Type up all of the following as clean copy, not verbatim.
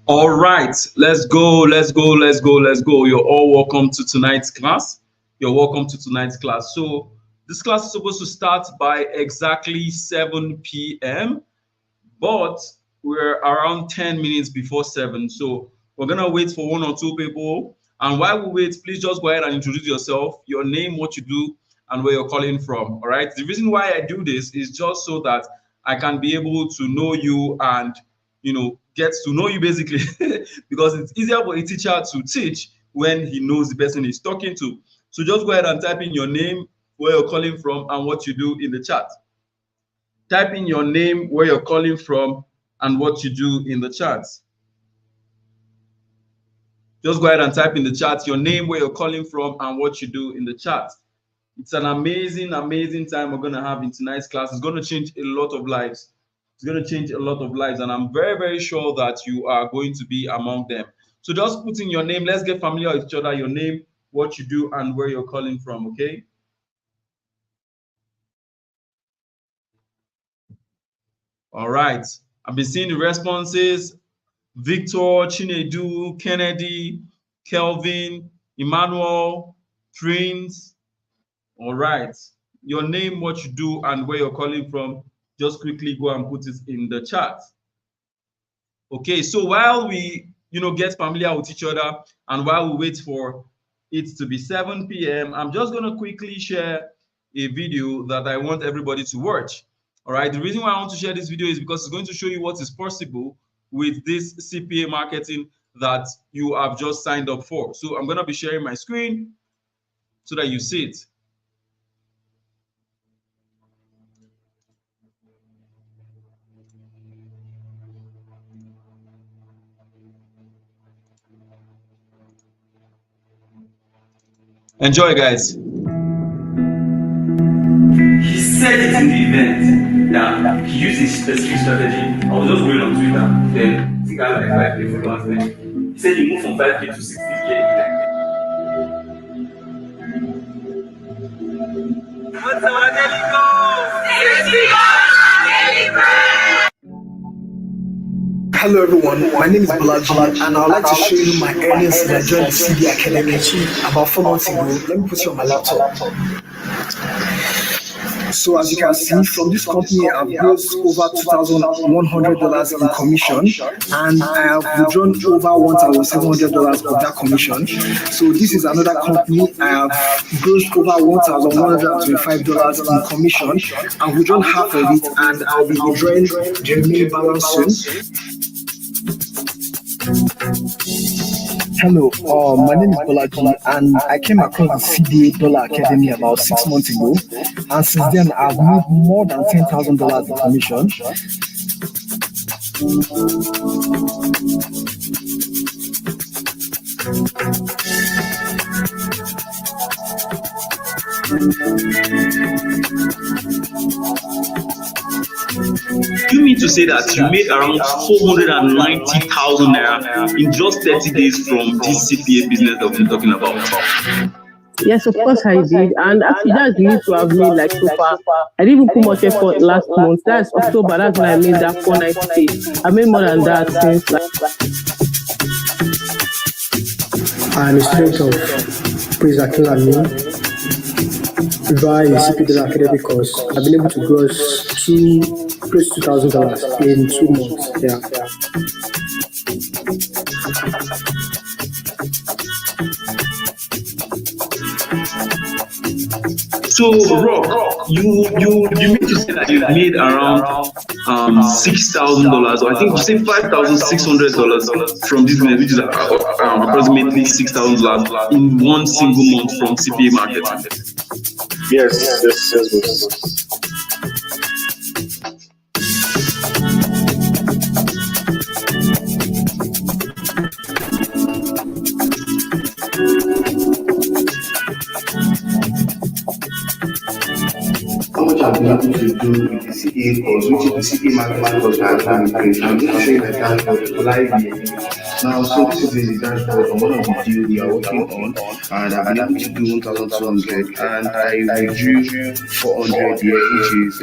All right, let's go, let's go, let's go, let's go. You're all welcome to tonight's class. You're welcome to tonight's class. So this class is supposed to start by exactly 7 p.m., but we're around 10 minutes before 7. So we're gonna wait for one or two people. And while we wait, please just go ahead and introduce yourself, your name, what you do, and where you're calling from. All right. The reason why I do this is just so that I can be able to know you and get to know you basically because it's easier for a teacher to teach when he knows the person he's talking to. So just go ahead and type in your name, where you're calling from, and what you do in the chat. Type in your name, where you're calling from, and what you do in the chat. Just go ahead and type in the chat your name, where you're calling from, and what you do in the chat. It's an amazing, amazing time we're going to have in tonight's class. It's going to change a lot of lives. It's going to change a lot of lives, and I'm very, very sure that you are going to be among them. So just put in your name. Let's get familiar with each other. Your name, what you do, and where you're calling from, okay? All right. I've been seeing the responses. Victor, Chinedu, Kennedy, Kelvin, Emmanuel, Prince. All right. Your name, what you do, and where you're calling from. Just quickly go and put it in the chat. Okay, so while we get familiar with each other and while we wait for it to be 7 p.m., I'm just going to quickly share a video that I want everybody to watch. All right, the reason why I want to share this video is because it's going to show you what is possible with this CPA marketing that you have just signed up for. So I'm going to be sharing my screen so that you see it. Enjoy, guys. He said it in the event that he used a specific strategy. I was just going on Twitter, then he got like 5K followers there. He said he moved from 5K to 60K. What's our daily goal? Hello everyone, my name is Balaji and I would like to show you my earnings since I joined the CD Academy about 4 months ago. Let me put you on my laptop. So as you can see, from this company I've grossed over $2,100 in commission and I have withdrawn over $1,700 of that commission. So this is another company I have grossed over $1,125 in commission and withdrawn half of it, and I'll be withdrawing the remaining balance soon. Hello, my name is Balaji and I came across the CDA Dollar Academy about 6 months ago, and since then I've made more than $10,000 in commission. You mean to say that you made around 490,000 naira in just 30 days from this CPA business that we're talking about? Yes, of course I did. And actually, that's the least to have made like so far. I didn't even put much effort last month. That's October. That's when I made that 490. I made more than that since I'm a student of Praise Academy via the CPA Academy course. I've been able to gross close to $2,000 in 2 months. Yeah. So, Rock, you mean to say that you made around $6,000, or I think you say $5,600 from this business, which is approximately $6,000 in one single month from CPA market? Yes, boss. How much I've been able to do with the CA course, which is the CA marketing course that I'm going to show you that live. Now, so this is the dashboard on one of the deals we are working on, and I've been able to do 1,200, and I withdrew 400 here, which is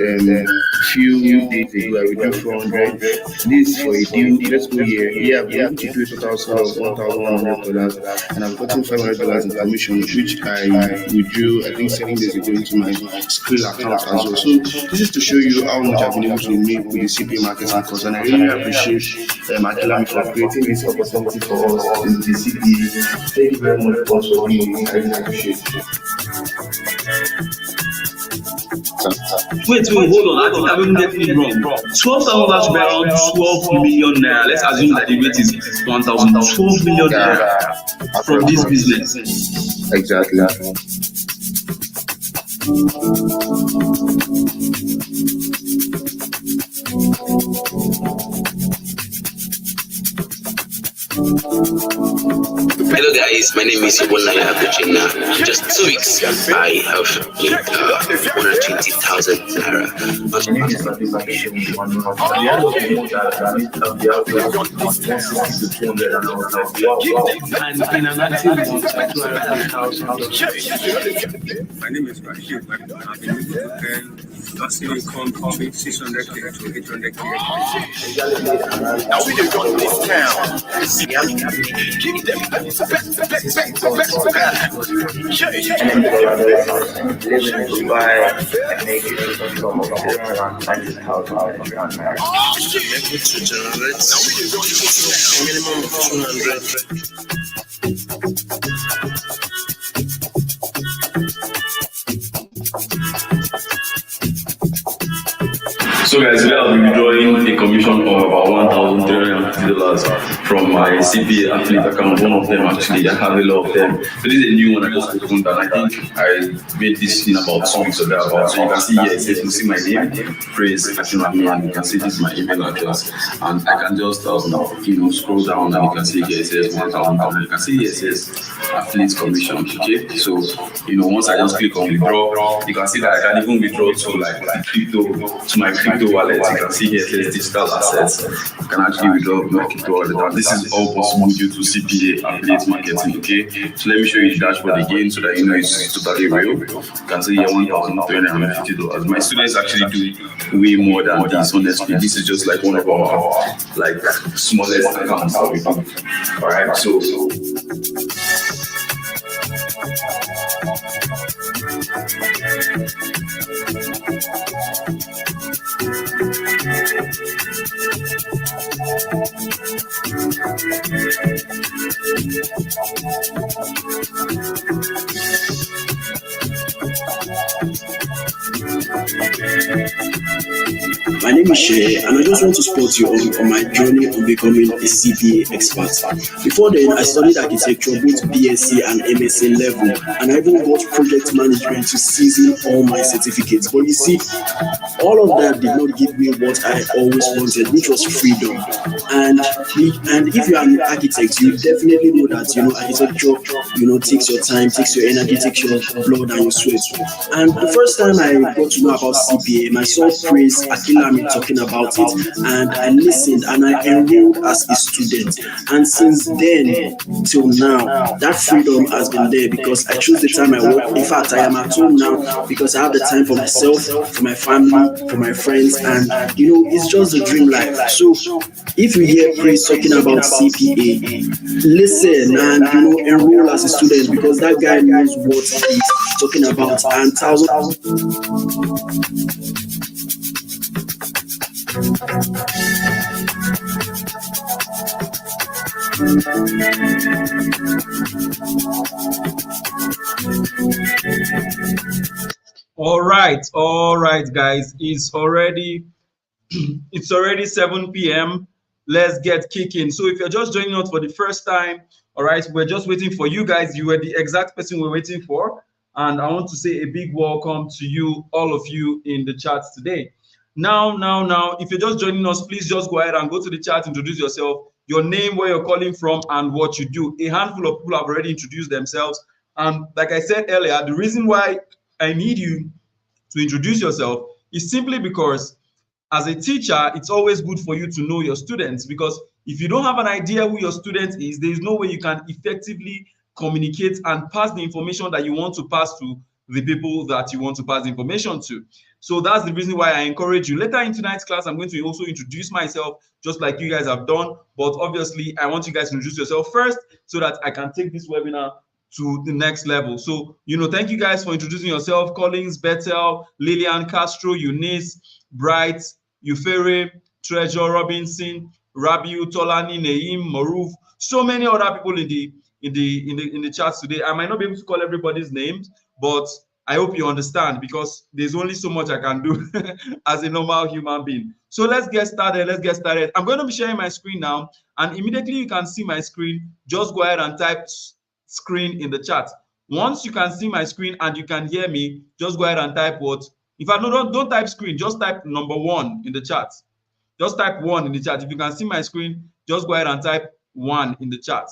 few days ago. I withdrew 400. This for a deal. Let's go here. Here I've been able to do a total sum of $1,100, and I've gotten $500 in commission, which I withdrew I think 7 days ago into my Skrill account as well. So this is to show you how much I've been able to make with the CPA marketing course, and I really appreciate Akilami for creating this opportunity for us in the CPA. Thank you very much for being here. I really appreciate it. Wait, hold on. I think I'm even getting it wrong. 12,000 should be around 12 million naira. Let's assume that the rate is 1,000. 12 million naira from this business. Exactly. Hello guys, my name is Ibonaya Abujina. Just 2 weeks, I have made 120,000 naira. My name is Fatima Bishop. At the end of the month, I need to be out there 160 to 200, and I was like, wow. And in an active month, I do around $1,000. My name is Rashid. I've been able to earn passive income between 600k to 800k. Now we don't run this town. Keep them. Minimum of 200. So guys, today I'll be withdrawing a commission of about $1,350 from my CPA affiliate account. One of them actually, I have a lot of them. So this is a new one I just opened, and I think I made this in about 2 weeks or thereabouts. So you can see here, it says, you see my name, Praise Akimami, and you can see this is my email address. And I can just scroll down, and you can see here it says 1,000. You can see here it says affiliate commission. Okay, so once I just click on withdraw, you can see that I can even withdraw to like my crypto wallet. You can see here it says digital assets. You can actually withdraw my crypto wallet. And this is all possible due to CPA affiliate marketing. Okay, so let me show you the dashboard again so that you know it's totally real. You can see here $1,350. My students actually do way more than this. Honestly, this is just like one of our smallest accounts that we do. All right, so. My name is Shay, and I just want to support you on my journey on becoming a CPA expert. Before then, I studied architecture, both BSc and MSc level, and I even got project management to season all my certificates. But you see, all of that did not give me what I always wanted, which was freedom. And if you are an architect, you definitely know that architecture takes your time, takes your energy, takes your blood and your sweat. And the first time I got to know about CPA, my son Praise Akilami talking about it, and I listened and I enrolled as a student. And since then till now, that freedom has been there because I choose the time I work. In fact, I am at home now because I have the time for myself, for my family, for my friends, and it's just a dream life. So if you hear Praise talking about CPA, listen and enroll as a student because that guy knows what he's talking about. And All right, guys. It's already 7 p.m. Let's get kicking. So if you're just joining us for the first time, all right, we're just waiting for you guys. You were the exact person we're waiting for. And I want to say a big welcome to you, all of you in the chat today. Now, if you're just joining us, please just go ahead and go to the chat, introduce yourself, your name, where you're calling from, and what you do. A handful of people have already introduced themselves. And like I said earlier, the reason why I need you to introduce yourself is simply because as a teacher, it's always good for you to know your students, because if you don't have an idea who your student is, there is no way you can effectively communicate and pass the information that you want to pass to the people that you want to pass the information to. So that's the reason why I encourage you. Later in tonight's class, I'm going to also introduce myself just like you guys have done. But obviously, I want you guys to introduce yourself first so that I can take this webinar to the next level. So, thank you guys for introducing yourself. Collins, Bethel, Lillian, Castro, Eunice, Bright, Eufere, Treasure, Robinson, Rabiu, Tolani, Naim, Maruf, so many other people in the chat today. I might not be able to call everybody's names, but I hope you understand, because there's only so much I can do as a normal human being. So let's get started. I'm going to be sharing my screen now, and immediately you can see my screen. Just go ahead and type screen in the chat. Once you can see my screen and you can hear me, just go ahead and type what? In fact, no, don't type screen, just type number 1 in the chat. Just type 1 in the chat. If you can see my screen, just go ahead and type 1 in the chat.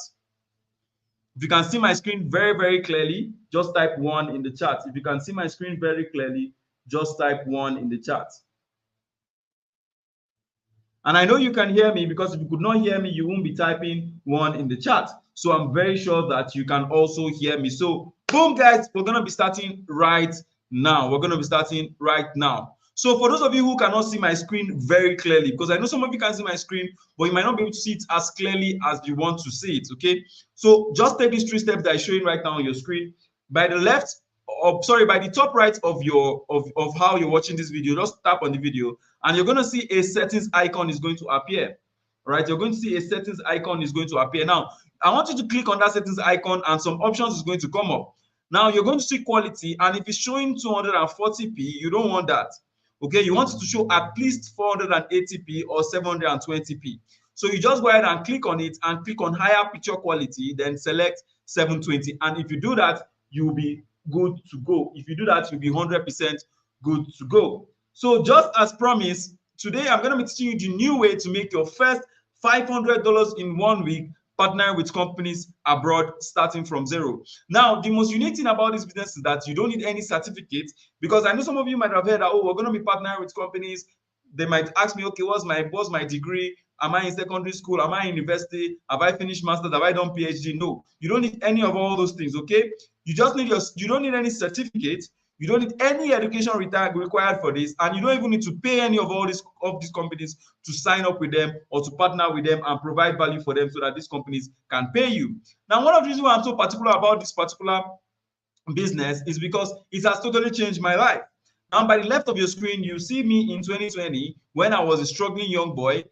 If you can see my screen very, very clearly, just type 1 in the chat. If you can see my screen very clearly, just type 1 in the chat. And I know you can hear me, because if you could not hear me, you won't be typing 1 in the chat. So I'm very sure that you can also hear me. So boom, guys, we're going to be starting right now. So for those of you who cannot see my screen very clearly, because I know some of you can see my screen, but you might not be able to see it as clearly as you want to see it, okay? So just take these 3 steps that I'm showing right now on your screen. By the by the top right of how you're watching this video, just tap on the video, and you're going to see a settings icon is going to appear. All right, you're going to see a settings icon is going to appear. Now, I want you to click on that settings icon, and some options is going to come up. Now, you're going to see quality, and if it's showing 240p, you don't want that. Okay, you want it to show at least 480p or 720p. So you just go ahead and click on it and click on higher picture quality, then select 720. And if you do that, you'll be good to go. If you do that, you'll be 100% good to go. So just as promised, today I'm going to be teaching you the new way to make your first $500 in 1 week, partnering with companies abroad, starting from zero. Now, the most unique thing about this business is that you don't need any certificate, because I know some of you might have heard that, oh, we're going to be partnering with companies. They might ask me, okay, what's my degree? Am I in secondary school? Am I in university? Have I finished master's? Have I done PhD? No, you don't need any of all those things, okay? You just need you don't need any certificate. You don't need any education required for this, and you don't even need to pay any of these companies to sign up with them or to partner with them and provide value for them so that these companies can pay you. Now, one of the reasons why I'm so particular about this particular business is because it has totally changed my life. Now, by the left of your screen, you see me in 2020 when I was a struggling young boy.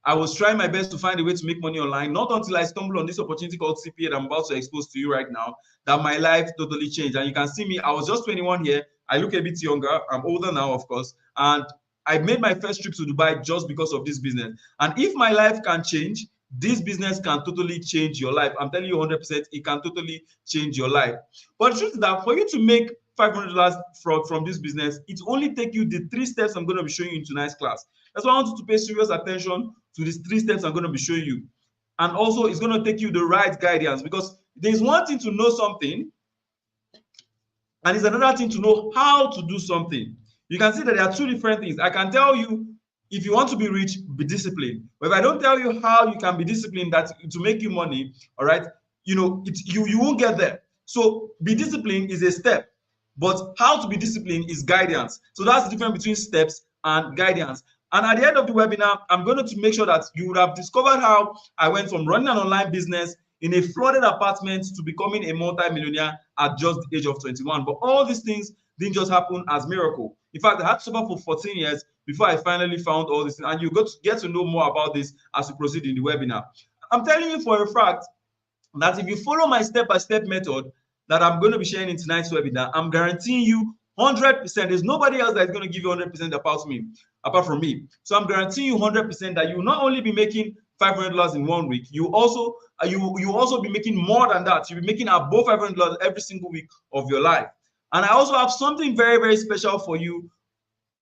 I was trying my best to find a way to make money online. Not until I stumbled on this opportunity called CPA that I'm about to expose to you right now, that my life totally changed. And you can see me, I was just 21 here. I look a bit younger. I'm older now, of course. And I made my first trip to Dubai just because of this business. And if my life can change, this business can totally change your life. I'm telling you 100%, it can totally change your life. But the truth is that for you to make $500 from this business, it only takes you the 3 steps I'm going to be showing you in tonight's class. That's why I want you to pay serious attention to these 3 steps I'm going to be showing you. And also, it's going to take you the right guidance, because there's one thing to know something, and it's another thing to know how to do something. You can see that there are 2 different things. I can tell you, if you want to be rich, be disciplined. But if I don't tell you how you can be disciplined to make you money, all right, you won't get there. So be disciplined is a step, but how to be disciplined is guidance. So that's the difference between steps and guidance. And at the end of the webinar, I'm going to make sure that you would have discovered how I went from running an online business in a flooded apartment to becoming a multi-millionaire at just the age of 21. But all these things didn't just happen as miracle. In fact, I had to suffer for 14 years before I finally found all this. And you get to know more about this as we proceed in the webinar. I'm telling you for a fact that if you follow my step-by-step method that I'm going to be sharing in tonight's webinar, I'm guaranteeing you 100%. There's nobody else that's going to give you 100% apart from me. So I'm guaranteeing you 100% that you will not only be making $500 in 1 week, you also be making more than that. You'll be making above $500 every single week of your life. And I also have something very, very special for you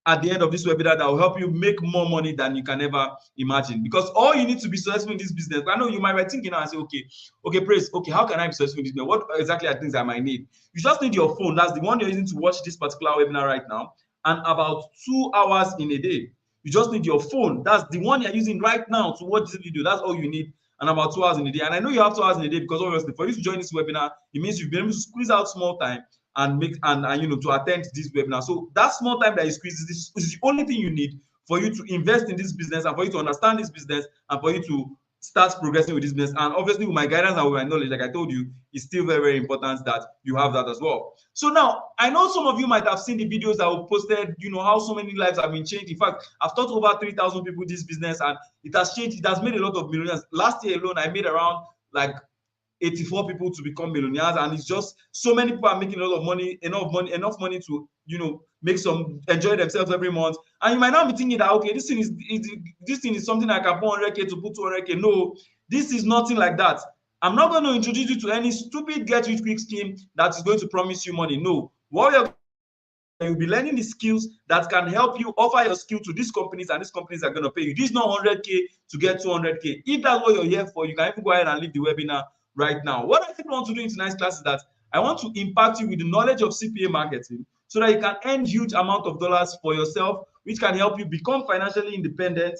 at the end of this webinar that will help you make more money than you can ever imagine. Because all you need to be successful in this business, I know you might be thinking now and say, okay, Praise, okay, how can I be successful in this business? What exactly are things I might need? You just need your phone. That's the one you're using to watch this particular webinar right now, and about 2 hours in a day. You just need your phone. That's the one you're using right now to watch this video. That's all you need. And about 2 hours in a day. And I know you have 2 hours in a day because obviously for you to join this webinar, it means you've been able to squeeze out small time and make and you know, to attend this webinar. So that small time that you squeeze is the only thing you need for you to invest in this business and for you to understand this business and for you to start progressing with this business. And obviously with my guidance and with my knowledge, like I told you, it's still very, very important that you have that as well. So now I know some of you might have seen the videos that were posted, you know, how so many lives have been changed. In fact, I've taught over 3,000 people this business and it has changed. It has made a lot of millionaires. Last year alone, I made around like 84 people to become millionaires, and it's just so many people are making a lot of money, enough money to, you know, enjoy themselves every month. And you might not be thinking that, okay, this thing is something I can put 100K to put 200K. No, this is nothing like that. I'm not going to introduce you to any stupid get rich quick scheme that is going to promise you money. No, what you'll be learning the skills that can help you offer your skill to these companies, and these companies are going to pay you. This is not 100K to get 200K. If that's what you're here for, you can even go ahead and leave the webinar right now. What I think I want to do in tonight's class is that I want to impact you with the knowledge of CPA marketing so that you can earn huge amount of dollars for yourself, which can help you become financially independent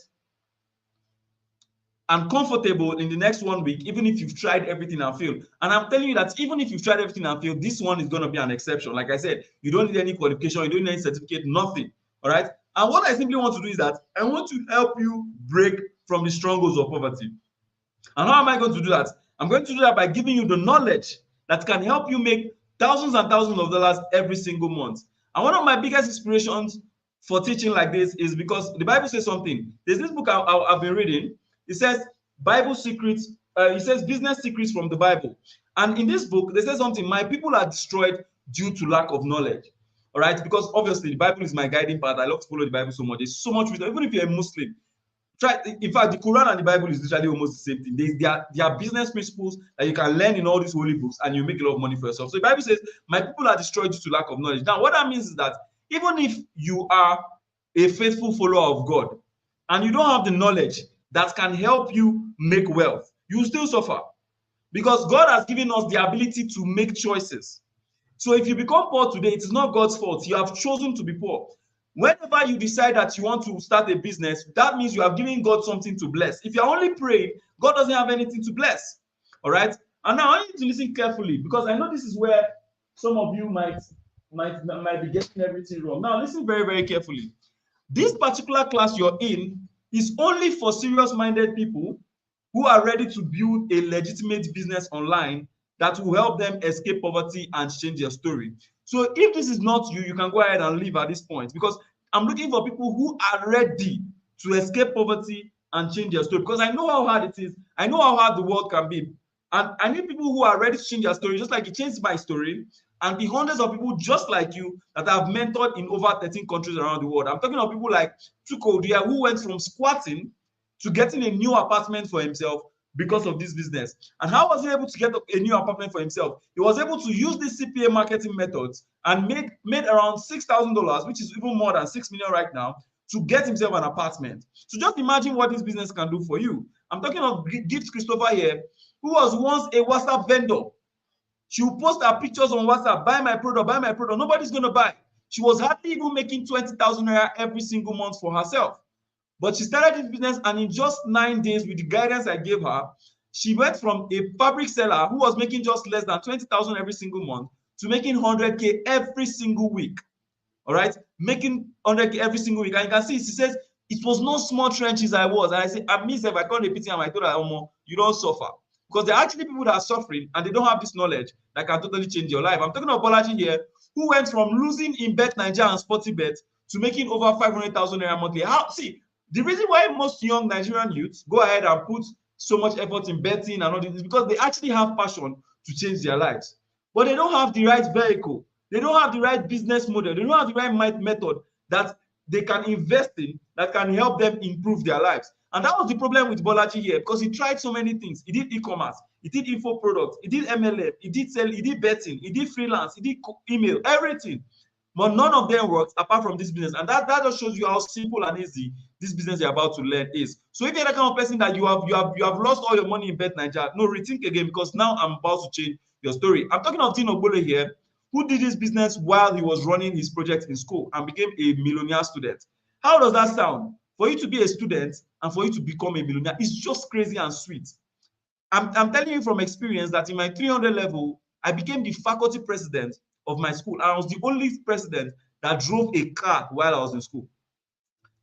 and comfortable in the next 1 week, even if you've tried everything and failed. And I'm telling you that even if you've tried everything and failed, this one is going to be an exception. Like I said, you don't need any qualification, you don't need any certificate, nothing. All right. And what I simply want to do is that I want to help you break from the strongholds of poverty. And how am I going to do that? I'm going to do that by giving you the knowledge that can help you make thousands and thousands of dollars every single month. And one of my biggest inspirations for teaching like this is because the Bible says something. There's this book I've been reading. It says Bible secrets. It says business secrets from the Bible. And in this book, they say something. My people are destroyed due to lack of knowledge. All right, because obviously the Bible is my guiding path. I love to follow the Bible so much. There's so much wisdom. Even if you're a Muslim, in fact, the Quran and the Bible is literally almost the same thing. They are business principles that you can learn in all these holy books, and you make a lot of money for yourself. So the Bible says, my people are destroyed due to lack of knowledge. Now, what that means is that even if you are a faithful follower of God and you don't have the knowledge that can help you make wealth, you will still suffer, because God has given us the ability to make choices. So if you become poor today, it is not God's fault. You have chosen to be poor. Whenever you decide that you want to start a business, that means you have given God something to bless. If you're only praying, God doesn't have anything to bless. All right. And now I want you to listen carefully, because I know this is where some of you might be getting everything wrong. Now listen very, very carefully. This particular class you're in is only for serious-minded people who are ready to build a legitimate business online that will help them escape poverty and change their story. So if this is not you, you can go ahead and leave at this point, because I'm looking for people who are ready to escape poverty and change their story, because I know how hard it is. I know how hard the world can be. And I need people who are ready to change their story, just like it changed my story, and the hundreds of people just like you that I've mentored in over 13 countries around the world. I'm talking of people like Chukwudia, who went from squatting to getting a new apartment for himself because of this business. And how was he able to get a new apartment for himself? He was able to use these CPA marketing methods and made around $6,000, which is even more than 6 million right now, to get himself an apartment. So just imagine what this business can do for you. I'm talking of Gift Christopher here, who was once a WhatsApp vendor. She will post her pictures on WhatsApp, buy my product, buy my product. Nobody's going to buy. She was hardly even making 20,000 naira every single month for herself. But she started this business, and in just 9 days, with the guidance I gave her, she went from a fabric seller who was making just less than 20,000 every single month to making 100K every single week. All right, making 100K every single week. And you can see, she says, it was no small trenches I was. And I say, I miss if I can't repeat him, I told her, you don't suffer. Because there are actually people that are suffering and they don't have this knowledge that can totally change your life. I'm talking about Bolaji here, who went from losing in Bet Nigeria and Sporty Bet to making over 500,000 naira monthly. See, the reason why most young Nigerian youths go ahead and put so much effort in betting and all this is because they actually have passion to change their lives. But they don't have the right vehicle. They don't have the right business model. They don't have the right method that they can invest in that can help them improve their lives. And that was the problem with Bolaji here, because he tried so many things. He did e-commerce, he did info products, he did MLM, he did sell, he did betting, he did freelance, he did email, everything. But none of them worked apart from this business. And that just shows you how simple and easy this business you're about to learn is. So if you're the kind of person that you have lost all your money in Bet Nigeria, no, rethink again, because now I'm about to change your story. I'm talking of Tino Bole here, who did this business while he was running his project in school and became a millionaire student. How does that sound? for you to be a student and for you to become a millionaire is just crazy and sweet. I'm telling you from experience that in my 300 level, I became the faculty president of my school. I was the only president that drove a car while I was in school.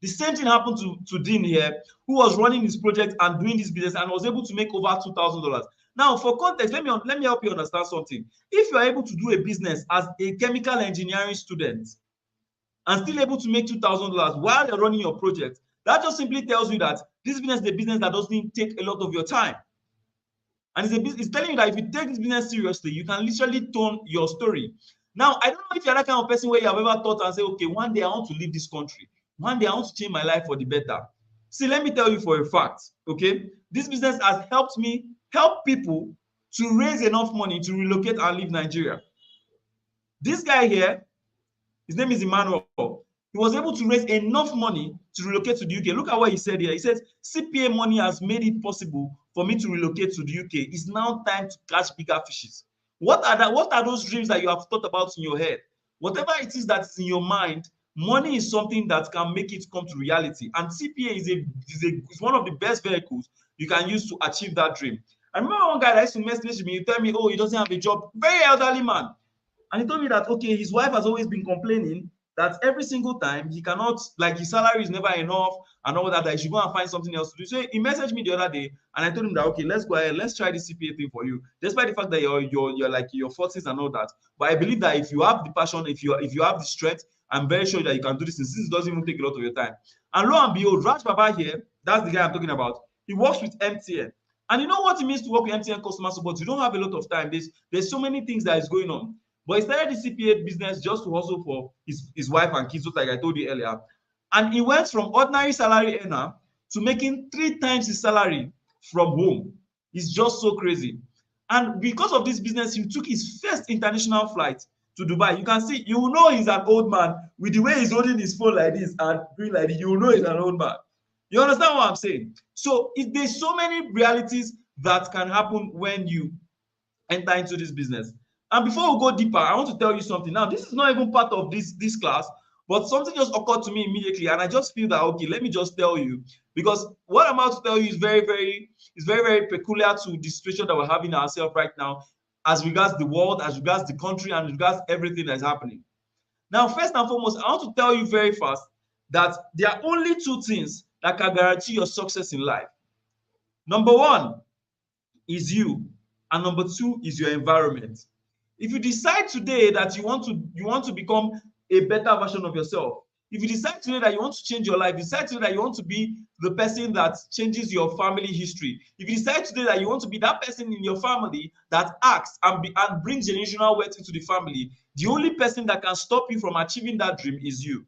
The same thing happened to Dean here, who was running his project and doing this business and was able to make over $2,000. Now, for context, let me help you understand something. If you are able to do a business as a chemical engineering student and still able to make $2,000 while you're running your project, that just simply tells you that this business is a business that doesn't take a lot of your time. And it's telling you that if you take this business seriously, you can literally turn your story. Now, I don't know if you're that kind of person where you have ever thought and say, okay, one day I want to leave this country. One day I want to change my life for the better. See, let me tell you for a fact, okay? This business has helped me help people to raise enough money to relocate and leave Nigeria. This guy here, his name is Emmanuel. He was able to raise enough money to relocate to the UK. Look at what he said here. He says, CPA money has made it possible for me to relocate to the UK. It's now time to catch bigger fishes. What are those dreams that you have thought about in your head? Whatever it is that's in your mind, money is something that can make it come to reality. And CPA is one of the best vehicles you can use to achieve that dream. I remember one guy that used to message me, he tell me, oh, he doesn't have a job. Very elderly man. And he told me that, okay, his wife has always been complaining that every single time he cannot, like his salary is never enough and all that he should go and find something else to do. So he messaged me the other day and I told him that, okay, let's go ahead, let's try this CPA thing for you. Despite the fact that you're like your 40s and all that. But I believe that if you have the passion, if you have the strength, I'm very sure that you can do this. Since this doesn't even take a lot of your time. And lo and behold, Raj Baba here, that's the guy I'm talking about. He works with MTN. And you know what it means to work with MTN customer support? You don't have a lot of time. There's so many things that is going on. But he started the CPA business just to hustle for his wife and kids, just like I told you earlier. And he went from ordinary salary earner to making 3 times his salary from home. It's just so crazy. And because of this business, he took his first international flight to Dubai. You can see, you know he's an old man with the way he's holding his phone like this and doing like this. You know he's an old man. You understand what I'm saying? So there's so many realities that can happen when you enter into this business. And before we go deeper, I want to tell you something. Now, this is not even part of this class, but something just occurred to me immediately, and I just feel that, okay, let me just tell you, because what I'm about to tell you is very, very peculiar to the situation that we're having ourselves right now, as regards the world, as regards the country, and as regards everything that's happening. Now, first and foremost, I want to tell you very fast that there are only 2 things that can guarantee your success in life. Number 1 is you, and number 2 is your environment. If you decide today that you want to become a better version of yourself, if you decide today that you want to change your life, you decide today that you want to be the person that changes your family history, if you decide today that you want to be that person in your family that acts and brings generational wealth into the family, the only person that can stop you from achieving that dream is you.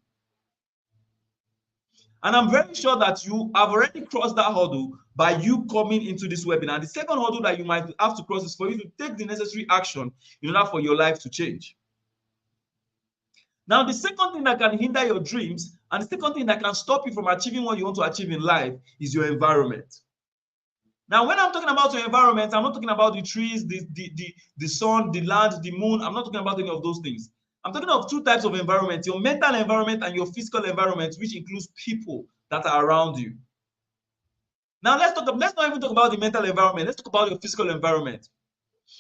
And I'm very sure that you have already crossed that hurdle by you coming into this webinar. The second hurdle that you might have to cross is for you to take the necessary action in order for your life to change. Now, the second thing that can hinder your dreams and the second thing that can stop you from achieving what you want to achieve in life is your environment. Now, when I'm talking about your environment, I'm not talking about the trees, the sun, the land, the moon. I'm not talking about any of those things. I'm talking of 2 types of environment, your mental environment and your physical environment, which includes people that are around you. Now, let's not even talk about the mental environment. Let's talk about your physical environment.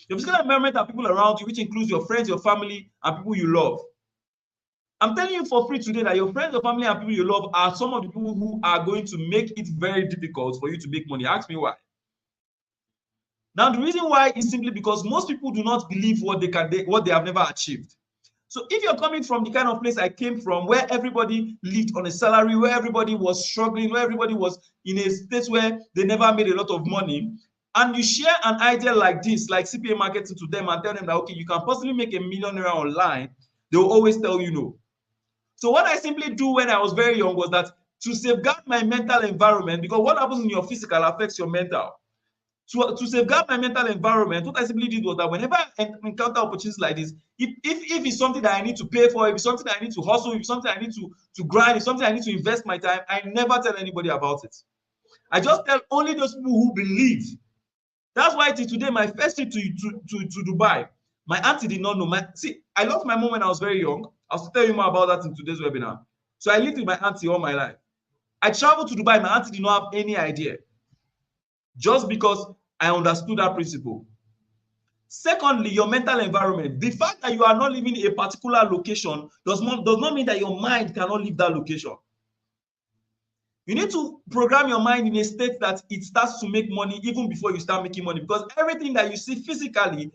Your physical environment are people around you, which includes your friends, your family, and people you love. I'm telling you for free today that your friends, your family, and people you love are some of the people who are going to make it very difficult for you to make money. Ask me why. Now, the reason why is simply because most people do not believe what they have never achieved. So if you're coming from the kind of place I came from, where everybody lived on a salary, where everybody was struggling, where everybody was in a state where they never made a lot of money, and you share an idea like this, like CPA marketing to them and tell them that, okay, you can possibly make $1 million online, they will always tell you no. So what I simply do when I was very young was that to safeguard my mental environment, because what happens in your physical affects your mental. To safeguard my mental environment, what I simply did was that whenever I encounter opportunities like this, if it's something that I need to pay for, if it's something that I need to hustle, if it's something I need to grind, if it's something I need to invest my time, I never tell anybody about it. I just tell only those people who believe. That's why till today, my first trip to Dubai, my auntie did not know. I lost my mom when I was very young. I'll tell you more about that in today's webinar. So I lived with my auntie all my life. I traveled to Dubai, my auntie did not have any idea. Just because I understood that principle. Secondly, your mental environment. The fact that you are not living a particular location does not mean that your mind cannot leave that location. You need to program your mind in a state that it starts to make money even before you start making money, because everything that you see physically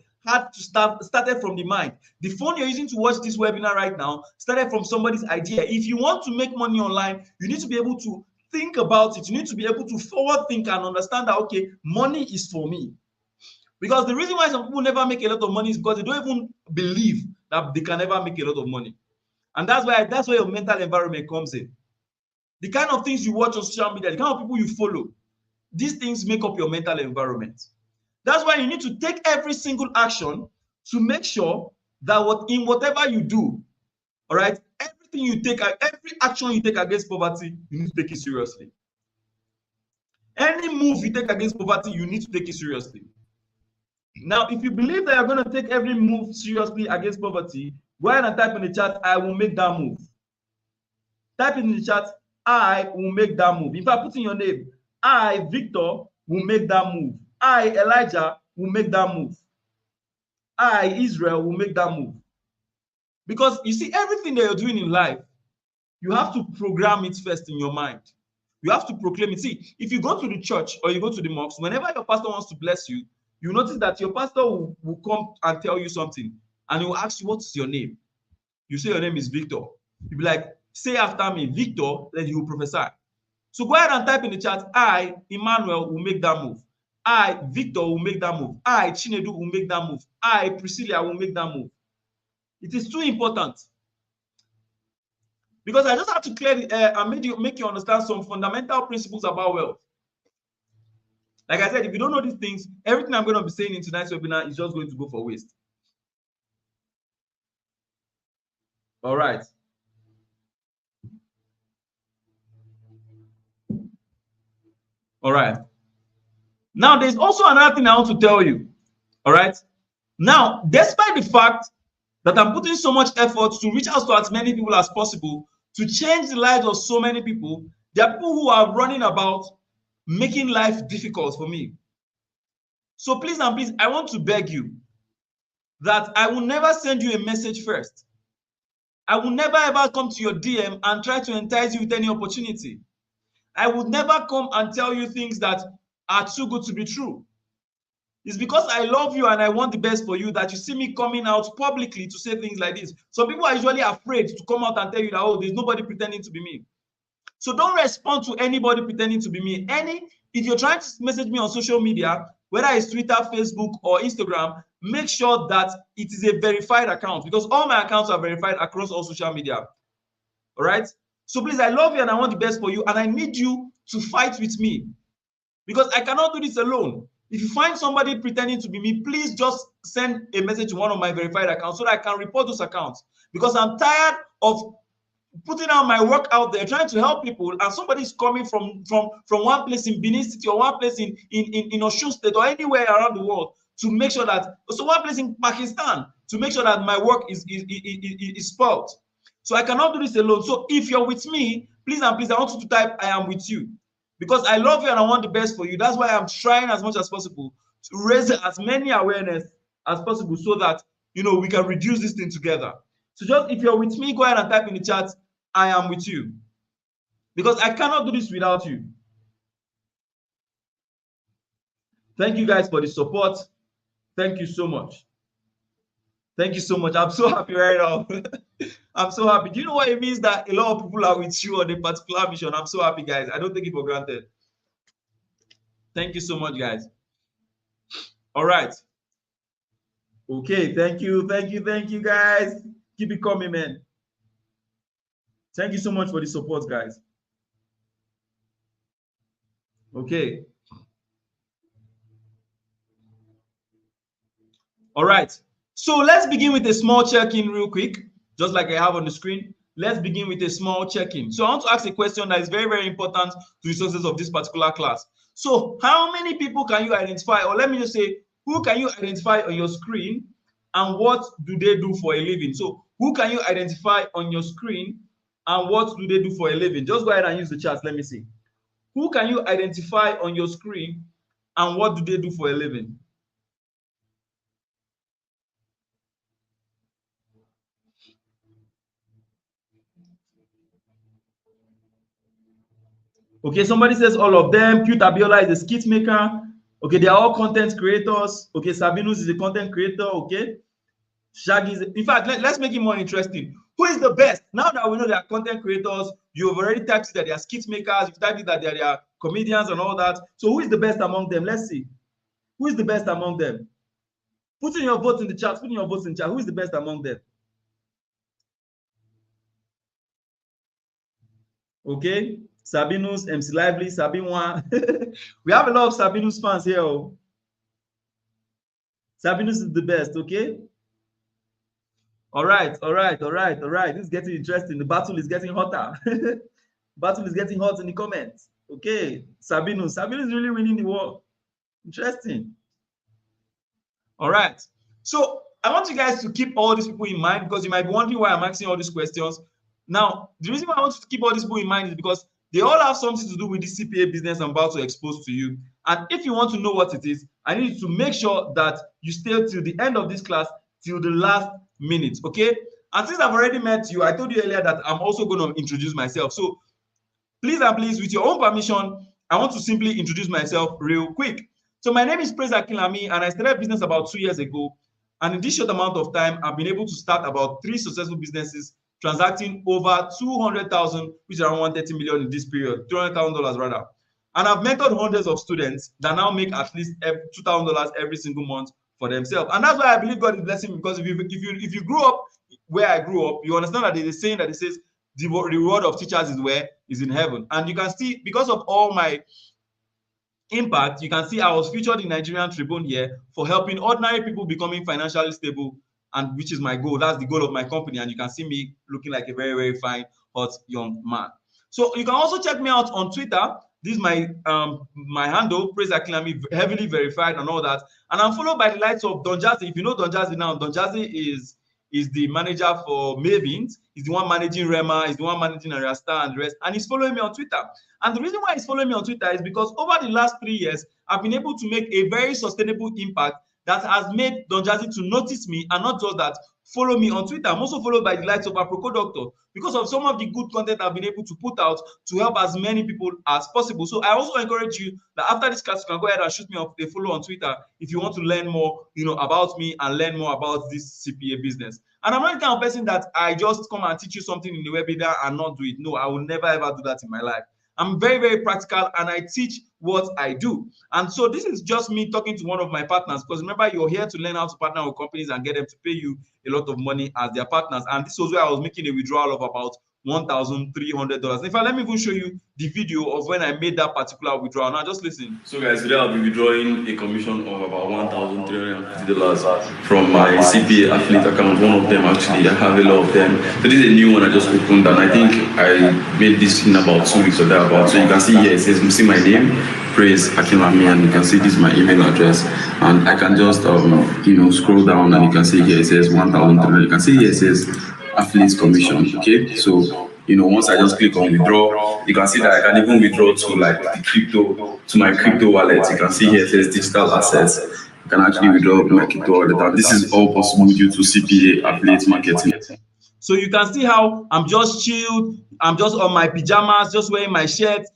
started from the mind. The phone you're using to watch this webinar right now started from somebody's idea. If you want to make money online, you need to be able to think about it. You need to be able to forward think and understand that, okay, money is for me. Because the reason why some people never make a lot of money is because they don't even believe that they can ever make a lot of money. And that's where your mental environment comes in. The kind of things you watch on social media, the kind of people you follow, these things make up your mental environment. That's why you need to take every single action to make sure that in whatever you do, all right, every action you take against poverty, you need to take it seriously. Any move you take against poverty, you need to take it seriously. Now, if you believe that you're going to take every move seriously against poverty, go ahead and type in the chat, I will make that move. Type in the chat, I will make that move. If I put in your name, I, Victor, will make that move. I, Elijah, will make that move. I, Israel, will make that move. Because you see, everything that you're doing in life, you have to program it first in your mind. You have to proclaim it. See, if you go to the church or you go to the mosque, whenever your pastor wants to bless you, you notice that your pastor will come and tell you something, and he will ask you, what is your name? You say your name is Victor. You'll be like, say after me, Victor, then he will prophesy. So go ahead and type in the chat, I, Emmanuel, will make that move. I, Victor, will make that move. I, Chinedu, will make that move. I, Priscilla, will make that move. It is too important. Because I just have to clear and make you understand some fundamental principles about wealth. Like I said, if you don't know these things, everything I'm going to be saying in tonight's webinar is just going to go for waste. All right. All right. Now, there's also another thing I want to tell you. All right. Now, despite the fact that I'm putting so much effort to reach out to as many people as possible, to change the lives of so many people, there are people who are running about making life difficult for me. So please and please, I want to beg you that I will never send you a message first. I will never ever come to your DM and try to entice you with any opportunity. I would never come and tell you things that are too good to be true. It's because I love you and I want the best for you that you see me coming out publicly to say things like this. Some people are usually afraid to come out and tell you that, oh, there's nobody pretending to be me. So don't respond to anybody pretending to be me. If you're trying to message me on social media, whether it's Twitter, Facebook, or Instagram, make sure that it is a verified account, because all my accounts are verified across all social media. All right? So please, I love you and I want the best for you, and I need you to fight with me, because I cannot do this alone. If you find somebody pretending to be me, please just send a message to one of my verified accounts so that I can report those accounts, because I'm tired of putting out my work out there, trying to help people, and somebody's coming from one place in Benin City or one place in Osun State or anywhere around the world to make sure that, so one place in Pakistan to make sure that my work is spoiled. So I cannot do this alone. So if you're with me, please and please, I want you to type, I am with you, because I love you and I want the best for you. That's why I'm trying as much as possible to raise as many awareness as possible so that, we can reduce this thing together. So just, if you're with me, go ahead and type in the chat, I am with you, because I cannot do this without you. Thank you guys for the support. Thank you so much. Thank you so much. I'm so happy right now. I'm so happy. Do you know what it means that a lot of people are with you on a particular mission? I'm so happy, guys. I don't take it for granted. Thank you so much, guys. All right. Okay, thank you, guys. Keep it coming, man. Thank you so much for the support, guys. Okay. All right. So let's begin with a small check-in real quick, just like I have on the screen. Let's begin with a small check-in. So I want to ask a question that is very, very important to the success of this particular class. So how many people can you identify, or let me just say, who can you identify on your screen and what do they do for a living? So who can you identify on your screen and what do they do for a living? Just go ahead and use the chat. Let me see. Who can you identify on your screen and what do they do for a living? Okay, somebody says all of them. Pute Abiola is a skit maker. Okay, they are all content creators. Okay, Sabinus is a content creator. Okay, Shaggy is, in fact, let's make it more interesting. Who is the best? Now that we know they are content creators, you've already typed it that they are skit makers, you've typed it that they are comedians and all that. So who is the best among them? Let's see. Who is the best among them? Put in your votes in the chat. Put in your votes in the chat. Who is the best among them? Okay, Sabinus, MC Lively, Sabinwa. We have a lot of Sabinus fans here. Oh. Sabinus is the best, okay? All right. This is getting interesting. The battle is getting hotter. Battle is getting hot in the comments. Okay, Sabinus is really winning the war. Interesting. All right. So I want you guys to keep all these people in mind because you might be wondering why I'm asking all these questions. Now, the reason why I want you to keep all these people in mind is because they all have something to do with this CPA business I'm about to expose to you. And if you want to know what it is, I need you to make sure that you stay till the end of this class, till the last minute, okay? And since I've already met you, I told you earlier that I'm also going to introduce myself. So please and please, with your own permission, I want to simply introduce myself real quick. So my name is Praise Akinlami, and I started business about 2 years ago. And in this short amount of time, I've been able to start about 3 successful businesses, transacting over 200,000, which is around 130 million in this period, $200,000 rather. And I've mentored hundreds of students that now make at least $2,000 every single month for themselves. And that's why I believe God is blessing me, because if you grew up where I grew up, you understand that there's a saying that it says the reward of teachers is in heaven. And you can see, because of all my impact, you can see I was featured in Nigerian Tribune here for helping ordinary people becoming financially stable, and which is my goal. That's the goal of my company. And you can see me looking like a very, very fine, hot young man. So you can also check me out on Twitter. This is my handle, Praise Akinlami, heavily verified and all that. And I'm followed by the likes of Don Jazzy. If you know Don Jazzy now, Don Jazzy is the manager for Mavins. He's the one managing Rema. He's the one managing Arasta and the rest. And he's following me on Twitter. And the reason why he's following me on Twitter is because over the last 3 years, I've been able to make a very sustainable impact that has made Don Jazzy to notice me, and not just that, follow me on Twitter. I'm also followed by the likes of Aproko Doctor because of some of the good content I've been able to put out to help as many people as possible. So I also encourage you that after this class, you can go ahead and shoot me a follow on Twitter if you want to learn more, about me and learn more about this CPA business. And I'm not the kind of person that I just come and teach you something in the webinar and not do it. No, I will never ever do that in my life. I'm very, very practical, and I teach what I do. And so this is just me talking to one of my partners, because remember, you're here to learn how to partner with companies and get them to pay you a lot of money as their partners. And this was where I was making a withdrawal of about $1,300. In fact, let me even show you the video of when I made that particular withdrawal. Now, just listen. So, guys, today I'll be withdrawing a commission of about $1,350 from my CPA affiliate account. One of them, actually, I have a lot of them. So this is a new one I just opened, and I think I made this in about 2 weeks or thereabout. So you can see here, it says, you see my name, Praise Akinlami, and you can see this is my email address. And I can just, scroll down, and you can see here, it says 1,300. You can see here, it says affiliate commission. Okay, so once I just click on withdraw, you can see that I can even withdraw to my crypto wallet. You can see here it says digital assets. You can actually withdraw my crypto wallet, and this is all possible due to CPA affiliate marketing. So you can see how I'm just chilled. I'm just on my pajamas, just wearing my shirt.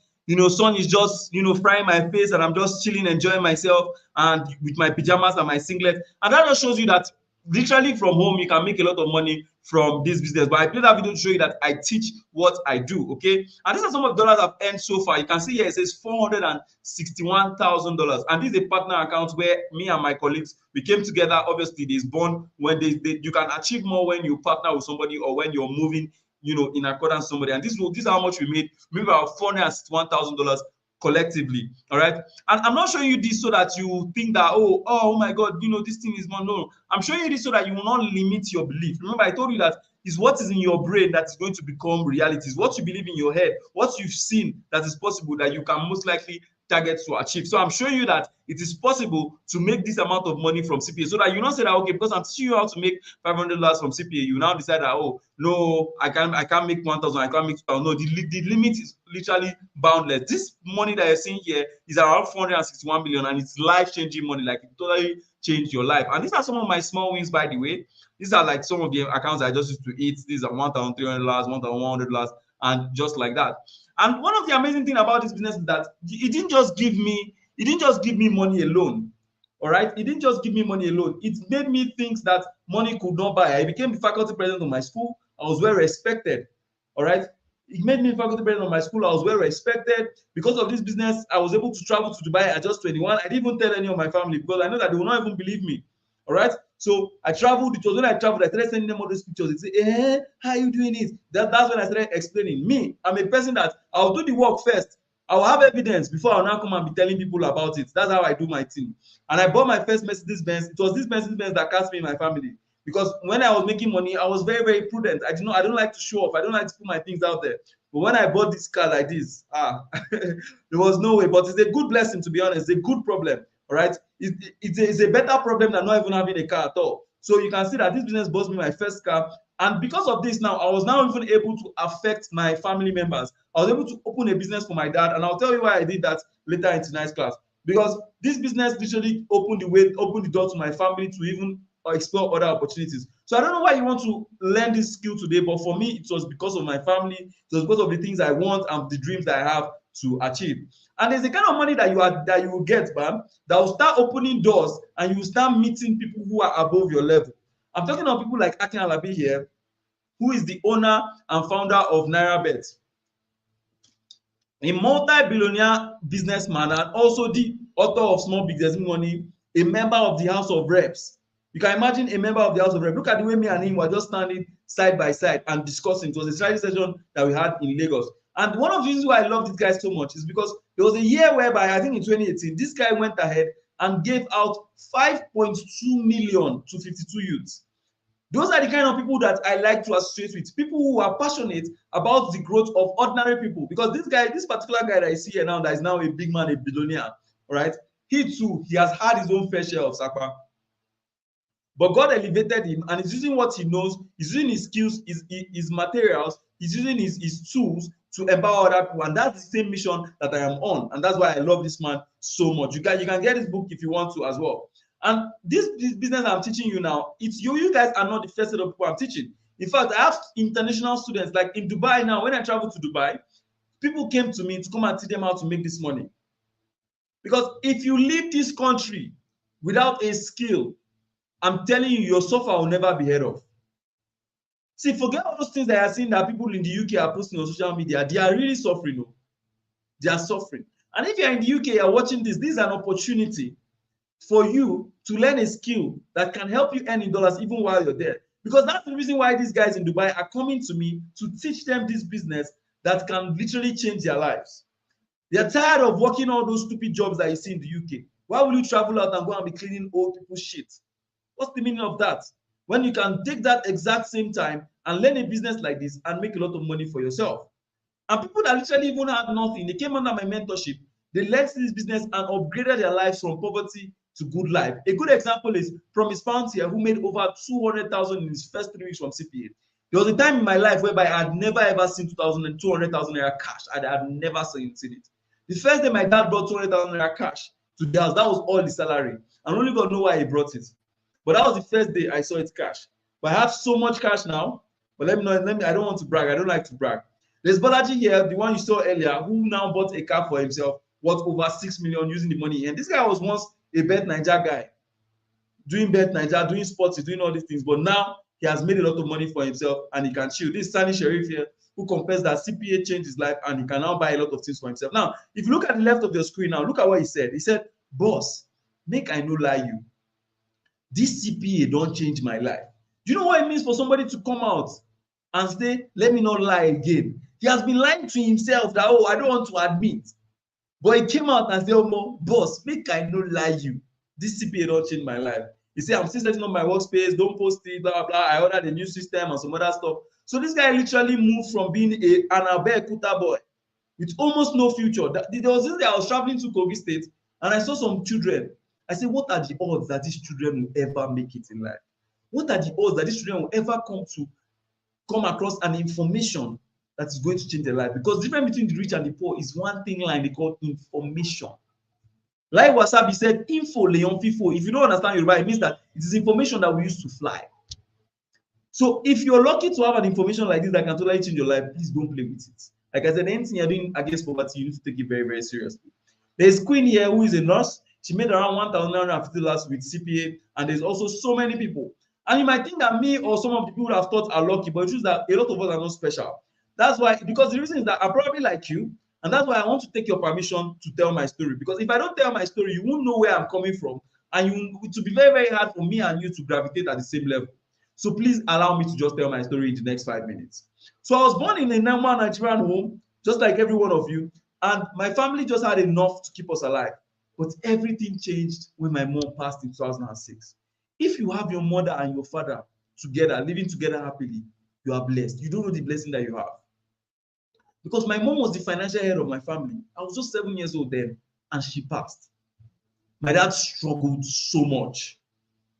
Sun is just frying my face, and I'm just chilling, enjoying myself, and with my pajamas and my singlet. And that just shows you that literally from home you can make a lot of money from this business. But I played that video to show you that I teach what I do. Okay, and these are some of the dollars I've earned so far. You can see here it says $461,000, and this is a partner account where me and my colleagues, we came together. Obviously there's bond when you can achieve more when you partner with somebody or when you're moving in accordance with somebody. And this is how much we made about $461,000 collectively. All right, and I'm not showing you this so that you think that oh my god, this thing is more. No, I'm showing you this so that you will not limit your belief. Remember, I told you that is what is in your brain that is going to become reality. It's what you believe in your head, what you've seen that is possible, that you can most likely targets to achieve. So I'm showing you that it is possible to make this amount of money from CPA, so that you not say that, okay, because I'm teaching you how to make $500 from CPA, you now decide that, oh no, I can't make 1,000, I can't make 2,000. No, the limit is literally boundless. This money that you're seeing here is around 461 million, and it's life-changing money. Like, it totally changed your life. And these are some of my small wins, by the way. These are like some of the accounts I just used to eat. These are $1,300, $1,100, and just like that. And one of the amazing thing about this business is that it didn't just give me money alone. All right, it didn't just give me money alone. It made me think that money could not buy. I became the faculty president of my school. I was well respected. All right, it made me faculty president of my school. I was well respected. Because of this business, I was able to travel to Dubai at just 21. I didn't even tell any of my family, because I know that they will not even believe me. All right, so I traveled. It was when I traveled, I started sending them all those pictures. They say, how are you doing it? That's when I started explaining. Me, I'm a person that I'll do the work first. I'll have evidence before I'll now come and be telling people about it. That's how I do my thing. And I bought my first Mercedes Benz. It was this Mercedes Benz that cast me in my family. Because when I was making money, I was very, very prudent. I don't like to show off. I don't like to put my things out there. But when I bought this car like this, there was no way. But it's a good blessing, to be honest. It's a good problem. All right, it's a better problem than not even having a car at all. So you can see that this business bought me my first car, and because of this, now I was now even able to affect my family members. I was able to open a business for my dad, and I'll tell you why I did that later in tonight's class. Because this business literally opened the door to my family to even explore other opportunities. So I don't know why you want to learn this skill today, but for me, it was because of my family. It was because of the things I want and the dreams that I have to achieve. And there's the kind of money that you will get, man, that will start opening doors, and you will start meeting people who are above your level. I'm talking about people like Akin Alabi here, who is the owner and founder of NairaBet, a multi-billionaire businessman, and also the author of Small Business Money, a member of the House of Reps. You can imagine a member of the House of Reps. Look at the way me and him were just standing side by side and discussing. It was a strategy session that we had in Lagos. And one of the reasons why I love this guy so much is because there was a year whereby, I think in 2018, this guy went ahead and gave out 5.2 million to 52 youths. Those are the kind of people that I like to associate with, people who are passionate about the growth of ordinary people. Because this particular guy that I see here now, that is now a big man, a billionaire, all right, he has had his own fair share of Sakpa. But God elevated him, and he's using what he knows, he's using his skills, his materials, he's using his tools to empower other people. And that's the same mission that I am on. And that's why I love this man so much. You can get this book if you want to as well. And this business I'm teaching you now, it's you guys are not the first set of people I'm teaching. In fact, I have international students, like in Dubai now. When I travel to Dubai, people came to me to come and teach them how to make this money. Because if you leave this country without a skill, I'm telling you, your suffer will never be heard of. See, forget all those things that I have seen that people in the UK are posting on social media. They are really suffering. No? They are suffering. And if you're in the UK, you're watching this, this is an opportunity for you to learn a skill that can help you earn in dollars even while you're there. Because that's the reason why these guys in Dubai are coming to me to teach them this business that can literally change their lives. They're tired of working all those stupid jobs that you see in the UK. Why will you travel out and go and be cleaning old people's shit? What's the meaning of that? When you can take that exact same time and learn a business like this and make a lot of money for yourself. And people that literally even had nothing, they came under my mentorship, they learned this business and upgraded their lives from poverty to good life. A good example is Promise Pounds here, who made over 200,000 in his first 3 weeks from CPA. There was a time in my life whereby I had never ever seen 200,000 naira cash. I had never seen it. The first day my dad brought 200,000 naira cash to the house, that was all the salary. And only God knows why he brought it. But that was the first day I saw it cash. But I have so much cash now. But I don't want to brag. I don't like to brag. There's Balaji here, the one you saw earlier, who now bought a car for himself worth over 6 million using the money. And this guy was once a Bet Niger guy, doing Bet Niger, doing sports, doing all these things. But now he has made a lot of money for himself and he can chill. This Sani Sharif here, who compares that CPA changed his life and he can now buy a lot of things for himself. Now, if you look at the left of your screen now, look at what he said. He said, boss, make I no lie you. This CPA don't change my life. Do you know what it means for somebody to come out and say, let me not lie again? He has been lying to himself that, oh, I don't want to admit. But he came out and said, oh, boss, make I no lie you. This CPA don't change my life. He said, I'm still setting up my workspace, don't post it, blah, blah, blah. I ordered a new system and some other stuff. So this guy literally moved from being an Abe Kuta boy with almost no future. There was this day I was traveling to Kogi State and I saw some children. I said, what are the odds that these children will ever make it in life? What are the odds that these children will ever come across an information that is going to change their life? Because the difference between the rich and the poor is one thing line they call information. Like Wasabi said, info, Leon Fifo. If you don't understand Yoruba, it means that it is information that we use to fly. So if you're lucky to have an information like this that can totally change your life, please don't play with it. Like I said, anything you're doing against poverty, you need to take it very, very seriously. There's Queen here who is a nurse. She made around 1,950 last with CPA, and there's also so many people. And you might think that me or some of the people I've taught are lucky, but the truth is that a lot of us are not special. That's why, because the reason is that I'm probably like you, and that's why I want to take your permission to tell my story. Because if I don't tell my story, you won't know where I'm coming from, and it will be very, very hard for me and you to gravitate at the same level. So please allow me to just tell my story in the next 5 minutes. So I was born in a normal Nigerian home, just like every one of you, and my family just had enough to keep us alive. But everything changed when my mom passed in 2006. If you have your mother and your father together, living together happily, you are blessed. You don't know the blessing that you have. Because my mom was the financial head of my family. I was just 7 years old then, and she passed. My dad struggled so much.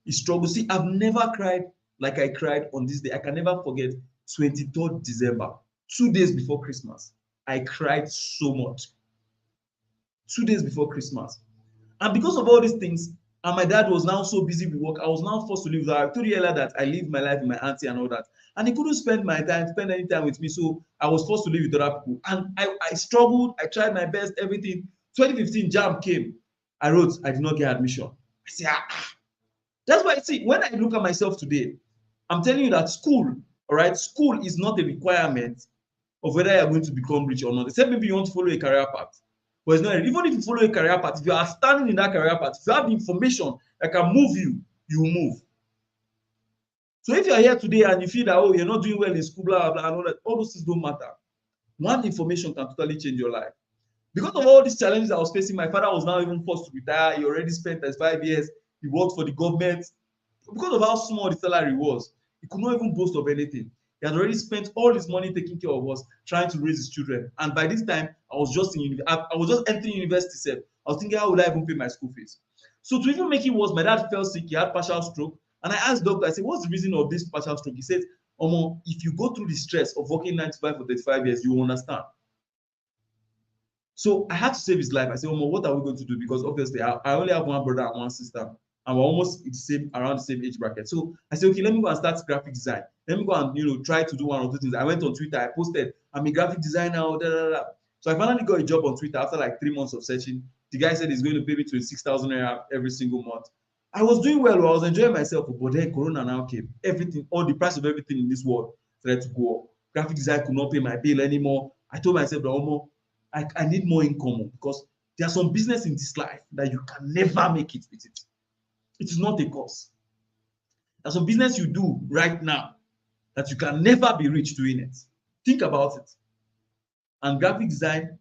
He struggled. See, I've never cried like I cried on this day. I can never forget 23rd December, 2 days before Christmas. I cried so much. 2 days before Christmas. And because of all these things, and my dad was now so busy with work, I was now forced to live with her. I told you earlier that I lived my life with my auntie and all that. And he couldn't spend any time with me. So I was forced to live with other people. And I struggled. I tried my best, everything. 2015, JAMB came. I wrote, I did not get admission. I said, That's why, see, when I look at myself today, I'm telling you that school, all right, school is not a requirement of whether you're going to become rich or not. Except maybe you want to follow a career path. But it's not, even if you follow a career path, if you are standing in that career path, if you have the information that can move you, you will move. So if you're here today and you feel that, oh, you're not doing well in school, blah, blah, and all those things don't matter. One information can totally change your life. Because of all these challenges I was facing, my father was now even forced to retire. He already spent 5 years. He worked for the government. Because of how small the salary was, he could not even boast of anything. He had already spent all his money taking care of us, trying to raise his children. And by this time, I was just entering university. I was thinking, how will I even pay my school fees? So to even make it worse, my dad fell sick. He had partial stroke. And I asked the doctor, I said, what's the reason of this partial stroke? He said, Omo, if you go through the stress of working 9 to 5 for 35 years, you will understand. So I had to save his life. I said, Omo, what are we going to do? Because obviously, I only have one brother and one sister. And we're almost around the same age bracket. So I said, okay, let me go and start graphic design. Let me go and try to do one or two things. I went on Twitter, I posted, I'm a graphic designer, So I finally got a job on Twitter after like 3 months of searching. The guy said he's going to pay me 26,000 naira every single month. I was doing well, I was enjoying myself, but then Corona now came. Everything, all the price of everything in this world started to go up. Graphic design could not pay my bill anymore. I told myself that I need more income because there are some business in this life that you can never make it with it. It is not a course. There's some business you do right now that you can never be rich doing it. Think about it. And graphic design,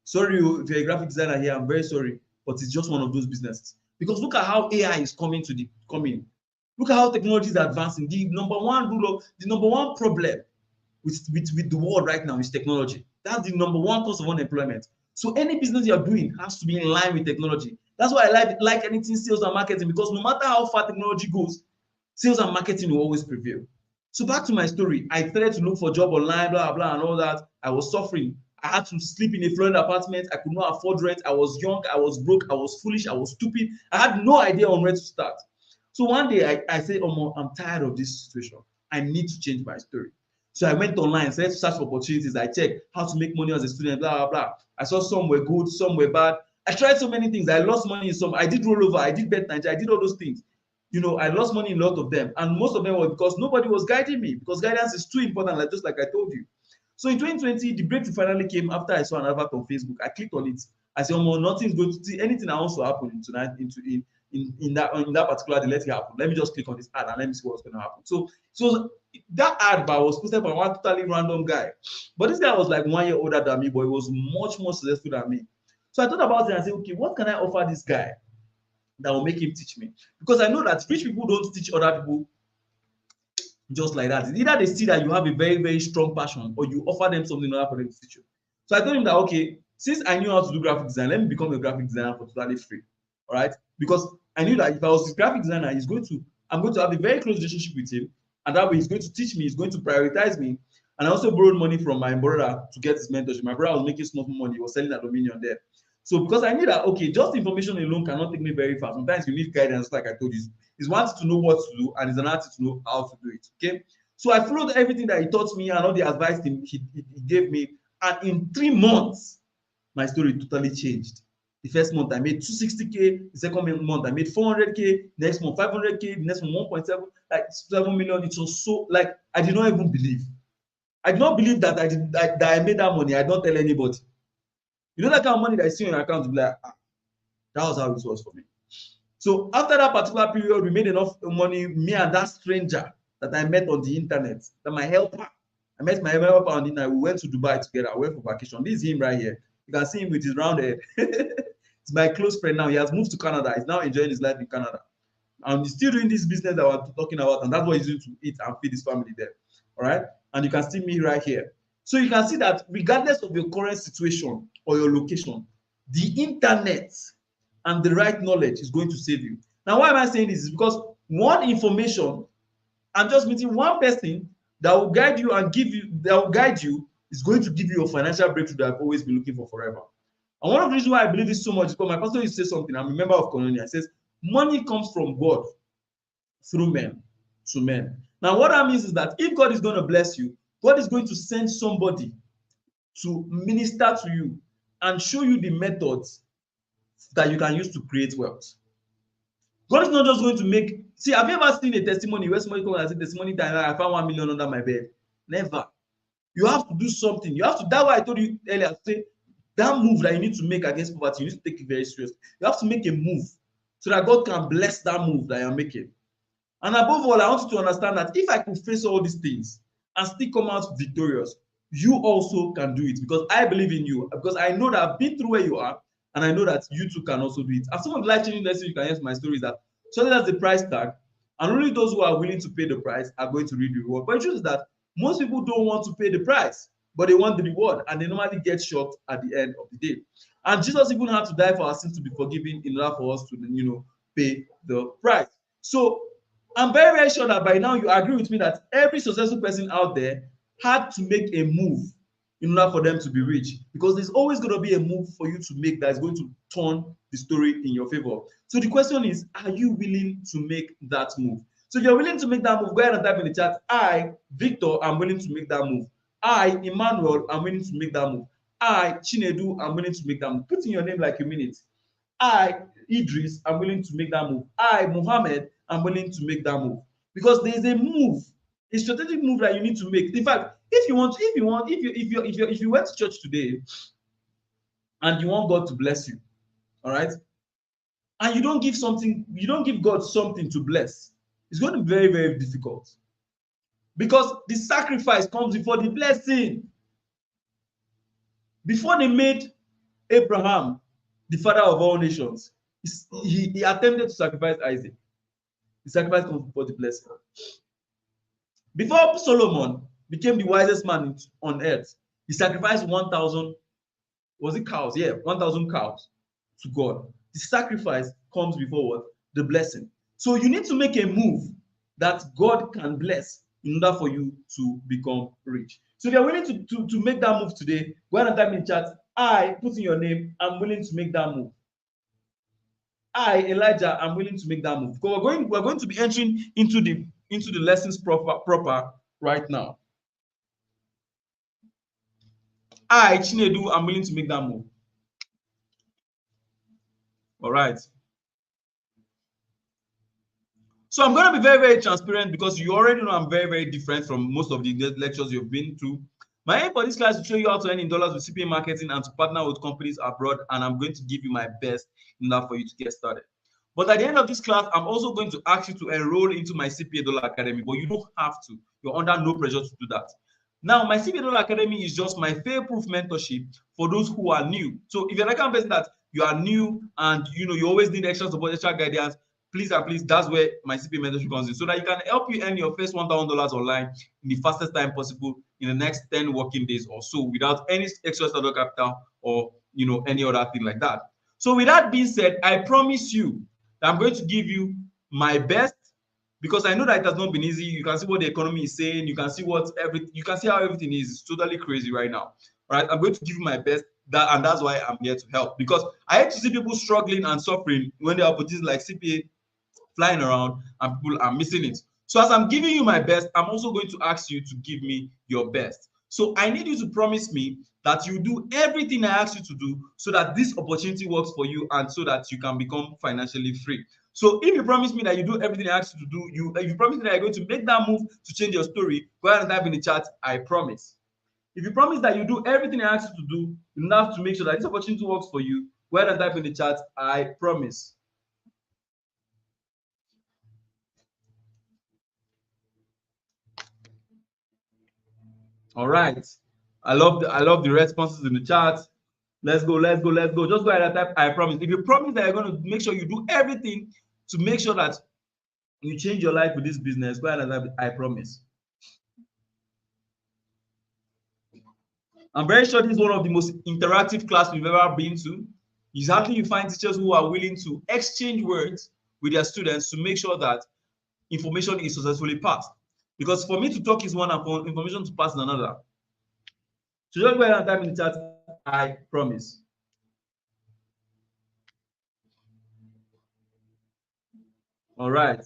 sorry if you're a graphic designer here, I'm very sorry, but it's just one of those businesses. Because look at how AI is coming. Look at how technology is advancing. The number one problem with the world right now is technology. That's the number one cause of unemployment. So any business you're doing has to be in line with technology. That's why I like anything sales and marketing, because no matter how far technology goes, sales and marketing will always prevail. So back to my story, I started to look for a job online, blah, blah, and all that. I was suffering. I had to sleep in a flooded apartment. I could not afford rent. I was young. I was broke. I was foolish. I was stupid. I had no idea on where to start. So one day I said, oh, I'm tired of this situation. I need to change my story. So I went online, started to search for opportunities. I checked how to make money as a student, blah, blah, blah. I saw some were good, some were bad. I tried so many things. I lost money in some. I did rollover. I did bet Nigeria. I did all those things. I lost money in a lot of them. And most of them were because nobody was guiding me, because guidance is too important, just like I told you. So in 2020, the breakthrough finally came after I saw an advert on Facebook. I clicked on it. I said, oh, nothing's going to see anything that wants to happen tonight in that particular day, let it happen. Let me just click on this ad and let me see what's going to happen. So that ad was posted by one totally random guy. But this guy was like 1 year older than me, but he was much more successful than me. So I thought about it and I said, okay, what can I offer this guy that will make him teach me? Because I know that rich people don't teach other people just like that. It's either they see that you have a very, very strong passion, or you offer them something in order for them to teach you. So I told him that, okay, since I knew how to do graphic design, let me become a graphic designer for totally free. All right, because I knew that if I was a graphic designer, I'm going to have a very close relationship with him, and that way he's going to teach me, he's going to prioritize me. And I also borrowed money from my brother to get his mentorship. My brother was making small money, he was selling aluminium there. So because I knew that, okay, just information alone cannot take me very far. Sometimes you need guidance, like I told you. It's one thing to know what to do, and it's another thing to know how to do it. Okay. So I followed everything that he taught me and all the advice he gave me. And in 3 months, my story totally changed. The first month I made 260K, the second month I made 400K, next month 500K, the next month 1.7, like 7 million. It was so, like, I did not even believe. I did not believe that I made that money. I don't tell anybody. You know that kind of money that I see on your account, to be like, that was how it was for me. So after that particular period, we made enough money, me and that stranger that I met on the internet, that my helper. I met my helper on the internet. We went to Dubai together. I went for vacation. This is him right here. You can see him with his round head. He's my close friend now. He has moved to Canada. He's now enjoying his life in Canada. And he's still doing this business that we're talking about, and that's what he's doing to eat and feed his family there. All right? And you can see me right here. So you can see that regardless of your current situation or your location, the internet and the right knowledge is going to save you. Now, why am I saying this? Is because one information, I'm just meeting one person that will guide you and is going to give you a financial breakthrough that I've always been looking for forever. And one of the reasons why I believe this so much is because my pastor used to say something. I'm a member of Colonia. He says, money comes from God through men to men. Now, what that means is that if God is going to bless you, God is going to send somebody to minister to you and show you the methods that you can use to create wealth. God is not just going to make. See, have you ever seen a testimony where somebody comes and says, testimony time, I found 1 million under my bed? Never. You have to do something. You have to. That's why I told you earlier. Say that move that you need to make against poverty, you need to take it very seriously. You have to make a move so that God can bless that move that you're making. And above all, I want you to understand that if I could face all these things and still come out victorious, you also can do it, because I believe in you, because I know that I've been through where you are, and I know that you too can also do it. And some of the life-changing lessons you can hear from my story is that certainly that's the price tag, and only those who are willing to pay the price are going to reap the reward. But the truth is that most people don't want to pay the price, but they want the reward, and they normally get shocked at the end of the day. And Jesus even had to die for our sins to be forgiven in order for us to, pay the price. So I'm very, very sure that by now you agree with me that every successful person out there had to make a move in order for them to be rich, because there's always going to be a move for you to make that is going to turn the story in your favor. So the question is, are you willing to make that move? So if you're willing to make that move, go ahead and type in the chat, I, Victor, am willing to make that move. I, Emmanuel, am willing to make that move. I, Chinedu, am willing to make that move. Put in your name like you mean it. I, Idris, am willing to make that move. I, Mohammed, am willing to make that move. Because there is a move, a strategic move that you need to make. In fact, if you went to church today and you want God to bless you, all right, and you don't give God something to bless, it's going to be very, very difficult, because the sacrifice comes before the blessing. Before they made Abraham the father of all nations, he attempted to sacrifice Isaac. The sacrifice comes before the blessing. Before Solomon became the wisest man on earth, he sacrificed 1,000, was it cows? Yeah, 1,000 cows to God. The sacrifice comes before what? The blessing. So you need to make a move that God can bless in order for you to become rich. So if you're willing to make that move today, go ahead and type in the chat, I, put in your name, I'm willing to make that move. I, Elijah, am willing to make that move. Because we're going to be entering into the lessons proper right now. I, Chinedu, am willing to make that move. All right. So I'm going to be very, very transparent, because you already know I'm very, very different from most of the lectures you've been to. My aim for this class is to show you how to earn in dollars with CPA marketing and to partner with companies abroad, and I'm going to give you my best in order for you to get started. But at the end of this class, I'm also going to ask you to enroll into my CPA Dollar Academy, but you don't have to. You're under no pressure to do that. Now, my CPA Dollar Academy is just my fail-proof mentorship for those who are new. So if you're the kind of person that you are new and you always need extra support, extra guidance, please, that's where my CPA mentorship comes in, so that you can help you earn your first $1,000 online in the fastest time possible in the next 10 working days or so without any extra startup capital or any other thing like that. So with that being said, I promise you that I'm going to give you my best, because I know that it has not been easy. You can see what the economy is saying. You can see you can see how everything is. It's totally crazy right now. All right, I'm going to give you my best, and that's why I'm here to help, because I hate to see people struggling and suffering when there are opportunities like CPA flying around and people are missing it. So as I'm giving you my best, I'm also going to ask you to give me your best. So I need you to promise me that you do everything I ask you to do so that this opportunity works for you and so that you can become financially free. So if you promise me that you do everything I ask you to do, if you promise me that you're going to make that move to change your story, go ahead and type in the chat, I promise. If you promise that you do everything I ask you to do, you have to make sure that this opportunity works for you, go ahead and type in the chat, I promise. All right. I love the responses in the chat. Let's go. Just go ahead and type I promise. If you promise that you're going to make sure you do everything to make sure that you change your life with this business, go ahead and type I promise. I'm very sure this is one of the most interactive classes we've ever been to. Exactly, you find teachers who are willing to exchange words with their students to make sure that information is successfully passed. Because for me to talk is one, and for information to pass is another. So just go ahead and type in the chat, I promise. All right.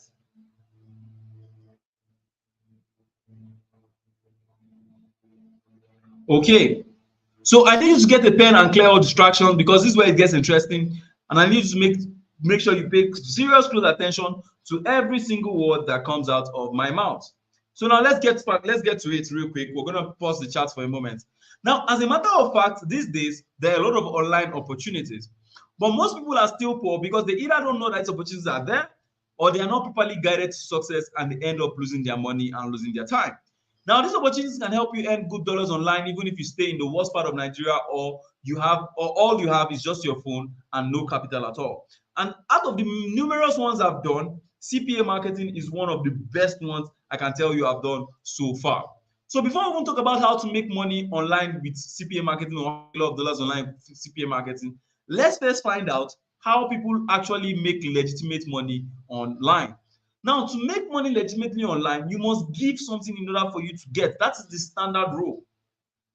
Okay. So I need you to get a pen and clear all distractions, because this is where it gets interesting. And I need you to make sure you pay serious close attention to every single word that comes out of my mouth. So now let's get to it real quick. We're going to pause the chat for a moment. Now, as a matter of fact, these days, there are a lot of online opportunities. But most people are still poor because they either don't know that these opportunities are there, or they are not properly guided to success and they end up losing their money and losing their time. Now, these opportunities can help you earn good dollars online, even if you stay in the worst part of Nigeria, or all you have is just your phone and no capital at all. And out of the numerous ones I've done, CPA marketing is one of the best ones I can tell you I've done so far. So before I want to talk about how to make money online with CPA marketing or $1 million online with CPA marketing, let's first find out how people actually make legitimate money online. Now, to make money legitimately online, you must give something in order for you to get. That is the standard rule.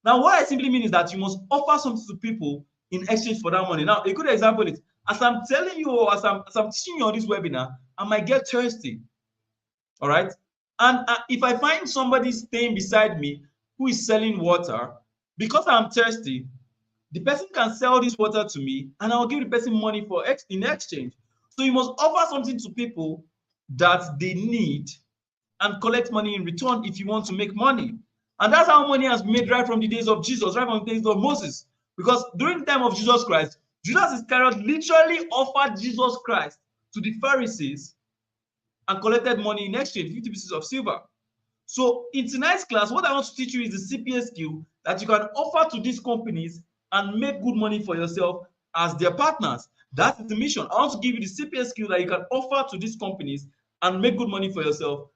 Now, what I simply mean is that you must offer something to people in exchange for that money. Now, a good example is, as I'm telling you, or as I'm teaching you on this webinar, I might get thirsty. All right? And if I find somebody staying beside me who is selling water, because I'm thirsty, the person can sell this water to me and I'll give the person money in exchange. So you must offer something to people that they need and collect money in return if you want to make money. And that's how money has been made right from the days of Jesus, right from the days of Moses. Because during the time of Jesus Christ, Judas Iscariot literally offered Jesus Christ to the Pharisees and collected money in exchange, 50 pieces of silver. So in tonight's class, what I want to teach you is the CPA skill that you can offer to these companies and make good money for yourself as their partners. That is the mission. I want to give you the CPA skill that you can offer to these companies and make good money for yourself,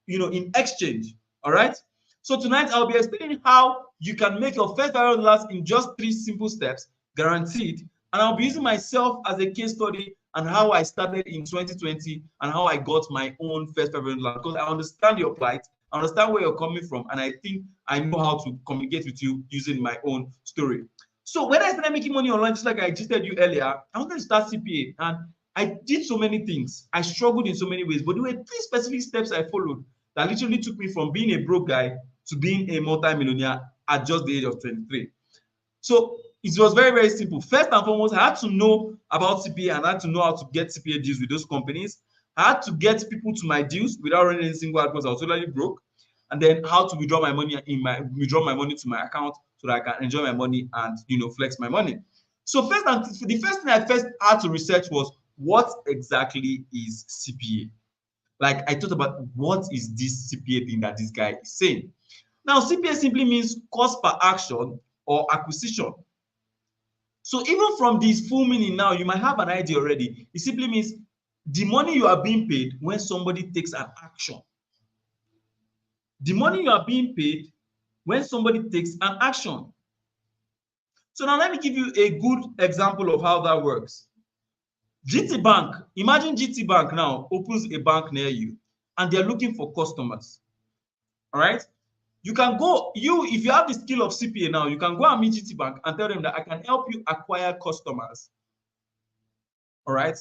in exchange. All right. So tonight I'll be explaining how you can make your first $500 in just 3 simple steps, guaranteed. And I'll be using myself as a case study and how I started in 2020 and how I got my own first $500, because I understand your plight, I understand where you're coming from, and I think I know how to communicate with you using my own story. So when I started making money online, just like I just told you earlier, I wanted to start CPA, and I did so many things. I struggled in so many ways, but there were 3 specific steps I followed that literally took me from being a broke guy to being a multi-millionaire at just the age of 23. So it was very, very simple. First and foremost, I had to know about CPA and I had to know how to get CPA deals with those companies. I had to get people to my deals without running any single ad because I was totally broke. And then how to withdraw my money to my account so that I can enjoy my money and flex my money. So the first thing I first had to research was, what exactly is CPA? Like, I thought about, what is this CPA thing that this guy is saying? Now, CPA simply means cost per action or acquisition. So even from this full meaning now, you might have an idea already. It simply means the money you are being paid when somebody takes an action. The money you are being paid when somebody takes an action. So now let me give you a good example of how that works. GT Bank, imagine GT Bank now opens a bank near you and they're looking for customers. All right. You can go, if you have the skill of CPA now, you can go and meet GT Bank and tell them that I can help you acquire customers. All right.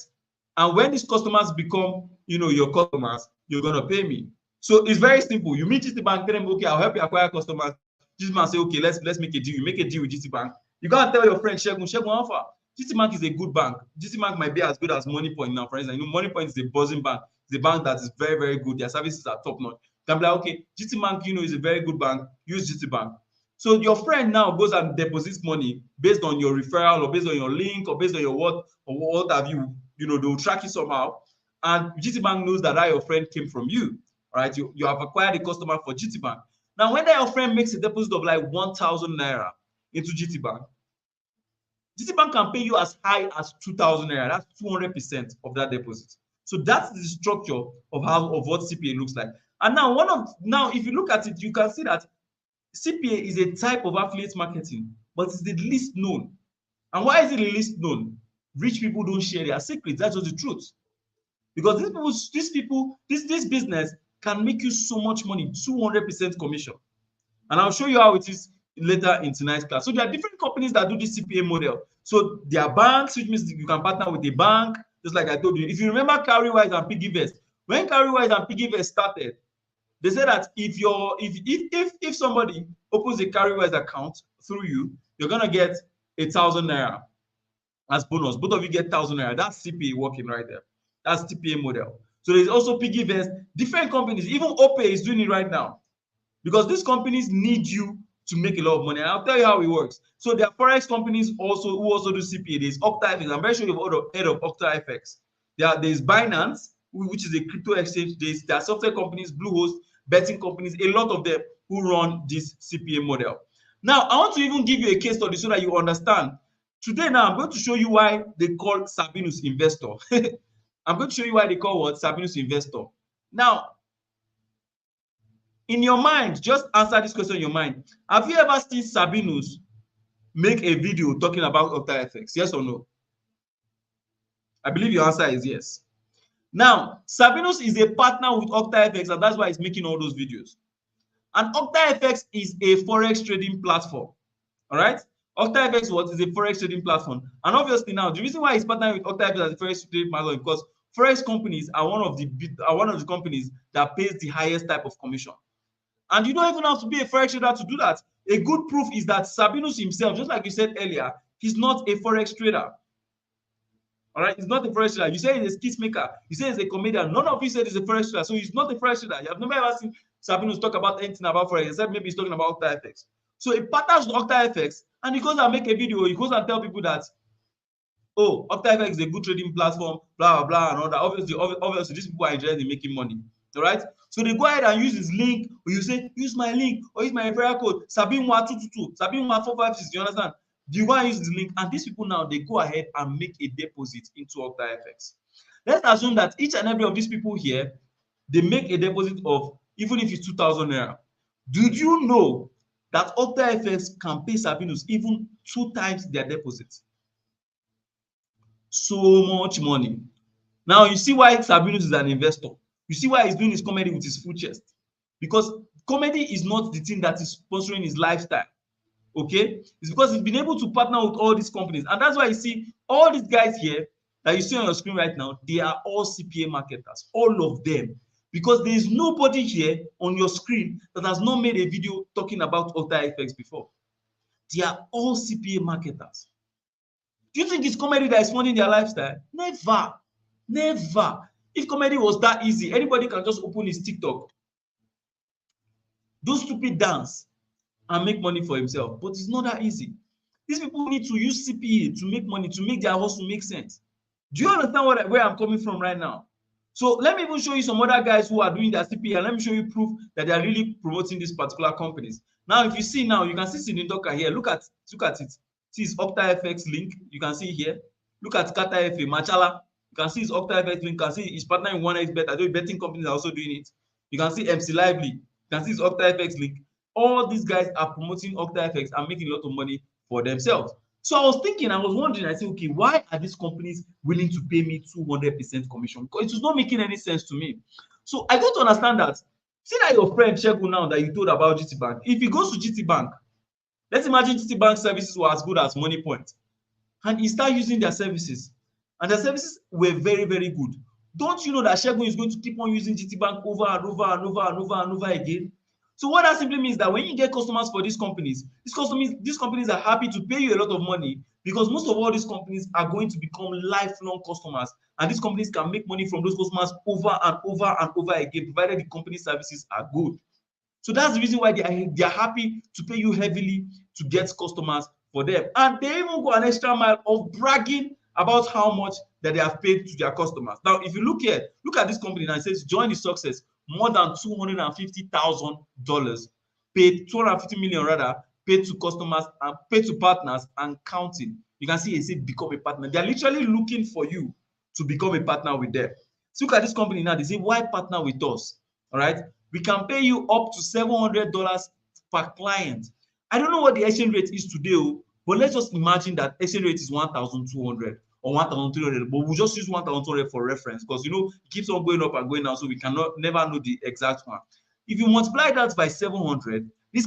And when these customers become, your customers, you're going to pay me. So it's very simple. You meet GT Bank, tell them, okay, I'll help you acquire customers. GT Bank say, okay, let's make a deal. You make a deal with GT Bank. You got to tell your friend, Shegun Alpha, GT Bank is a good bank. GT Bank might be as good as Money Point now, for instance. Money Point is a buzzing bank. It's a bank that is very, very good. Their services are top notch. You can be like, okay, GT Bank, is a very good bank. Use GT Bank. So your friend now goes and deposits money based on your referral or based on your link or based on your what have you. They'll track you somehow. And GT Bank knows that your friend came from you. All right, you have acquired a customer for GT Bank. Now, when that your friend makes a deposit of like 1,000 naira into GT Bank can pay you as high as 2,000 naira. That's 200% of that deposit. So that's the structure of what CPA looks like. And now, if you look at it, you can see that CPA is a type of affiliate marketing, but it's the least known. And why is it the least known? Rich people don't share their secrets. That's just the truth. Because this business can make you so much money, 200% commission. And I'll show you how it is later in tonight's class. So there are different companies that do this CPA model. So there are banks, which means you can partner with a bank, just like I told you. If you remember Cowrywise and PiggyVest, when Cowrywise and PiggyVest started, they said that if somebody opens a Cowrywise account through you, you're gonna get 1,000 naira as bonus. Both of you get 1,000 naira. That's CPA working right there. That's CPA model. So there's also PiggyVest, different companies, even Opay is doing it right now. Because these companies need you to make a lot of money. And I'll tell you how it works. So there are forex companies who also do CPA. There's OctaFX. I'm very sure you've heard of OctaFX. There's Binance, which is a crypto exchange. There are software companies, Bluehost, betting companies, a lot of them who run this CPA model. Now, I want to even give you a case study so that you understand. Today now, I'm going to show you why they call Sabinus Investor. I'm going to show you why they call what? Sabinus Investor. Now, in your mind, just answer this question in your mind. Have you ever seen Sabinus make a video talking about OctaFX? Yes or no? I believe your answer is yes. Now, Sabinus is a partner with OctaFX, and that's why he's making all those videos. And OctaFX is a forex trading platform. All right? OctaFX is a forex trading platform. And obviously now, the reason why he's partnering with OctaFX as a forex trading platform is because forex companies are one of the companies that pays the highest type of commission. And you don't even have to be a forex trader to do that. A good proof is that Sabinus himself, just like you said earlier, he's not a forex trader. All right, he's not a forex trader. You say he's a skits maker. You say he's a comedian. None of you said he's a forex trader, so he's not a forex trader. You have never ever seen Sabinus talk about anything about forex, except maybe he's talking about OctaFX. So he partners with OctaFX, and he goes and make a video. He goes and tell people that, oh, OctaFX is a good trading platform, blah blah blah, and all that. Obviously, these people are interested in making money. All right, so they go ahead and use his link, or you say use my link or use my referral code Sabinwa222, Sabinwa456. You understand? You go and use the link, and these people now they go ahead and make a deposit into OctaFX. Let's assume that each and every of these people here they make a deposit of, even if it's 2,000 naira. Did you know that OctaFX can pay Sabinus even 2 times their deposit? So much money. Now you see why Sabinus is an investor. You see why he's doing his comedy with his full chest. Because comedy is not the thing that is sponsoring his lifestyle. Okay? It's because he's been able to partner with all these companies. And that's why you see all these guys here that you see on your screen right now, they are all CPA marketers. All of them. Because there is nobody here on your screen that has not made a video talking about OctaFX before. They are all CPA marketers. Do you think it's comedy that is funding their lifestyle? Never. Never. If comedy was that easy, anybody can just open his TikTok, do stupid dance, and make money for himself. But it's not that easy. These people need to use CPA to make money, to make their hustle make sense. Do you understand where I'm coming from right now? So let me even show you some other guys who are doing their CPA, and let me show you proof that they are really promoting these particular companies. Now, if you see now, you can see Sinindoka here. Look at it. See his OctaFX link. You can see here. Look at Kata FA, Machala. You can see his OctaFX link. You can see he's partnering with 1xBet. I know betting companies are also doing it. You can see MC Lively. You can see his OctaFX link. all these guys are promoting Octa FX and making a lot of money for themselves. So I was thinking, I was wondering, I said, okay, why are these companies willing to pay me 200% commission? Because it was not making any sense to me. So I got to understand that, see that your friend Shegun now that you told about GT Bank, if he goes to GT Bank, let's imagine GT Bank services were as good as Money Point, and he started using their services, and their services were very, very good. Don't you know that Shegun is going to keep on using GT Bank over and over and over and over and over again? So what that simply means that when you get customers for these companies are happy to pay you a lot of money, because most of all these companies are going to become lifelong customers, and these companies can make money from those customers over and over and over again, provided the company services are good. So that's the reason why they are happy to pay you heavily to get customers for them. And they even go an extra mile of bragging about how much that they have paid to their customers. Now, if you look here, look at this company now, it says join the success, more than $250,000 paid, 250 million rather, paid to customers and paid to partners and counting. You can see it says become a partner. They are literally looking for you to become a partner with them. So look at this company now, they say, why partner with us? All right. We can pay you up to $700 per client. I don't know what the exchange rate is today, but let's just imagine that exchange rate is 1,200 or 1,300, but we'll just use 1,200 for reference, because you know it keeps on going up and going down, so we cannot never know the exact one. If you multiply that by 700, this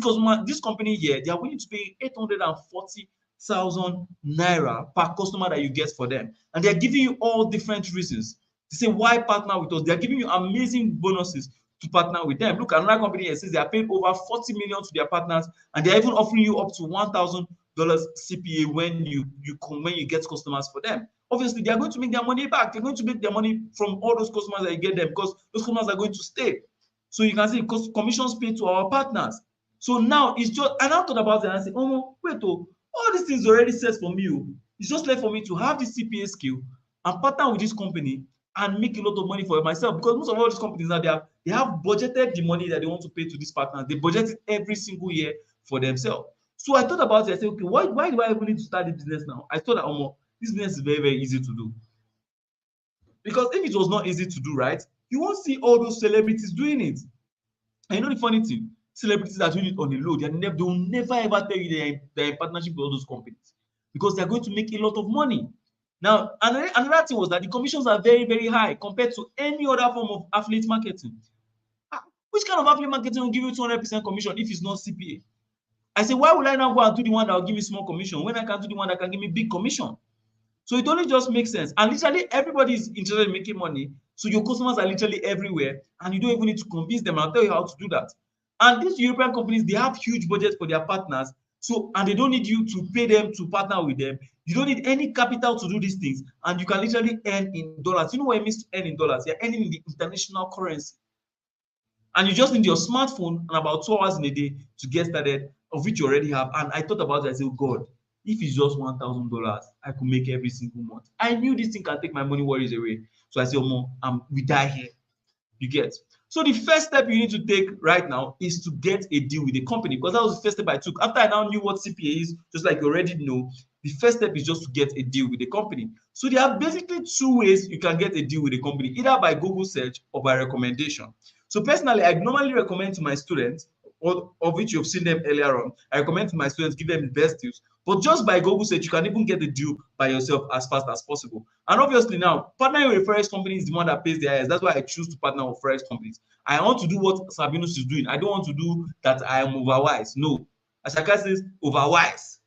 company here, they are willing to pay 840,000 naira per customer that you get for them, and they are giving you all different reasons. They say why partner with us? They are giving you amazing bonuses to partner with them. Look, another company here says they are paying over 40 million to their partners, and they're even offering you up to $1,000 CPA when you get customers for them. Obviously, they are going to make their money back. They're going to make their money from all those customers that you get them, because those customers are going to stay. So you can see commissions paid to our partners. So now it's just, and I thought about it and I said, oh wait, all these things already set for me. It's just left for me to have this CPA skill and partner with this company and make a lot of money for myself, because most of all these companies now, they have budgeted the money that they want to pay to these partners. They budget it every single year for themselves. So I thought about it. I said, okay, why do I even need to start this business now? I thought that this business is very, very easy to do. Because if it was not easy to do, right, you won't see all those celebrities doing it. And you know the funny thing, celebrities are doing it on the low. They will never ever tell you they're in partnership with all those companies, because they're going to make a lot of money. Now, another thing was that the commissions are very, very high compared to any other form of affiliate marketing. Which kind of affiliate marketing will give you 200% commission if it's not CPA? I say, why would I now go and do the one that will give me small commission when I can do the one that can give me big commission? So it only just makes sense. And literally everybody is interested in making money. So your customers are literally everywhere, and you don't even need to convince them. I'll tell you how to do that. And these European companies, they have huge budgets for their partners. So, and they don't need you to pay them to partner with them. You don't need any capital to do these things, and you can literally earn in dollars. You know what it means to earn in dollars? You're earning in the international currency. And you just need your smartphone and about 2 hours in a day to get started, of which you already have. And I thought about it, I said, oh God, if it's just $1,000, I could make every single month. I knew this thing can take my money worries away. So I said, we die here. You get. So the first step you need to take right now is to get a deal with the company, because that was the first step I took. After I now knew what CPA is, just like you already know, the first step is just to get a deal with the company. So there are basically two ways you can get a deal with a company, either by Google search or by recommendation. So personally, I normally recommend to my students, of which you've seen them earlier on, I recommend to my students, give them the best deals. But just by Google search, you can even get the deal by yourself as fast as possible. And obviously now, partnering with a forex company is the one that pays the highest. That's why I choose to partner with forex companies. I want to do what Sabinus is doing. I don't want to do that I am overwise. No. As Shaka says, overwise.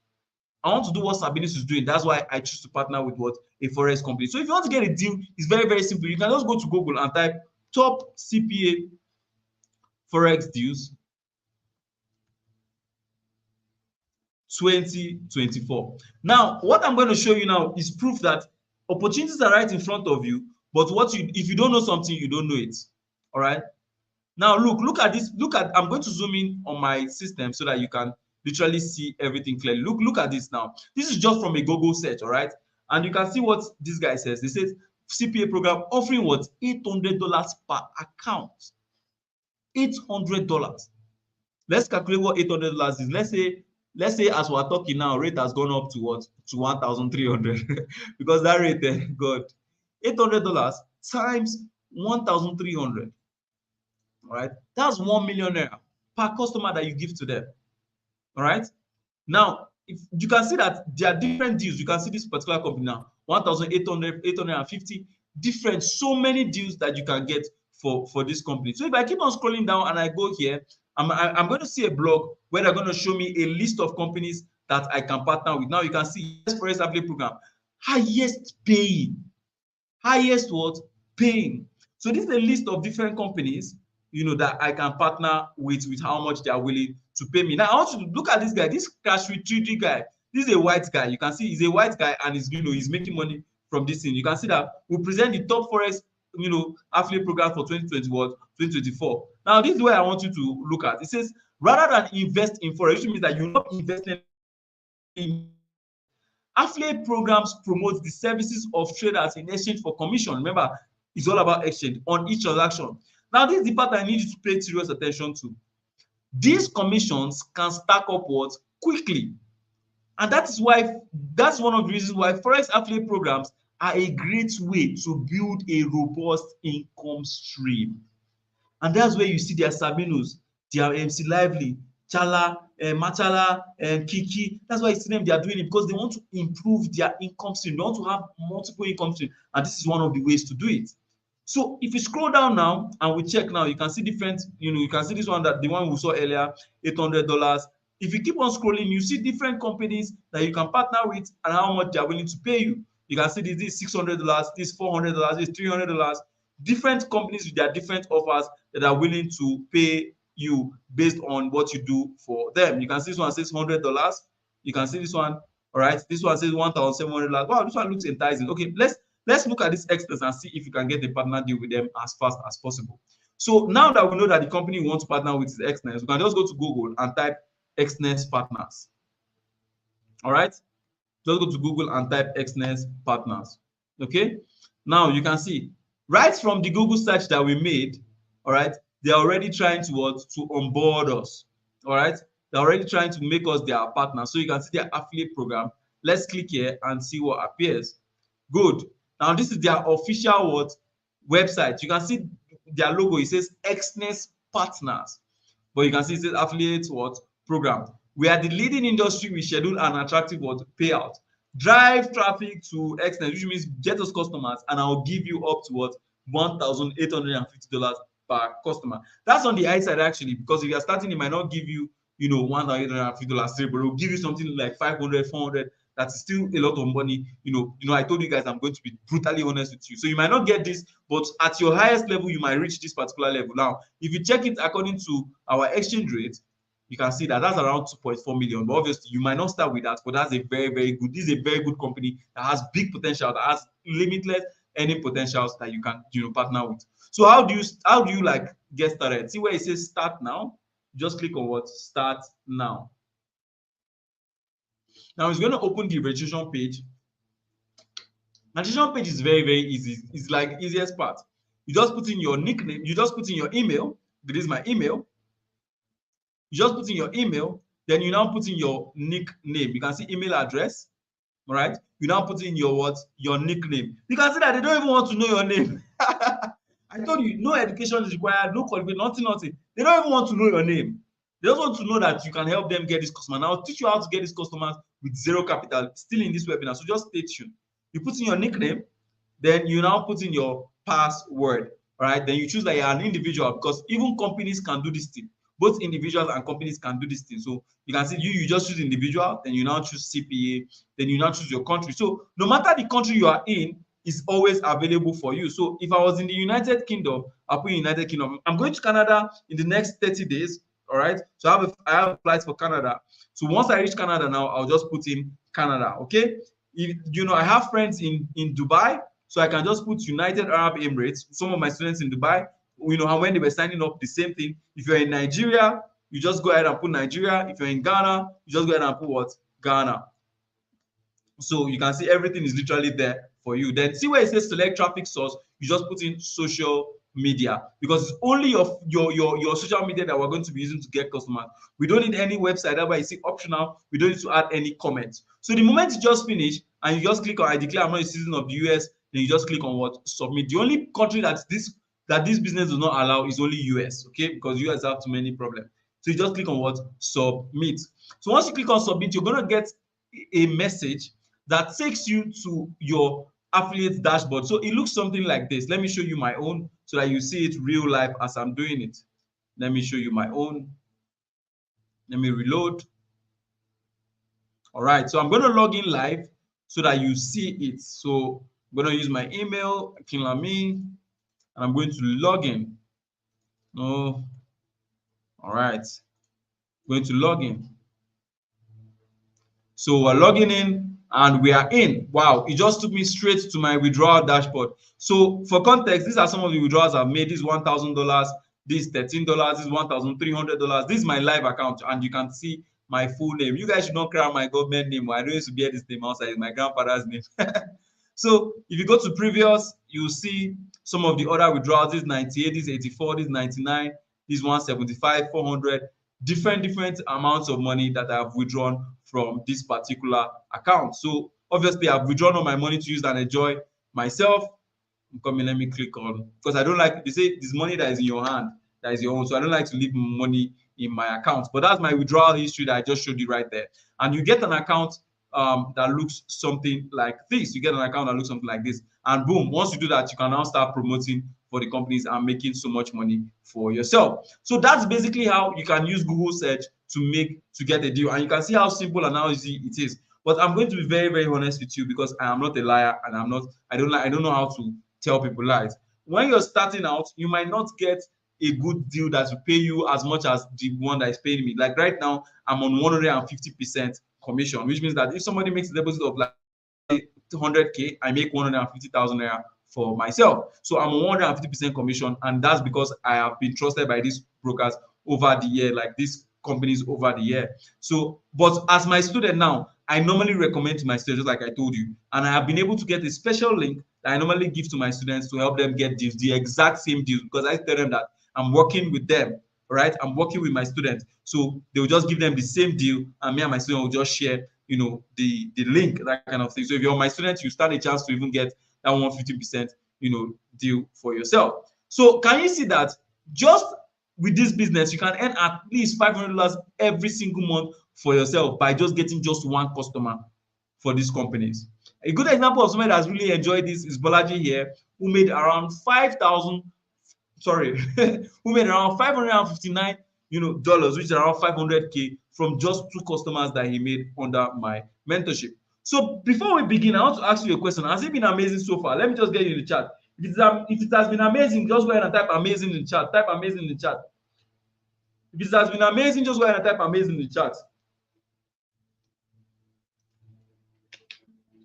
I want to do what Sabinus is doing. That's why I choose to partner with what? A forex company. So if you want to get a deal, it's very, very simple. You can just go to Google and type top CPA forex deals 2024. Now, what I'm going to show you now is proof that opportunities are right in front of you, but if you don't know something, you don't know it. All right. Now, look at this. I'm going to zoom in on my system so that you can literally see everything clearly. Look at this now. This is just from a Google search, all right? And you can see what this guy says. They says CPA program offering what? $800 per account. $800. Let's calculate what $800 is. Let's say as we're talking now, rate has gone up to what? To 1,300 because that rate, God, $800 times 1,300. All right, that's 1 million naira per customer that you give to them. All right. Now, if you can see that there are different deals. You can see this particular company now, 1,800, 850, different, so many deals that you can get for this company. So if I keep on scrolling down and I go here, I'm going to see a blog where they're going to show me a list of companies that I can partner with. Now you can see yes, Forex Affiliate Program, highest paying, highest what? Paying. So this is a list of different companies, that I can partner with how much they are willing to pay me. Now I want you to look at this guy, this cash retrieval guy. This is a white guy. You can see he's a white guy and he's making money from this thing. You can see that we present the top Forex affiliate program for 2024. Now this is where I want you to look at. It says rather than invest in Forex, which means that you're not investing in affiliate programs, promote the services of traders in exchange for commission. Remember, it's all about exchange on each transaction. Now this is the part I need you to pay serious attention to. These commissions can stack upwards quickly, and that's one of the reasons why Forex affiliate programs are a great way to build a robust income stream. And that's where you see their Sabinos, their MC Lively, Chala, Machala, and Kiki. That's why you see them, they are doing it because they want to improve their income stream. They want to have multiple income streams, and this is one of the ways to do it. So if you scroll down now and we check now, you can see different, you can see this one, that the one we saw earlier, $800. If you keep on scrolling, you see different companies that you can partner with and how much they are willing to pay you. You can see this is $600, this $400, this $300. Different companies with their different offers that are willing to pay you based on what you do for them. You can see this one says $100. You can see this one, all right. This one says $1,700. Wow, this one looks enticing. Okay, let's look at this extras and see if you can get a partner deal with them as fast as possible. So now that we know that the company we want to partner with is Xness, we can just go to Google and type Xness partners. All right. Just go to Google and type Xness partners. Okay. Now you can see right from the Google search that we made, all right, they're already trying to onboard us. All right. They're already trying to make us their partner. So you can see their affiliate program. Let's click here and see what appears. Good. Now this is their official website. You can see their logo. It says Xness partners, but you can see it says affiliate program. We are the leading industry with scheduled and attractive payout. Drive traffic to Xness, which means get us customers, and I'll give you up to $1,850 per customer. That's on the high side actually, because if you're starting, it might not give you, $1,850 straight, but it'll give you something like 500, 400. That's still a lot of money. I told you guys I'm going to be brutally honest with you. So you might not get this, but at your highest level, you might reach this particular level. Now, if you check it according to our exchange rate, you can see that that's around 2.4 million. But obviously, you might not start with that, but that's a very, very good. This is a very good company that has big potential, that has limitless earning potentials that you can, partner with. So how do you get started? See where it says start now. Just click on start now. Now it's going to open the registration page. Registration page is very, very easy. It's like the easiest part. You just put in your nickname. You just put in your email. This is my email. You just put in your email. Then you now put in your nickname. You can see email address. All right. You now put in your nickname. You can see that they don't even want to know your name. I told you, no education is required, no qualification, nothing. They don't even want to know your name. They just want to know that you can help them get this customer. Now I'll teach you how to get these customers with zero capital, still in this webinar. So just stay tuned. You put in your nickname, then you now put in your password. All right. Then you choose that you're an individual, because even companies can do this thing. Both individuals and companies can do this thing. So you can see you just choose individual, then you now choose CPA, then you now choose your country. So no matter the country you are in, is always available for you. So if I was in the United Kingdom, I'll put in United Kingdom. I'm going to Canada in the next 30 days. All right. So I have flights for Canada. So once I reach Canada now, I'll just put in Canada. Okay. If, I have friends in Dubai, so I can just put United Arab Emirates. Some of my students in Dubai, when they were signing up, the same thing. If you're in Nigeria, you just go ahead and put Nigeria. If you're in Ghana, you just go ahead and put Ghana. So you can see everything is literally there for you. Then see where it says select traffic source, you just put in social media, because it's only your social media that we're going to be using to get customers. We don't need any website. That's why you see optional. We don't need to add any comments. So the moment you just finish and you just click on I declare I'm not a citizen of the US, then you just click on submit. The only country that this business does not allow is only US, okay? Because US have too many problems. So you just click on what? Submit. So once you click on submit, you're going to get a message that takes you to your affiliate dashboard. So it looks something like this. Let me show you my own so that you see it real life as I'm doing it. Let me show you my own. Let me reload. All right, so I'm going to log in live so that you see it. So I'm going to use my email, Kinlami, and I'm going to log in. Oh, all right, going to log in. So we're logging in and we are in. Wow, it just took me straight to my withdrawal dashboard. So for context, these are some of the withdrawals I've made. This is $1,000, this is $13, this is $1,300. This is my live account, and you can see my full name. You guys should not cry my government name. I don't used to bear this name outside. It's my grandfather's name. So if you go to previous, you'll see some of the other withdrawals. This is 98, this is 84, this is 99, this is 175, 400. Different amounts of money that I've withdrawn from this particular account. So obviously I've withdrawn all my money to use and enjoy myself. Come in, let me click on, because I don't like, they say this money that is in your hand, that is your own. So I don't like to leave money in my account. But that's my withdrawal history that I just showed you right there. And you get an account that looks something like this. You get an account that looks something like this. And boom, once you do that, you can now start promoting for the companies and making so much money for yourself. So that's basically how you can use Google search to get a deal. And you can see how simple and how easy it is. But I'm going to be very honest with you, because I am not a liar, and I don't know how to tell people lies. When you're starting out, you might not get a good deal that will pay you as much as the one that is paying me. Like right now, I'm on 150% commission, which means that if somebody makes a deposit of like 200K, I make 150,000 naira for myself. So I'm on 150% commission, and that's because I have been trusted by these brokers over the year, like these companies over the year. So, but as my student now, I normally recommend to my students, just like I told you, and I have been able to get a special link that I normally give to my students to help them get deals, the exact same deals, because I tell them that I'm working with them, right? I'm working with my students. So they will just give them the same deal, and me and my student will just share, the link, that kind of thing. So if you're my student, you stand a chance to even get that 150%, deal for yourself. So can you see that just with this business, you can earn at least $500 every single month for yourself by just getting just one customer for these companies. A good example of somebody that's really enjoyed this is Bolaji here, who made around who made around $559, dollars, which is around 500K from just 2 customers that he made under my mentorship. So before we begin, I want to ask you a question. Has it been amazing so far? Let me just get you in the chat. If it has been amazing, just go ahead and type amazing in the chat. Type amazing in the chat. If it has been amazing, just go ahead and type amazing in the chat.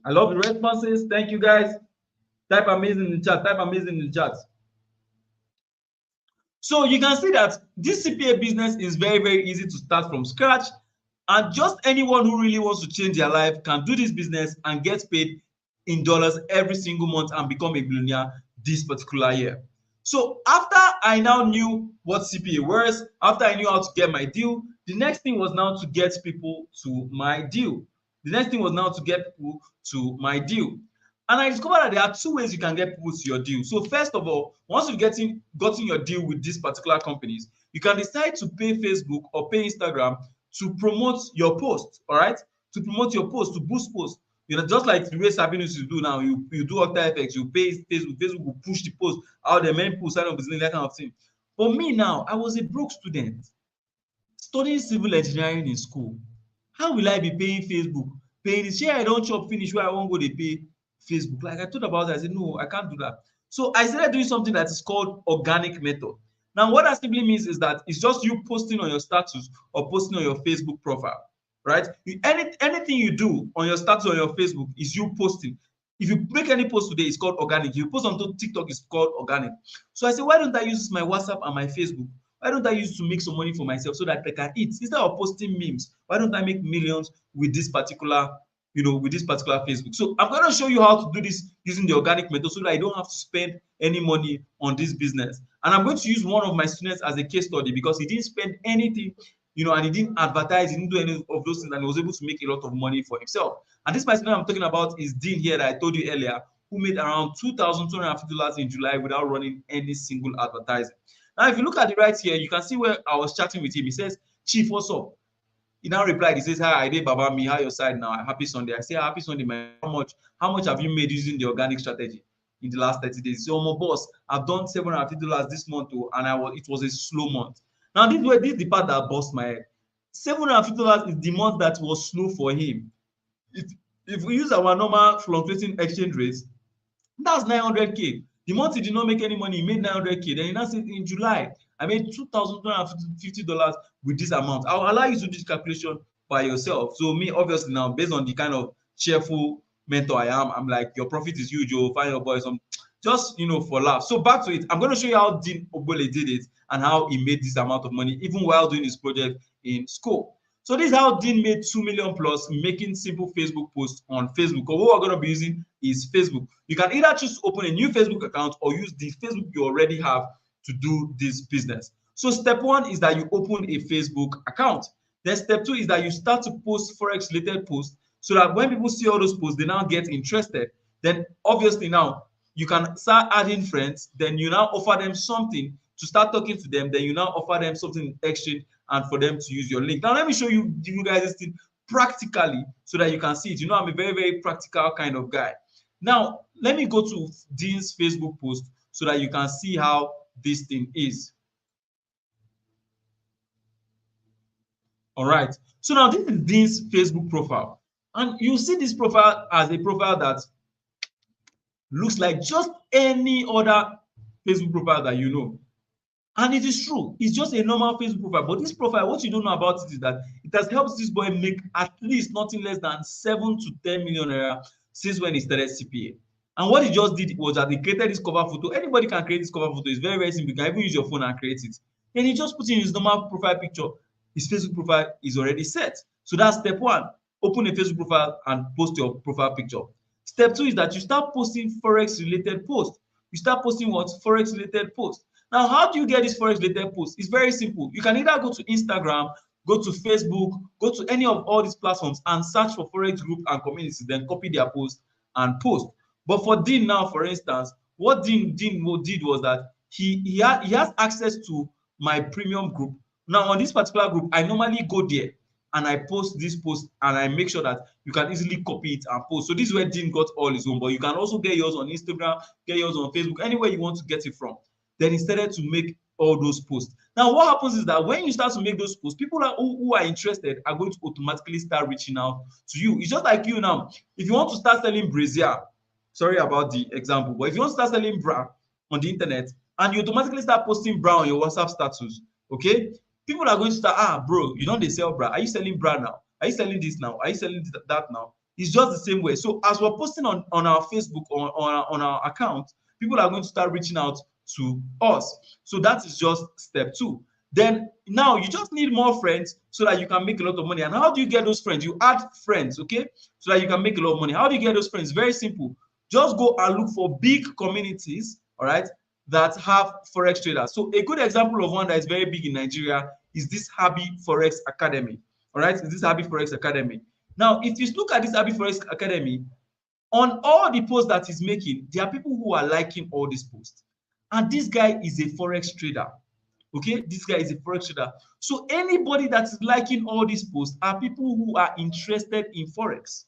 I love the responses. Thank you, guys. Type amazing in the chat. Type amazing in the chat. So you can see that this CPA business is very easy to start from scratch, and just anyone who really wants to change their life can do this business and get paid in dollars every single month and become a billionaire this particular year. So after I now knew what CPA was, after I knew how to get my deal, the next thing was now to get people to my deal. And I discovered that there are 2 ways you can get people to your deal. So first of all, once you've gotten your deal with these particular companies, you can decide to pay Facebook or pay Instagram to promote your post, all right? To promote your post, to boost posts. Just like the way Sabinus you do now, you do After Effects, you pay Facebook will push the post out there, many people sign up business, that kind of thing. For me now, I was a broke student studying civil engineering in school. How will I be paying Facebook? Paying this share I don't chop finish where I won't go, they pay Facebook. Like I thought about it, I said, no, I can't do that. So I started doing something that is called organic method. Now, what that simply means is that it's just you posting on your status or posting on your Facebook profile, right? Anything you do on your status or your Facebook is you posting. If you make any post today, it's called organic. If you post on TikTok, it's called organic. So I said, why don't I use my WhatsApp and my Facebook? Why don't I use it to make some money for myself so that I can eat? Instead of posting memes, why don't I make millions with this particular Facebook? So I'm going to show you how to do this using the organic method so that I don't have to spend any money on this business. And I'm going to use one of my students as a case study because he didn't spend anything, and he didn't advertise, he didn't do any of those things, and he was able to make a lot of money for himself. And this my student I'm talking about is Dean here that I told you earlier, who made around $2,250 in July without running any single advertising. Now, if you look at the right here, you can see where I was chatting with him. He says, Chief, what's up? He now replied, he says, hi, I did Baba me, how your side now? Happy Sunday. I say, happy Sunday, man. How much have you made using the organic strategy in the last 30 days? So, my boss, I've done $750 this month too, and it was a slow month. Now, this is the part that bust my head. $750 is the month that was slow for him. If we use our normal fluctuating exchange rates, that's 900K. The month he did not make any money, he made 900K. Then he now said, in July, I made $2,250 with this amount. I'll allow you to do this calculation by yourself. So me, obviously now, based on the kind of cheerful mentor I am, I'm like, your profit is huge, you'll find your boy some, just, for laugh. So back to it, I'm going to show you how Dean Obole did it and how he made this amount of money, even while doing his project in school. So this is how Dean made 2 million plus making simple Facebook posts on Facebook. Because what we're going to be using is Facebook. You can either choose to open a new Facebook account or use the Facebook you already have to do this business. So step one is that you open a Facebook account. Then step two is that you start to post Forex related posts so that when people see all those posts, they now get interested. Then obviously now you can start adding friends. Then you now offer them something to start talking to them. Then you now offer them something in exchange and for them to use your link. Now, let me show you guys this thing practically so that you can see it. I'm a very, very practical kind of guy. Now, let me go to Dean's Facebook post so that you can see how this thing is. All right. So now this is Dean's Facebook profile. And you see this profile as a profile that looks like just any other Facebook profile that you know. And it is true, it's just a normal Facebook profile. But this profile, what you don't know about it is that it has helped this boy make at least nothing less than 7 to 10 million naira since when he started CPA. And what he just did was that he created this cover photo. Anybody can create this cover photo. It's very, very simple. You can even use your phone and create it. Then he just put in his normal profile picture. His Facebook profile is already set. So that's step one. Open a Facebook profile and post your profile picture. Step two is that you start posting Forex related posts. You start posting what? Forex related posts. Now, how do you get this Forex related post? It's very simple. You can either go to Instagram, go to Facebook, go to any of all these platforms and search for Forex group and community, then copy their post and post. But for Dean now, for instance, what Dean did was that he has access to my premium group. Now, on this particular group, I normally go there and I post this post and I make sure that you can easily copy it and post. So this is where Dean got all his own, but you can also get yours on Instagram, get yours on Facebook, anywhere you want to get it from. Then he started to make all those posts. Now, what happens is that when you start to make those posts, people who are interested are going to automatically start reaching out to you. It's just like you now. If you want to start selling brazier, sorry about the example, but if you want to start selling bra on the internet and you automatically start posting bra on your WhatsApp status, okay? People are going to start, bro, you don't sell bra. Are you selling bra now? Are you selling this now? Are you selling that now? It's just the same way. So as we're posting on our Facebook, on our account, people are going to start reaching out to us. So that is just step two. Then now you just need more friends so that you can make a lot of money. And how do you get those friends? You add friends, okay, so that you can make a lot of money. How do you get those friends? Very simple. Just go and look for big communities, all right, that have Forex traders. So a good example of one that is very big in Nigeria is this Happy Forex Academy, all right? This Happy Forex Academy. Now, if you look at this Happy Forex Academy, on all the posts that he's making, there are people who are liking all these posts. And this guy is a Forex trader, okay? This guy is a Forex trader. So anybody that is liking all these posts are people who are interested in Forex.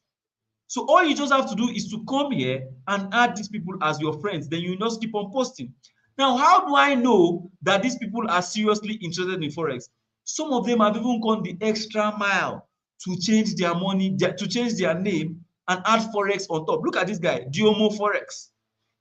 So all you just have to do is to come here and add these people as your friends. Then you just keep on posting. Now, how do I know that these people are seriously interested in Forex? Some of them have even gone the extra mile to change their money, to change their name and add Forex on top. Look at this guy, Diomo Forex.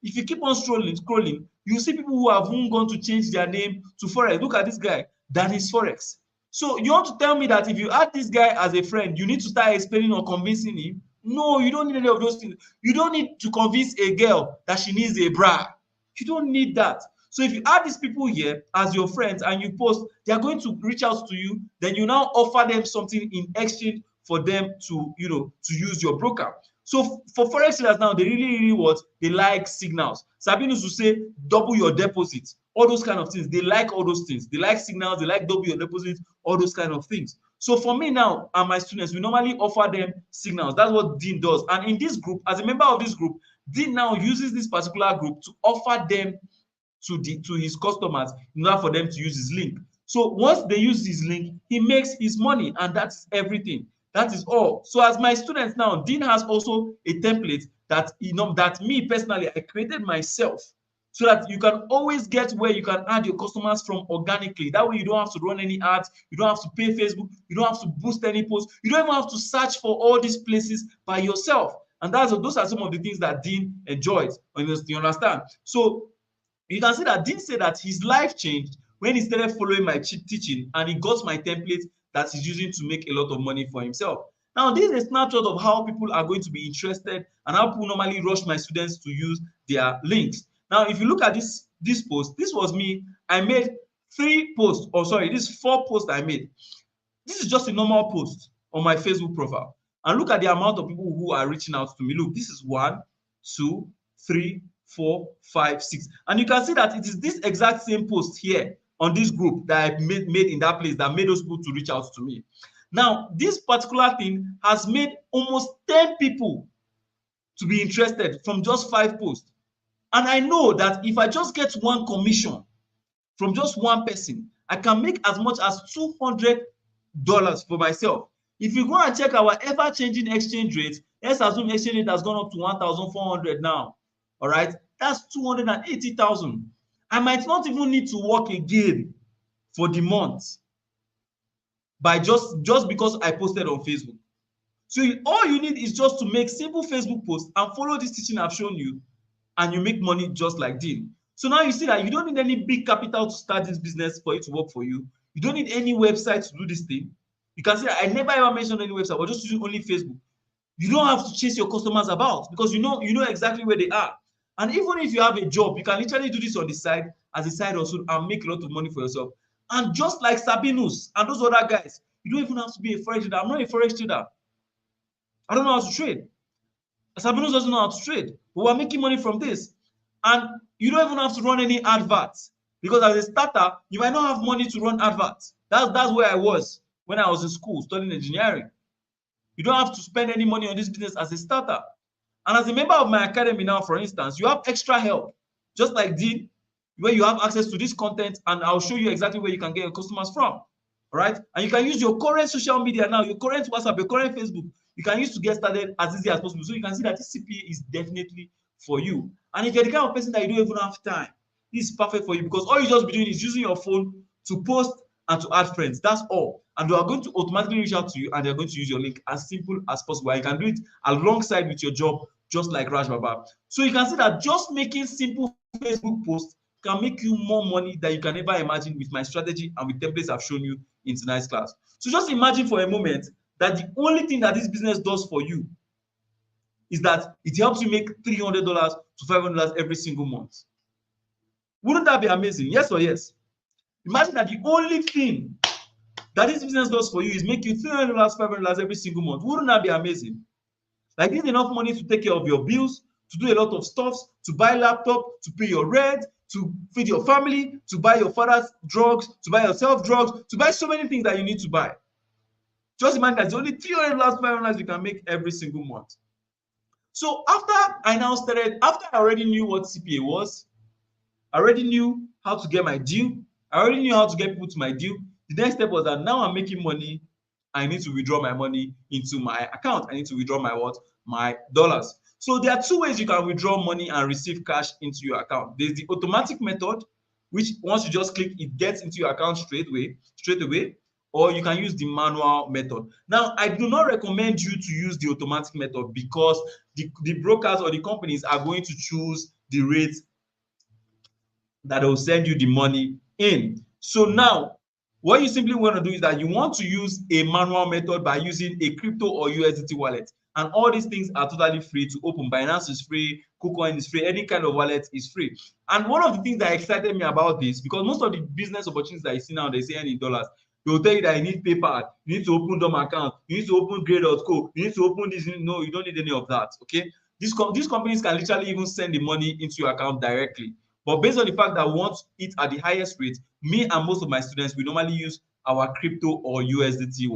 If you keep on scrolling, you see people who have even gone to change their name to Forex. Look at this guy, that is Forex. So you want to tell me that if you add this guy as a friend, you need to start explaining or convincing him? No, you don't need any of those things. You don't need to convince a girl that she needs a bra. You don't need that. So if you add these people here as your friends and you post, they are going to reach out to you. Then you now offer them something in exchange for them to, to use your broker. So for Forex traders now, they really what? They like signals. Sabinus will say, double your deposit. All those kind of things. They like all those things. They like signals. They like double your deposit. All those kind of things. So for me now and my students, we normally offer them signals. That's what Dean does. And in this group, as a member of this group, Dean now uses this particular group to offer them to his customers in order for them to use his link. So once they use his link, he makes his money, and that's everything. That is all. So as my students now, Dean has also a template that that me personally I created myself, so that you can always get where you can add your customers from organically. That way you don't have to run any ads, you don't have to pay Facebook, you don't have to boost any posts, you don't even have to search for all these places by yourself. And those are some of the things that Dean enjoys. You understand? So you can see that Dean said that his life changed when he started following my teaching, and he got my template that he's using to make a lot of money for himself. Now, this is a snapshot of how people are going to be interested and how people normally rush my students to use their links. Now, if you look at this post, this was me. I made 3 posts, or sorry, this 4 posts I made. This is just a normal post on my Facebook profile. And look at the amount of people who are reaching out to me. Look, this is 1, 2, 3, 4, 5, 6. And you can see that it is this exact same post here on this group that I made in that place that made those people to reach out to me. Now, this particular thing has made almost 10 people to be interested from just 5 posts. And I know that if I just get 1 commission from just 1 person, I can make as much as $200 for myself. If you go and check our ever-changing exchange rate, let's assume exchange rate has gone up to 1,400 now. All right, that's 280,000. I might not even need to work again for the month by just because I posted on Facebook. So all you need is just to make simple Facebook posts and follow this teaching I've shown you, and you make money just like Dean. So now you see that you don't need any big capital to start this business for it to work for you. You don't need any website to do this thing. You can see I never ever mentioned any website, but just using only Facebook. You don't have to chase your customers about, because you know exactly where they are. And even if you have a job, you can literally do this on the side as a side hustle and make a lot of money for yourself. And just like Sabinus and those other guys, you don't even have to be a forex trader. I'm not a forex trader. I don't know how to trade. Sabinus doesn't know how to trade, but we're making money from this. And you don't even have to run any adverts, because as a starter, you might not have money to run adverts. That's where I was when I was in school studying engineering. You don't have to spend any money on this business as a starter. And as a member of my academy now, for instance, you have extra help, just like Dean, where you have access to this content, and I'll show you exactly where you can get your customers from. All right? And you can use your current social media now, your current WhatsApp, your current Facebook. You can use to get started as easy as possible. So you can see that this CPA is definitely for you. And if you're the kind of person that you don't even have time, this is perfect for you, because all you just be doing is using your phone to post and to add friends. That's all. And they are going to automatically reach out to you, and they're going to use your link as simple as possible. And you can do it alongside with your job, just like Raj Baba. So you can see that just making simple Facebook posts can make you more money than you can ever imagine with my strategy and with templates I've shown you in tonight's class. So just imagine for a moment that the only thing that this business does for you is that it helps you make $300 to $500 every single month. Wouldn't that be amazing? Yes or yes? Imagine that the only thing that this business does for you is make you $300, $500 every single month. Wouldn't that be amazing? Like, this is enough money to take care of your bills, to do a lot of stuff, to buy laptop, to pay your rent, to feed your family, to buy your father's drugs, to buy yourself drugs, to buy so many things that you need to buy. Just imagine that it's only $300, $500 you can make every single month. So after I already knew what CPA was, I already knew how to get my due, I already knew how to get people to my due. The next step was that now I'm making money, I need to withdraw my money into my account. I need to withdraw my what? My dollars. So there are 2 ways you can withdraw money and receive cash into your account. There's the automatic method, which once you just click, it gets into your account straight away, or you can use the manual method. Now, I do not recommend you to use the automatic method, because the brokers or the companies are going to choose the rate that will send you the money in. So now, what you simply want to do is that you want to use a manual method by using a crypto or USDT wallet. And all these things are totally free to open. Binance is free, KuCoin is free, any kind of wallet is free. And one of the things that excited me about this, because most of the business opportunities that you see now, they say in dollars. They will tell you that you need PayPal, you need to open DOM account, you need to open Grade.co, you need to open this. No, you don't need any of that, okay? These companies can literally even send the money into your account directly. But based on the fact that we want it at the highest rate, me and most of my students, we normally use our crypto or USDT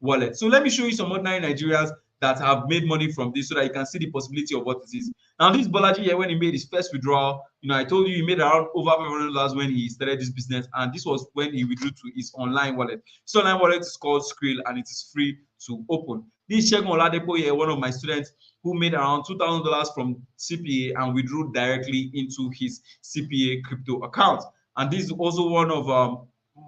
wallet. So let me show you some ordinary Nigerians that have made money from this so that you can see the possibility of what it is. Now, this Bolaji here, when he made his first withdrawal, I told you he made around over $500 when he started this business, and this was when he withdrew to his online wallet. His online wallet is called Skrill, and it is free to open. This Segun Oladepo here, one of my students, who made around $2,000 from CPA and withdrew directly into his CPA crypto account. And this is also one of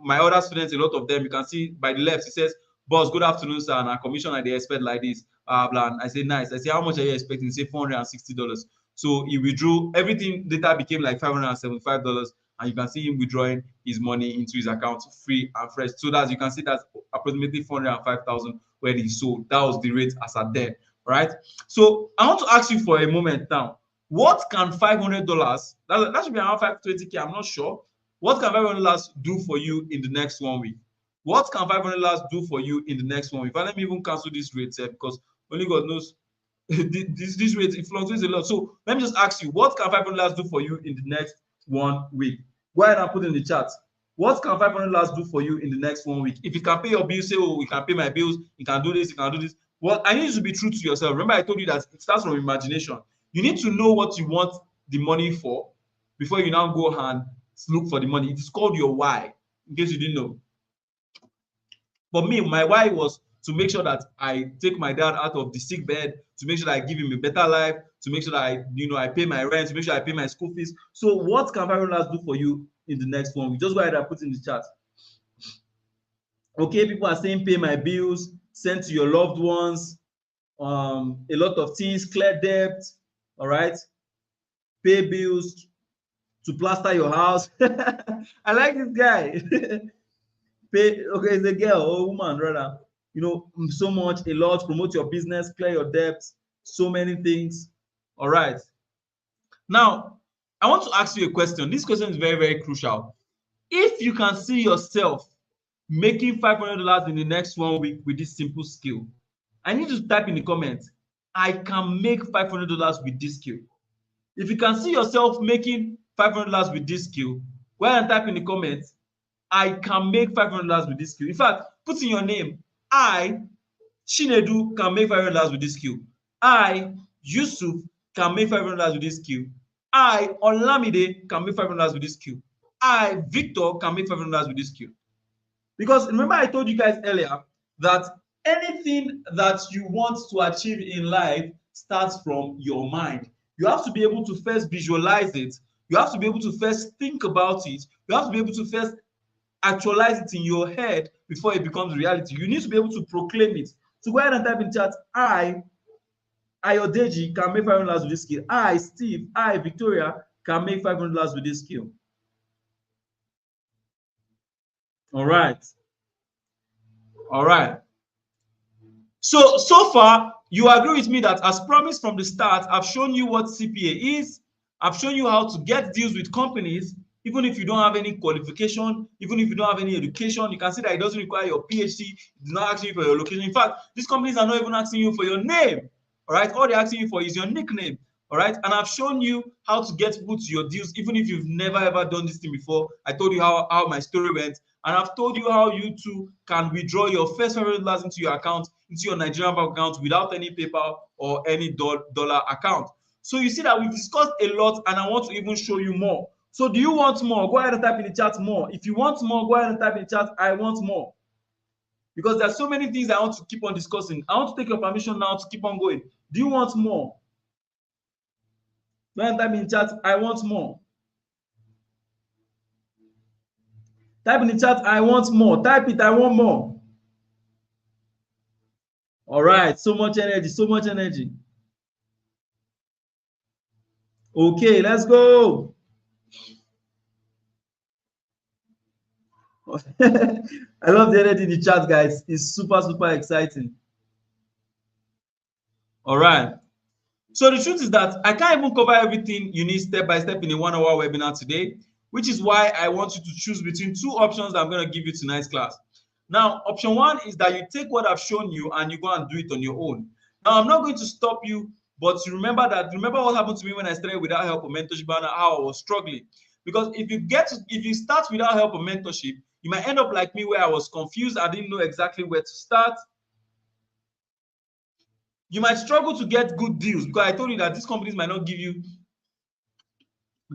my other students, a lot of them. You can see by the left, it says, "Boss, good afternoon, sir. And our commission I expect like this." Blah. And I say, nice. I say, how much are you expecting? He say $460. So he withdrew. Everything later became like $575. And you can see him withdrawing his money into his account free and fresh. So that you can see that's approximately 405,000 when he sold. That was the rate as at then. Right? So I want to ask you for a moment now. What can $500? That should be around 520K. I'm not sure. What can $500 do for you in the next 1 week? What can $500 do for you in the next 1 week? Let me even cancel this rate because only God knows this rate, it fluctuates a lot. So let me just ask you, what can $500 do for you in the next 1 week? Go ahead and put in the chat. What can $500 do for you in the next 1 week? If you can pay your bills, say, oh, you can pay my bills, you can do this, you can do this. Well, I need you to be true to yourself. Remember, I told you that it starts from imagination. You need to know what you want the money for before you now go and look for the money. It is called your why, in case you didn't know. For me, my why was to make sure that I take my dad out of the sick bed, to make sure that I give him a better life, to make sure that I pay my rent, to make sure I pay my school fees. So what can $500 do for you in the next 1 week? Just go ahead and put in the chat. Okay, people are saying pay my bills, send to your loved ones, a lot of things, clear debt, all right, pay bills, to plaster your house. I like this guy. Pay, okay, it's a girl or woman rather. So much, a lot, promote your business, clear your debts, so many things. All right. Now, I want to ask you a question. This question is very, very crucial. If you can see yourself making $500 in the next 1 week with this simple skill, I need you to type in the comments, I can make $500 with this skill. If you can see yourself making $500 with this skill, go ahead and type in the comments, I can make $500 with this skill. In fact, put in your name, I, Chinedu, can make $500 with this skill. I, Yusuf, can make $500 with this skill. I, Olamide, can make $500 with this skill. I, Victor, can make $500 with this skill. Because remember I told you guys earlier that anything that you want to achieve in life starts from your mind. You have to be able to first visualize it. You have to be able to first think about it. You have to be able to first actualize it in your head before it becomes reality. You need to be able to proclaim it. So go ahead and type in chat, I, Ayodeji, can make $500 with this skill. I, Steve, I, Victoria, can make $500 with this skill. All right. All right. So far, you agree with me that as promised from the start, I've shown you what CPA is. I've shown you how to get deals with companies, even if you don't have any qualification, even if you don't have any education. You can see that it doesn't require your PhD. It's not asking you for your location. In fact, these companies are not even asking you for your name. All right. All they're asking you for is your nickname. All right. And I've shown you how to get people to your deals, even if you've never ever done this thing before. I told you how my story went. And I've told you how you too can withdraw your first $500 into your account, into your Nigerian bank account without any PayPal or any dollar account. So you see that we've discussed a lot, and I want to even show you more. So do you want more? Go ahead and type in the chat more. If you want more, go ahead and type in the chat, I want more. Because there's so many things I want to keep on discussing. I want to take your permission now to keep on going. Do you want more? Go ahead and type in the chat, I want more. Type in the chat, I want more. Type it, I want more. All right, so much energy, so much energy. Okay, let's go. I love the energy in the chat, guys. It's super, super exciting. All right. So the truth is that I can't even cover everything you need step by step in a 1-hour webinar today, which is why I want you to choose between two options that I'm going to give you tonight's class. Now, option one is that you take what I've shown you and you go and do it on your own. Now, I'm not going to stop you, but remember what happened to me when I started without help or mentorship and how I was struggling. Because if you start without help or mentorship, you might end up like me where I was confused. I didn't know exactly where to start. You might struggle to get good deals because I told you that these companies might not give you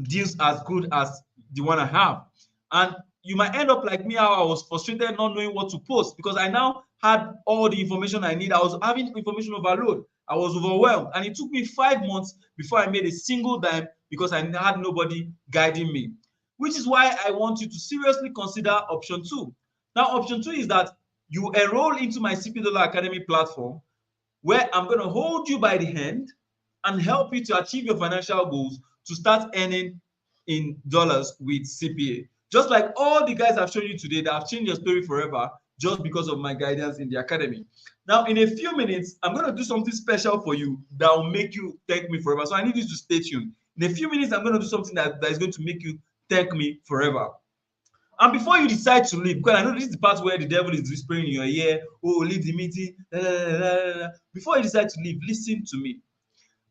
deals as good as the one I have. And you might end up like me, how I was frustrated not knowing what to post because I now had all the information I need. I was having information overload. I was overwhelmed. And it took me 5 months before I made a single dime because I had nobody guiding me. Which is why I want you to seriously consider option 2. Now, option 2 is that you enroll into my CP Dollar Academy platform where I'm going to hold you by the hand and help you to achieve your financial goals to start earning in dollars with CPA. Just like all the guys I've shown you today that have changed your story forever just because of my guidance in the academy. Now, in a few minutes, I'm going to do something special for you that will make you thank me forever. So I need you to stay tuned. In a few minutes, I'm going to do something that is going to make you thank me forever. And before you decide to leave, because I know this is the part where the devil is whispering in your ear, oh, leave the meeting. Before you decide to leave, listen to me.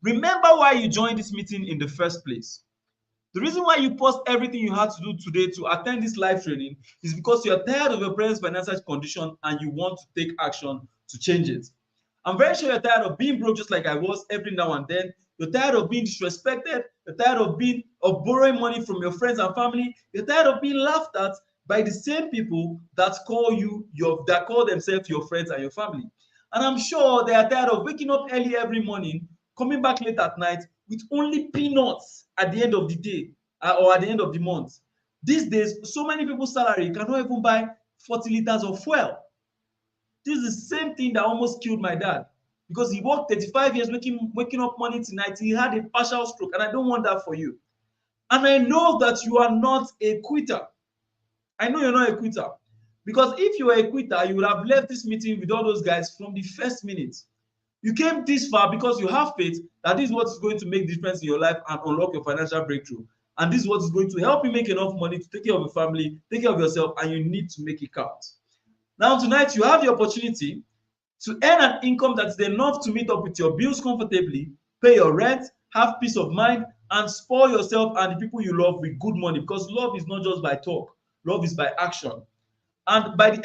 Remember why you joined this meeting in the first place. The reason why you paused everything you had to do today to attend this live training is because you're tired of your parents' financial condition and you want to take action to change it. I'm very sure you're tired of being broke just like I was every now and then. You're tired of being disrespected. You're tired of borrowing money from your friends and family. You're tired of being laughed at by the same people that call themselves your friends and your family. And I'm sure they are tired of waking up early every morning, coming back late at night with only peanuts at the end of the day or at the end of the month. These days, so many people's salary cannot even buy 40 liters of fuel. This is the same thing that almost killed my dad because he worked 35 years waking up morning to night. He had a partial stroke, and I don't want that for you. And I know that you are not a quitter. I know you're not a quitter because if you were a quitter, you would have left this meeting with all those guys from the first minute. You came this far because you have faith that this is what is going to make the difference in your life and unlock your financial breakthrough. And this is what is going to help you make enough money to take care of your family, take care of yourself, and you need to make it count. Now, tonight, you have the opportunity to earn an income that is enough to meet up with your bills comfortably, pay your rent, have peace of mind, and spoil yourself and the people you love with good money because love is not just by talk, love is by action. And by the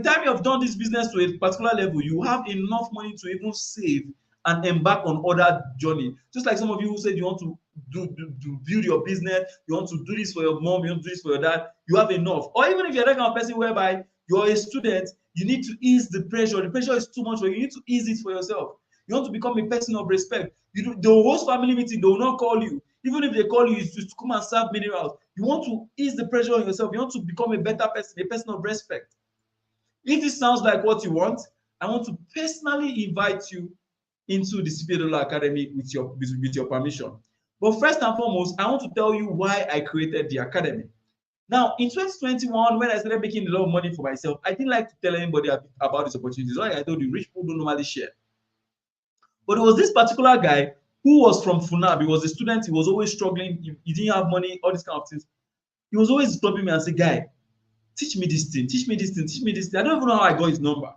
time you have done this business to a particular level, you have enough money to even save and embark on other journey. Just like some of you who said you want to build your business, you want to do this for your mom, you want to do this for your dad, you have enough. Or even if you're that kind of person whereby you're a student, you need to ease the pressure. The pressure is too much for you. You need to ease it for yourself. You want to become a person of respect. They will host family meeting, they will not call you. Even if they call you, it's to come and serve minerals. You want to ease the pressure on yourself. You want to become a better person, a person of respect. If this sounds like what you want, I want to personally invite you into the CPA Dollar Academy with your permission. But first and foremost, I want to tell you why I created the Academy. Now, in 2021, when I started making a lot of money for myself, I didn't like to tell anybody about these opportunities. Like I told you, rich people don't normally share. But there was this particular guy who was from Funab. He was a student. He was always struggling. He didn't have money, all these kind of things. He was always stopping me and say, guy, teach me this thing, teach me this thing, teach me this thing. I don't even know how I got his number.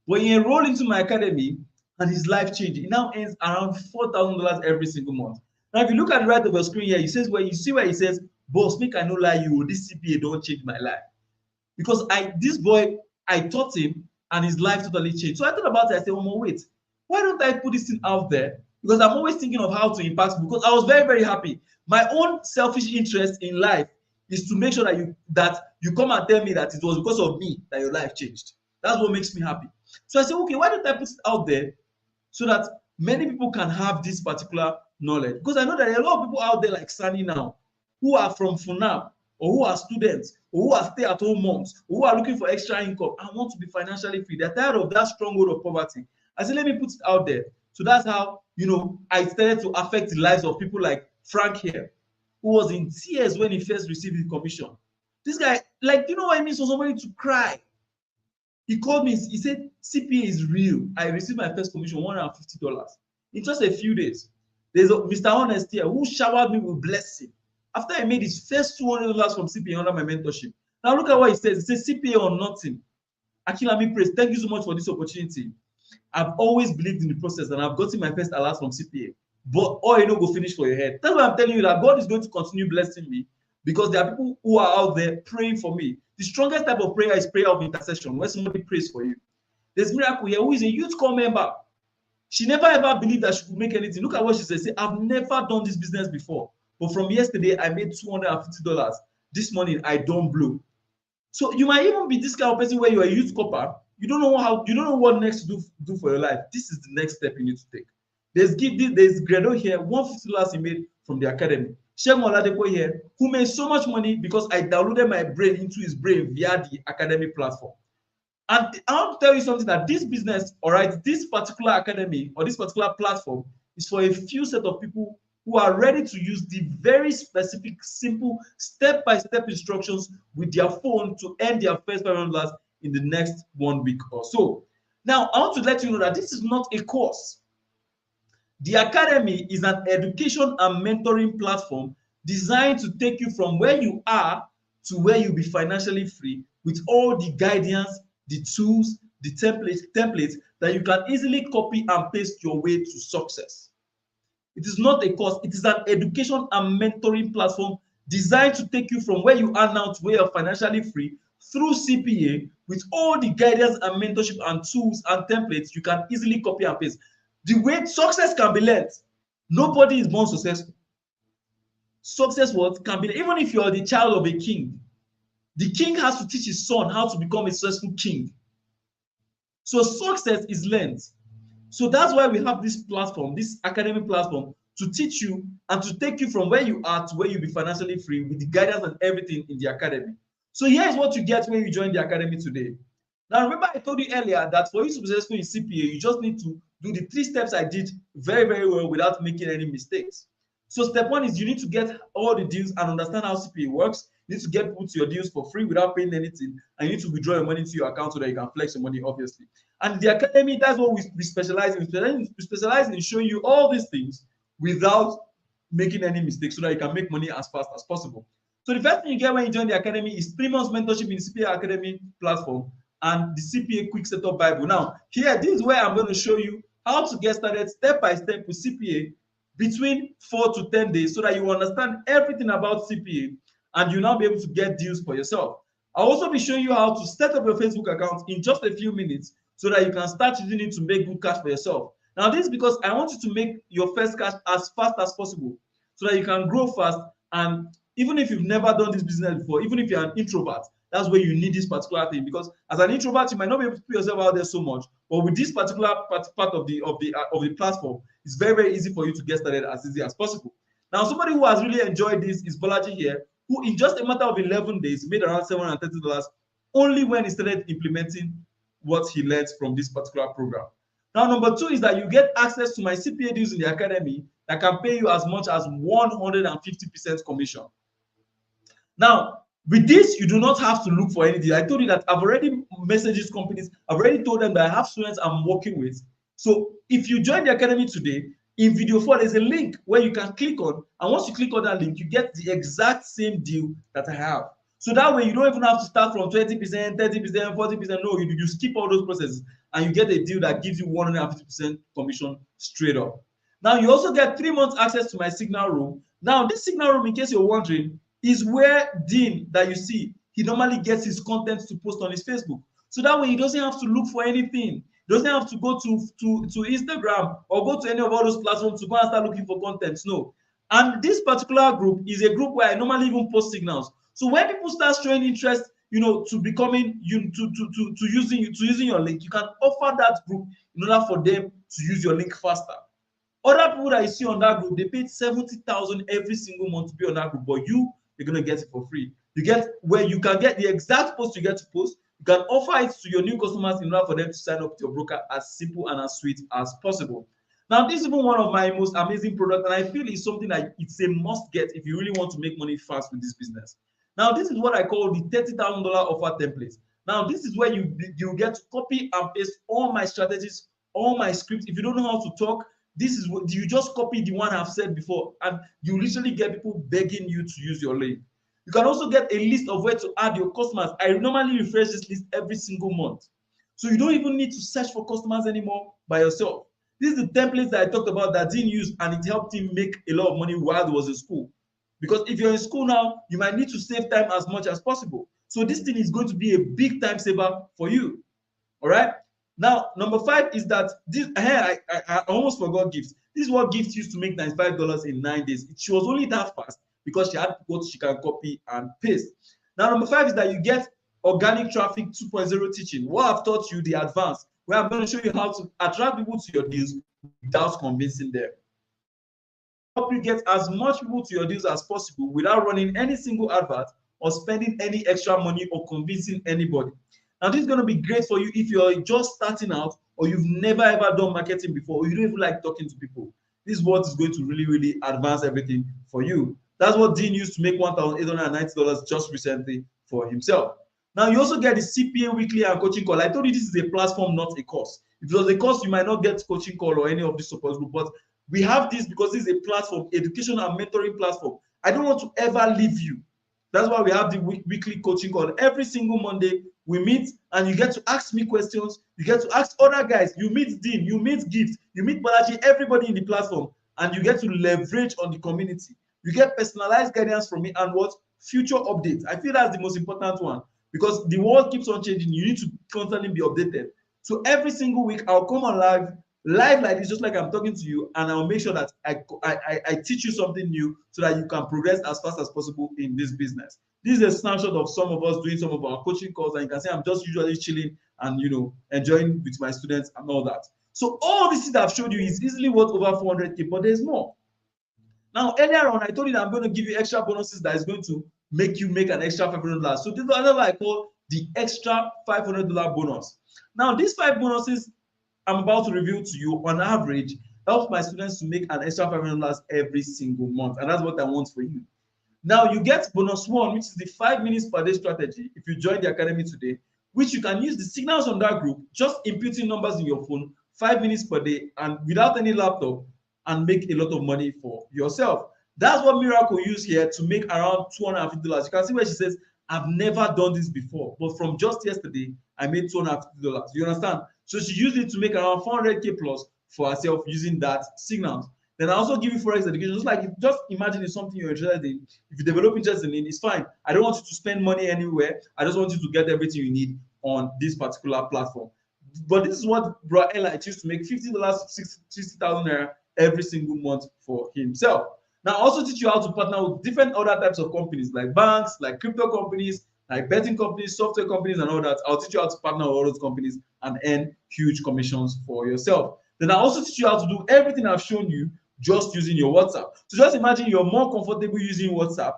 But he enrolled into my academy and his life changed. He now earns around $4,000 every single month. Now, if you look at the right of your screen here, you see where he says, boss, make I no lie you, this CPA don't change my life. Because this boy, I taught him and his life totally changed. So I thought about it. I said, oh, wait, why don't I put this thing out there? Because I'm always thinking of how to impact people. Because I was very, very happy. My own selfish interest in life is to make sure that you come and tell me that it was because of me that your life changed. That's what makes me happy. So I said, okay, why don't I put it out there so that many people can have this particular knowledge? Because I know that there are a lot of people out there like Sunny now who are from Funab or who are students or who are stay-at-home moms or who are looking for extra income and want to be financially free. They're tired of that stronghold of poverty. I said, let me put it out there. So that's how, I started to affect the lives of people like Frank here, who was in tears when he first received his commission. This guy, do you know what it means for somebody to cry? He called me, he said, CPA is real. I received my first commission, $150. In just a few days. There's Mr. Honest here who showered me with blessing after I made his first $200 from CPA under my mentorship. Now look at what he says. He says, CPA or nothing. Akilami praise, thank you so much for this opportunity. I've always believed in the process and I've gotten my first alert from CPA. But all go finish for your head. That's why I'm telling you that God is going to continue blessing me because there are people who are out there praying for me. The strongest type of prayer is prayer of intercession, where somebody prays for you. There's Miracle here, who is a youth corps member. She never ever believed that she could make anything. Look at what she said. Say, I've never done this business before, but from yesterday I made $250. This morning I don't blow. So you might even be this kind of person where you are a youth corper. You don't know what next to do for your life. This is the next step you need to take. There's Gredo here, $150 he made from the academy. Shegun Oladepo here, who made so much money because I downloaded my brain into his brain via the academy platform. And I want to tell you something, that this business, all right, this particular academy or this particular platform is for a few set of people who are ready to use the very specific, simple, step-by-step instructions with their phone to earn their first $500 in the next 1 week or so. Now, I want to let you know that this is not a course. The academy is an education and mentoring platform designed to take you from where you are to where you'll be financially free, with all the guidance, the tools, the templates that you can easily copy and paste your way to success. It is not a course, it is an education and mentoring platform designed to take you from where you are now to where you're financially free through CPA, with all the guidance and mentorship and tools and templates you can easily copy and paste. The way success can be learned. Nobody is born successful. Success can be, even if you're the child of a king, the king has to teach his son how to become a successful king. So success is learned. So that's why we have this platform, this academic platform, to teach you and to take you from where you are to where you'll be financially free, with the guidance and everything in the academy. So here's what you get when you join the academy today. Now, remember I told you earlier that for you to be successful in CPA, you just need to do the 3 steps I did very, very well without making any mistakes. So step 1 is you need to get all the deals and understand how CPA works. You need to get put your deals for free without paying anything, and you need to withdraw your money into your account so that you can flex your money, obviously. And the academy, that's what we specialize in. We specialize in showing you all these things without making any mistakes so that you can make money as fast as possible. So the first thing you get when you join the academy is 3 months mentorship in the CPA Academy platform and the CPA Quick Setup Bible. Now, here, this is where I'm going to show you how to get started step by step with CPA between 4 to 10 days so that you understand everything about CPA and you'll now be able to get deals for yourself. I'll also be showing you how to set up your Facebook account in just a few minutes so that you can start using it to make good cash for yourself. Now, this is because I want you to make your first cash as fast as possible so that you can grow fast. And even if you've never done this business before, even if you're an introvert, that's where you need this particular thing, because as an introvert, you might not be able to put yourself out there so much. But with this particular part of the platform, it's very, very easy for you to get started as easy as possible. Now, somebody who has really enjoyed this is Bolaji here, who in just a matter of 11 days made around $730 only when he started implementing what he learned from this particular program. Now, number 2 is that you get access to my CPA deals in the academy that can pay you as much as 150% commission. Now, with this, you do not have to look for anything. I told you that I've already messaged these companies. I've already told them that I have students I'm working with. So if you join the academy today, in video 4, there's a link where you can click on. And once you click on that link, you get the exact same deal that I have. So that way, you don't even have to start from 20%, 30%, 40%. No, you skip all those processes and you get a deal that gives you 150% commission straight up. Now, you also get 3 months access to my Signal Room. Now, this Signal Room, in case you're wondering, is where Dean that you see, he normally gets his content to post on his Facebook. So that way he doesn't have to look for anything. He doesn't have to go to Instagram or go to any of all those platforms to go and start looking for content. No. And this particular group is a group where I normally even post signals. So when people start showing interest, to becoming to using your link, you can offer that group in order for them to use your link faster. Other people that you see on that group, they paid 70,000 every single month to be on that group, but you're going to get it for free. You get where you can get the exact post you get to post. You can offer it to your new customers in order for them to sign up to your broker as simple and as sweet as possible. Now, this is even one of my most amazing products, and I feel it's something that it's a must get if you really want to make money fast with this business. Now, this is what I call the $30,000 offer template. Now, this is where you get to copy and paste all my strategies, all my scripts. If you don't know how to talk, this is what you just copy the one I've said before, and you literally get people begging you to use your link. You can also get a list of where to add your customers. I normally refresh this list every single month. So you don't even need to search for customers anymore by yourself. This is the templates that I talked about that Dean used, and it helped him make a lot of money while he was in school. Because if you're in school now, you might need to save time as much as possible. So this thing is going to be a big time saver for you. All right. Now, number 5 is that this. I almost forgot gifts. This is what gifts used to make $95 in 9 days. She was only that fast because she had what she can copy and paste. Now, number 5 is that you get organic traffic 2.0 teaching. What I've taught you, the advanced, where I'm going to show you how to attract people to your deals without convincing them. Help you get as much people to your deals as possible without running any single advert or spending any extra money or convincing anybody. Now, this is going to be great for you if you're just starting out or you've never ever done marketing before, or you don't even like talking to people. This is what is going to really, really advance everything for you. That's what Dean used to make $1,890 just recently for himself. Now, you also get the CPA weekly and coaching call. I told you this is a platform, not a course. If it was a course, you might not get coaching call or any of these support group, but we have this because this is a platform, education and mentoring platform. I don't want to ever leave you. That's why we have the weekly coaching call. Every single Monday, we meet and you get to ask me questions. You get to ask other guys. You meet Dean, you meet Gift, you meet Balaji, everybody in the platform, and you get to leverage on the community. You get personalized guidance from me and what? Future updates. I feel that's the most important one because the world keeps on changing. You need to constantly be updated. So every single week, I'll come on live like this, just like I'm talking to you, and I'll make sure that I teach you something new so that you can progress as fast as possible in this business. This is a snapshot of some of us doing some of our coaching calls, and you can see I'm just usually chilling and enjoying with my students and all that. So all this that I've showed you is easily worth over 400K, but there's more. Now, earlier on, I told you that I'm going to give you extra bonuses that is going to make you make an extra $500. So this is what I call the extra $500 bonus. Now, these 5 bonuses I'm about to reveal to you, on average, helps my students to make an extra $500 every single month, and that's what I want for you. Now, you get bonus 1, which is the 5 minutes per day strategy if you join the academy today, which you can use the signals on that group, just inputting numbers in your phone, 5 minutes per day, and without any laptop, and make a lot of money for yourself. That's what Miracle used here to make around $250. You can see where she says, I've never done this before, but from just yesterday, I made $250. You understand? So she used it to make around 400K plus for herself using that signals. Then I also give you Forex education. Just imagine it's something you're interested in. If you develop interest in it, it's fine. I don't want you to spend money anywhere. I just want you to get everything you need on this particular platform. But this is what Bro Elite used to make $50, 60,000 naira every single month for himself. Now, I also teach you how to partner with different other types of companies like banks, like crypto companies, like betting companies, software companies, and all that. I'll teach you how to partner with all those companies and earn huge commissions for yourself. Then I also teach you how to do everything I've shown you just using your WhatsApp. So just imagine you're more comfortable using WhatsApp.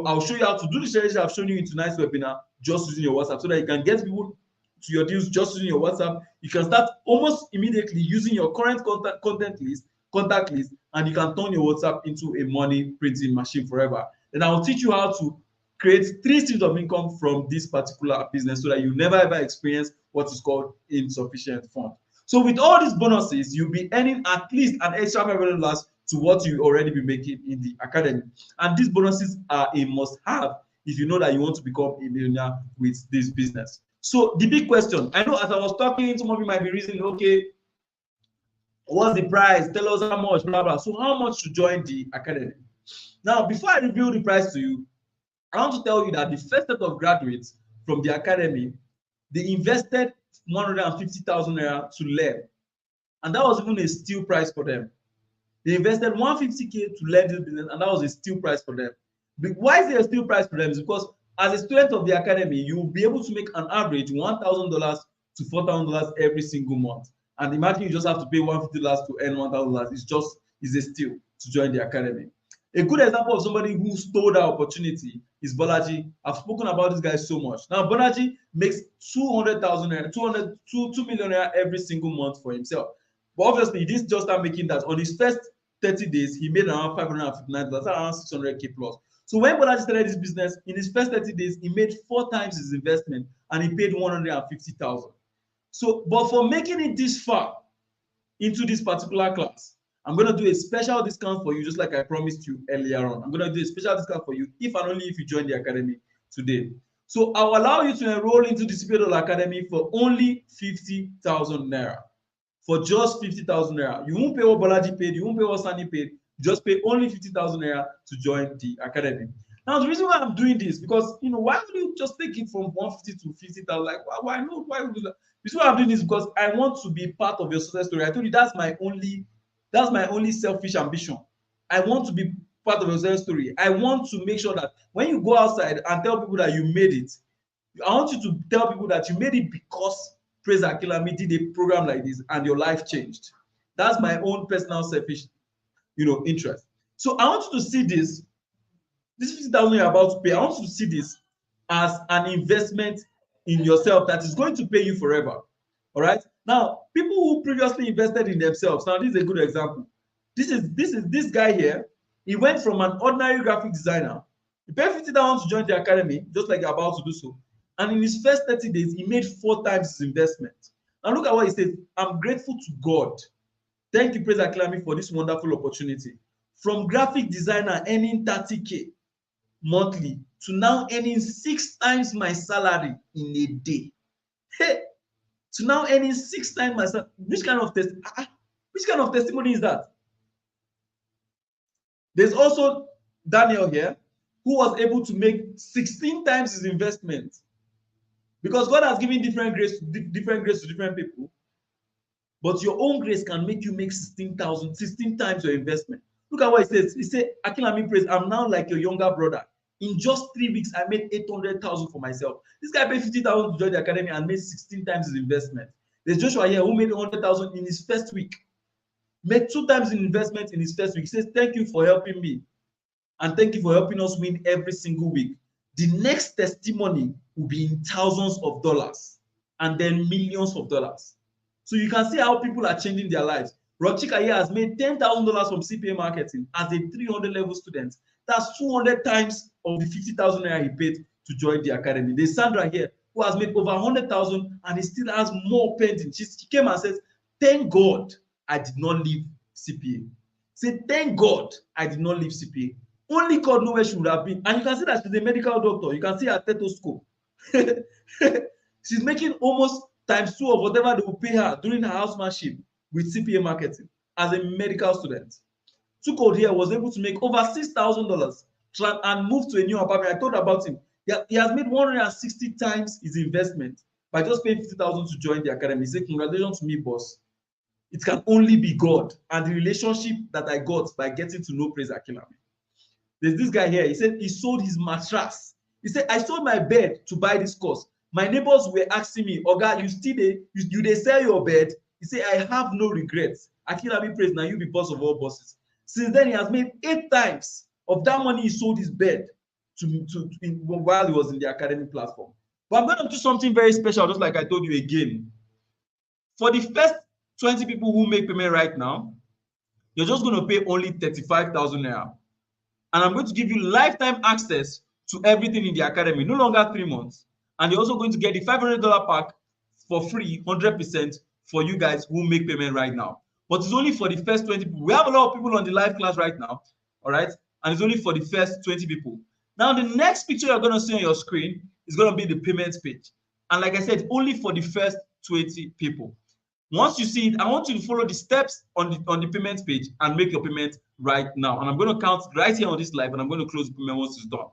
I'll show you how to do the strategy I've shown you in tonight's webinar just using your WhatsApp so that you can get people to your deals just using your WhatsApp. You can start almost immediately using your current contact list, and you can turn your WhatsApp into a money printing machine forever. Then I'll teach you how to create 3 streams of income from this particular business so that you never ever experience what is called insufficient fund. So with all these bonuses, you'll be earning at least an extra $500 to what you already be making in the academy. And these bonuses are a must-have if you know that you want to become a millionaire with this business. So the big question, I know as I was talking, some of you might be reasoning, okay, what's the price? Tell us how much, blah, blah. So how much to join the academy? Now, before I reveal the price to you, I want to tell you that the first set of graduates from the academy, they invested 150,000 naira to learn. And that was even a steal price for them. They invested 150K to learn this business, and that was a steal price for them. But why is it a steal price for them? It's because as a student of the academy, you will be able to make an average $1,000 to $4,000 every single month. And imagine you just have to pay $150 to earn $1,000. It's a steal to join the academy. A good example of somebody who stole that opportunity is Balaji. I've spoken about this guy so much. Now, Balaji makes 200,000 naira, 2 million naira every single month for himself. But obviously, he didn't just start making that. On his first 30 days, he made around 559, that's around 600K plus. So when Balaji started this business, in his first 30 days, he made 4 times his investment and he paid 150,000. So, but for making it this far into this particular class, I'm going to do a special discount for you, just like I promised you earlier on. I'm going to do a special discount for you if and only if you join the academy today. So I'll allow you to enroll into the CPA Academy for only 50,000 naira. For just 50,000 naira. You won't pay what Balaji paid, you won't pay what Sani paid, just pay only 50,000 naira to join the academy. Now, the reason why I'm doing this, because, you know, why would you just take it from 150 to 50,000? Like, why not? Why would you do that? The reason why I'm doing this is because I want to be part of your success story. I told you that's my only selfish ambition. I want to be part of your success story. I want to make sure that when you go outside and tell people that you made it, I want you to tell people that you made it because Praise Akilami did a program like this and your life changed. That's my own personal selfish, you know, interest. So I want you to see this 50,000 you're about to pay. I want you to see this as an investment in yourself that is going to pay you forever. All right. Now, people who previously invested in themselves. Now, this is a good example. This guy here. He went from an ordinary graphic designer. He paid 50,000 to join the academy, just like you're about to do so. And in his first 30 days, he made 4 times his investment. And look at what he says. I'm grateful to God. Thank you, Praise Akilami, for this wonderful opportunity. From graphic designer earning 30K monthly to now earning 6 times my salary in a day. Hey, to now earning 6 times my salary. Which kind of testimony is that? There's also Daniel here, who was able to make 16 times his investment. Because God has given different grace to different people. But your own grace can make you make 16 times your investment. Look at what he says. He said, Akilami Praise, I'm now like your younger brother. In just 3 weeks, I made 800,000 for myself. This guy paid 50,000 to join the academy and made 16 times his investment. There's Joshua here who made 100,000 in his first week. Made 2 times in investment in his first week. He says, thank you for helping me. And thank you for helping us win every single week. The next testimony will be in thousands of dollars and then millions of dollars. So you can see how people are changing their lives. Rochika here has made $10,000 from CPA marketing as a 300 level student. That's 200 times of the 50,000 naira he paid to join the academy. There's Sandra here who has made over 100,000 and he still has more pending. She came and says, thank God I did not leave CPA. Say, thank God I did not leave CPA. Only God knows where she would have been. And you can see that she's a medical doctor. You can see her stethoscope. She's making almost times 2 of whatever they will pay her during her housemanship with CPA marketing as a medical student. Tukod here was able to make over $6,000 and move to a new apartment. I told about him. He has made 160 times his investment by just paying 50,000 to join the academy. He said, congratulations to me, boss. It can only be God and the relationship that I got by getting to know Praise Akilami. There's this guy here. He said he sold his mattress. He said, I sold my bed to buy this course. My neighbors were asking me, Oga, you they sell your bed? He said, I have no regrets. Akilami Praise, now you be boss of all bosses. Since then, he has made 8 times of that money he sold his bed while he was in the academy platform. But I'm going to do something very special, just like I told you again. For the first 20 people who make payment right now, you're just going to pay only 35,000 naira. And I'm going to give you lifetime access to everything in the academy, no longer 3 months. And you're also going to get the $500 pack for free, 100% for you guys who make payment right now. But it's only for the first 20 people. We have a lot of people on the live class right now, all right? And it's only for the first 20 people. Now, the next picture you're going to see on your screen is going to be the payment page. And like I said, only for the first 20 people. Once you see it, I want you to follow the steps on the payment page and make your payment right now. And I'm going to count right here on this live, and I'm going to close the payment once it's done.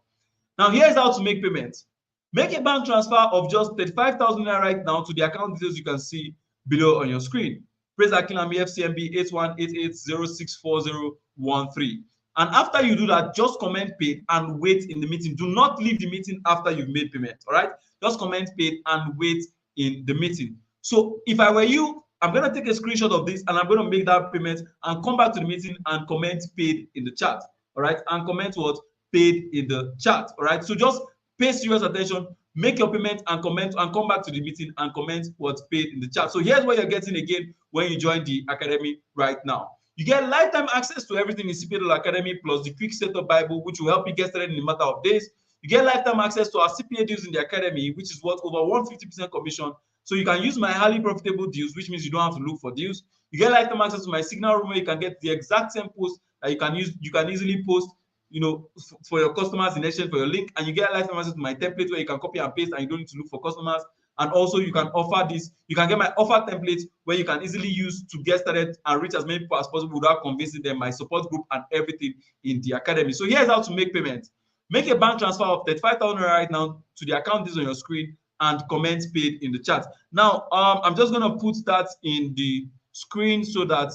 Now, here's how to make payments. Make a bank transfer of just 35,000 naira right now to the account details you can see below on your screen. Praise Akilami FCMB 8188064013. And after you do that, just comment paid and wait in the meeting. Do not leave the meeting after you've made payment, all right? Just comment paid and wait in the meeting. So if I were you, I'm going to take a screenshot of this and I'm going to make that payment and come back to the meeting and comment paid in the chat, all right? And comment what? Paid in the chat, all right? So just pay serious attention, make your payment and comment and come back to the meeting and comment what's paid in the chat. So here's what you're getting again when you join the academy right now. You get lifetime access to everything in CPA Academy plus the quick setup Bible, which will help you get started in a matter of days. You get lifetime access to our CPA deals in the academy, which is worth over 150% commission. So you can use my highly profitable deals, which means you don't have to look for deals. You get lifetime access to my signal room where you can get the exact same post that you can use. You can easily post, you know, for your customers in exchange for your link. And you get lifetime access to my template where you can copy and paste and you don't need to look for customers. And also you can offer this. You can get my offer template where you can easily use to get started and reach as many people as possible without convincing them, my support group and everything in the academy. So here's how to make payments. Make a bank transfer of 35,000 right now to the account details on your screen and comment paid in the chat. Now, I'm just going to put that in the screen so that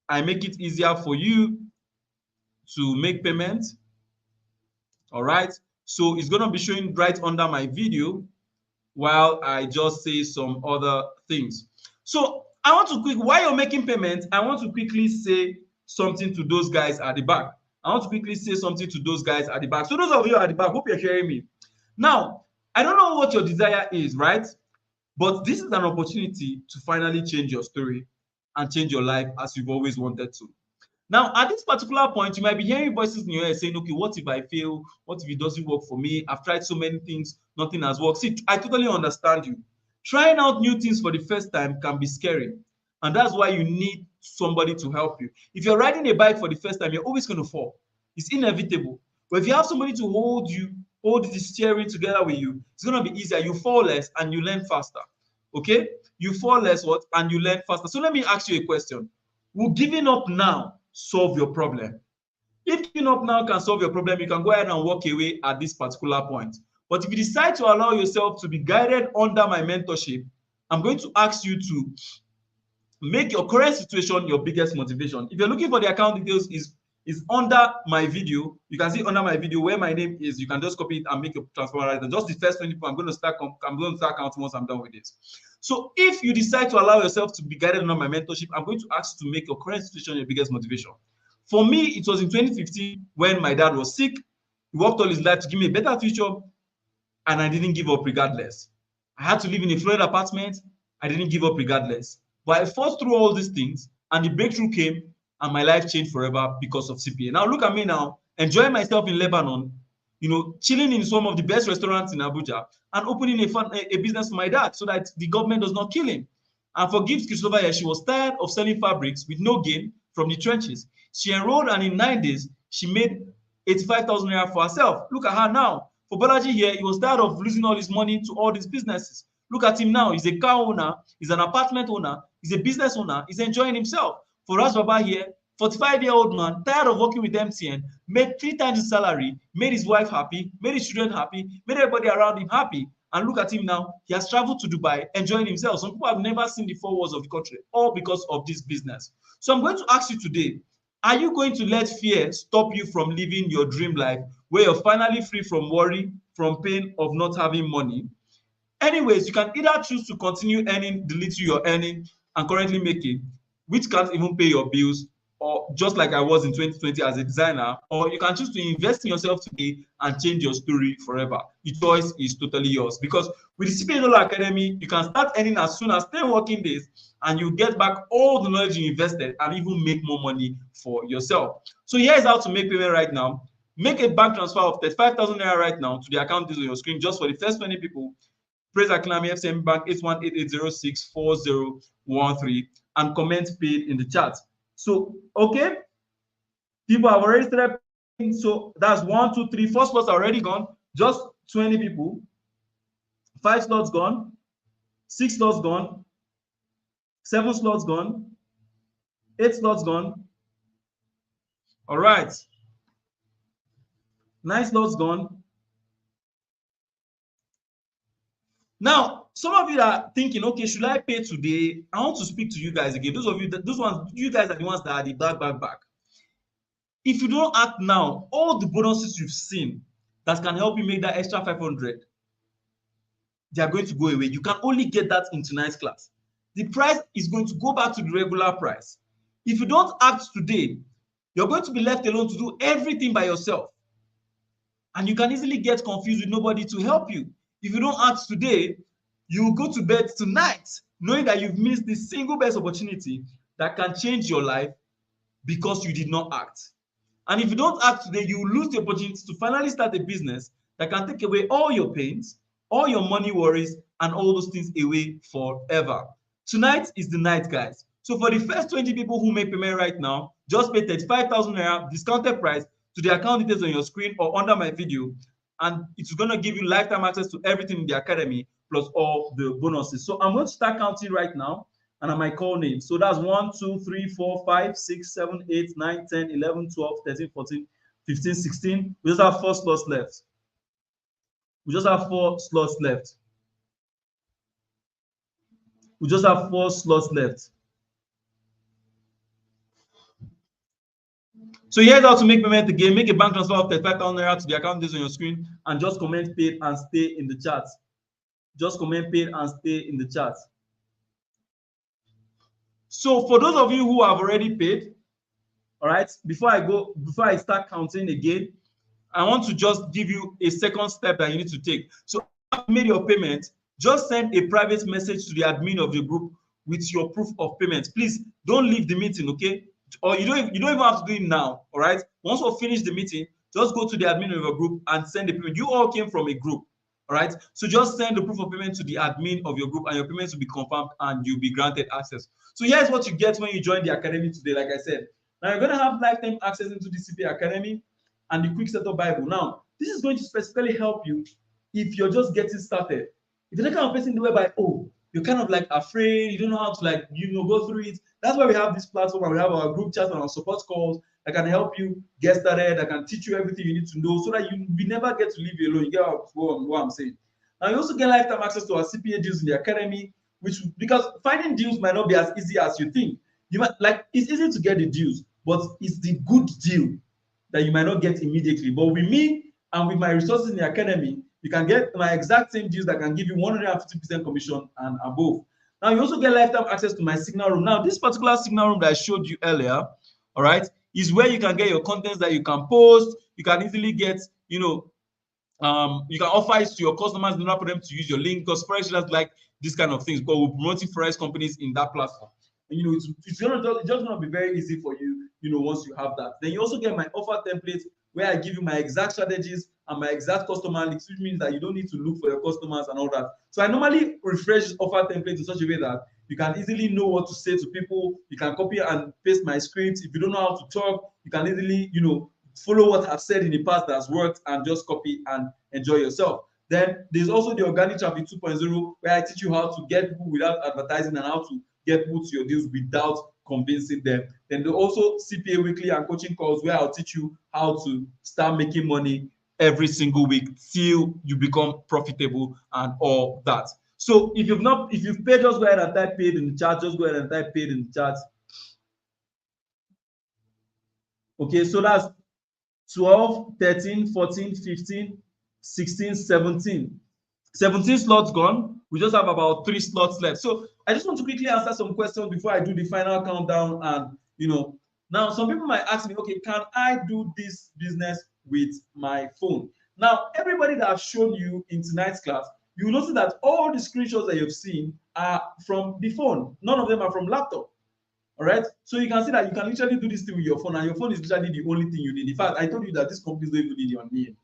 I make it easier for you to make payment. All right. So it's going to be showing right under my video while I just say some other things. So I want to while you're making payment, I want to quickly say something to those guys at the back. I want to quickly say something to those guys at the back. So those of you at the back, hope you're hearing me. Now, I don't know what your desire is, right? But this is an opportunity to finally change your story and change your life as you've always wanted to. Now, at this particular point, you might be hearing voices in your head saying, okay, what if I fail? What if it doesn't work for me? I've tried so many things, nothing has worked. See, I totally understand you. Trying out new things for the first time can be scary. And that's why you need somebody to help you. If you're riding a bike for the first time, you're always going to fall. It's inevitable. But if you have somebody to hold the steering together with you, it's going to be easier. You fall less and you learn faster. Okay? You fall less and you learn faster. So let me ask you a question. Will giving up now solve your problem? If giving up now can solve your problem, you can go ahead and walk away at this particular point. But if you decide to allow yourself to be guided under my mentorship, I'm going to ask you to make your current situation your biggest motivation. If you're looking for the account details, is under my video. You can see under my video where my name is. You can just copy it and make your transfer right. And just the first 20 people, I'm going to start counting once I'm done with this. So if you decide to allow yourself to be guided under my mentorship, I'm going to ask you to make your current situation your biggest motivation. For me, it was in 2015 when my dad was sick. He worked all his life to give me a better future, and I didn't give up regardless. I had to live in a flooded apartment. I didn't give up regardless. But I fought through all these things, and the breakthrough came, and my life changed forever because of CPA. Now look at me now, enjoying myself in Lebanon, chilling in some of the best restaurants in Abuja, and opening a business for my dad so that the government does not kill him. And for Gift Christopher here, she was tired of selling fabrics with no gain from the trenches. She enrolled, and in 9 days, she made 85,000 naira for herself. Look at her now. For Balaji here, he was tired of losing all his money to all these businesses. Look at him now. He's a car owner. He's an apartment owner. He's a business owner. He's enjoying himself. For Ras Baba here, 45-year-old man, tired of working with MTN, made 3 times his salary, made his wife happy, made his children happy, made everybody around him happy. And look at him now. He has traveled to Dubai, enjoying himself. Some people have never seen the 4 walls of the country, all because of this business. So I'm going to ask you today, are you going to let fear stop you from living your dream life where you're finally free from worry, from pain of not having money? Anyways, you can either choose to continue earning the little you're earning and currently making, which can't even pay your bills, or just like I was in 2020 as a designer, or you can choose to invest in yourself today and change your story forever. The choice is totally yours, because with the CPA Dollar Academy, you can start earning as soon as 10 working days, and you get back all the knowledge you invested and even make more money for yourself. So here's how to make payment right now. Make a bank transfer of 35,000 naira right now to the account details on your screen just for the first 20 people. Praise Akinlami FCM Bank 8188064013 and comment paid in the chat. So, okay, people have already started paying. So that's 1, 2, 3, 4 slots are already gone. Just 20 people. 5 slots gone. 6 slots gone. 7 slots gone. 8 slots gone. All right. 9 slots gone. Now, some of you are thinking, okay, should I pay today? I want to speak to you guys again. Those of you, you guys are the ones that are the back. If you don't act now, all the bonuses you've seen that can help you make that extra 500, they are going to go away. You can only get that in tonight's class. The price is going to go back to the regular price. If you don't act today, you're going to be left alone to do everything by yourself. And you can easily get confused with nobody to help you. If you don't act today, you will go to bed tonight knowing that you've missed the single best opportunity that can change your life because you did not act. And if you don't act today, you will lose the opportunity to finally start a business that can take away all your pains, all your money worries, and all those things away forever. Tonight is the night, guys. So for the first 20 people who make payment right now, just pay 35,000 naira discounted price to the account details on your screen or under my video, and it's going to give you lifetime access to everything in the academy plus all the bonuses. So I'm going to start counting right now, and I might call names. So that's 1, 2, 3, 4, 5, 6, 7, 8, 9, 10, 11, 12, 13, 14, 15, 16. We just have 4 slots left. We just have 4 slots left. We just have 4 slots left. So here's how to make payment again. Make a bank transfer of 35,000 naira to the account details on your screen and just comment paid and stay in the chat. Just comment paid and stay in the chat. So for those of you who have already paid, all right, before I start counting again, I want to just give you a second step that you need to take. So after you made your payment, just send a private message to the admin of your group with your proof of payment. Please don't leave the meeting, okay? Or you don't even have to do it now, all right? Once we finish the meeting, just go to the admin of your group and send the payment. You all came from a group, all right? So just send the proof of payment to the admin of your group and your payments will be confirmed and you'll be granted access. So here's what you get when you join the academy today, like I said. Now you're going to have lifetime access into the CPA Academy and the quick setup Bible. Now, this is going to specifically help you if you're just getting started. If you're the kind of person whereby, oh, you're kind of like afraid, you don't know how to like, go through it. That's why we have this platform and we have our group chats and our support calls that can help you get started, that can teach you everything you need to know so that you never get to leave you alone. You get what I'm saying. Now, you also get lifetime access to our CPA deals in the academy, because finding deals might not be as easy as you think. It's easy to get the deals, but it's the good deal that you might not get immediately. But with me and with my resources in the academy, you can get my exact same deals that can give you 150% commission and above. Now, you also get lifetime access to my signal room. Now, this particular signal room that I showed you earlier, all right, is where you can get your contents that you can post. You can easily get, you can offer it to your customers in order for them to use your link, because Forex traders like this kind of things. But we're promoting Forex companies in that platform. And, it's just going to be very easy for you, once you have that. Then you also get my offer template where I give you my exact strategies and my exact customer links, which means that you don't need to look for your customers and all that. So I normally refresh offer template in such a way that you can easily know what to say to people. You can copy and paste my scripts. If you don't know how to talk, you can easily, follow what I've said in the past that's worked and just copy and enjoy yourself. Then there's also the organic traffic 2.0 where I teach you how to get people without advertising and how to get people to your deals without convincing them. Then there's also CPA weekly and coaching calls where I'll teach you how to start making money every single week till you become profitable and all that. So if you've paid, just go ahead and type paid in the chat. Just go ahead and type paid in the chat. Okay, so that's 12, 13, 14, 15, 16, 17. 17 slots gone. We just have about 3 slots left. So I just want to quickly answer some questions before I do the final countdown. And now some people might ask me, okay, can I do this business with my phone? Now, everybody that I've shown you in tonight's class, you will notice that all the screenshots that you've seen are from the phone. None of them are from laptop. All right. So you can see that you can literally do this thing with your phone, and your phone is literally the only thing you need. In fact, I told you that these companies don't even need your name.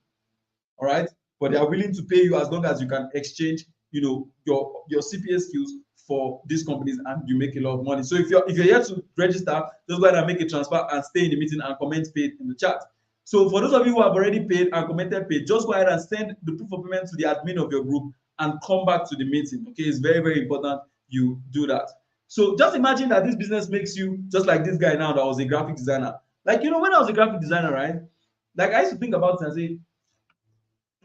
All right. But they are willing to pay you as long as you can exchange, your CPA skills for these companies, and you make a lot of money. So if you're here to register, just go ahead and make a transfer and stay in the meeting and comment paid in the chat. So for those of you who have already paid and commented paid, just go ahead and send the proof of payment to the admin of your group and come back to the meeting. Okay, it's very, very important you do that. So just imagine that this business makes you just like this guy now that was a graphic designer. Like, when I was a graphic designer, right? Like, I used to think about it and say,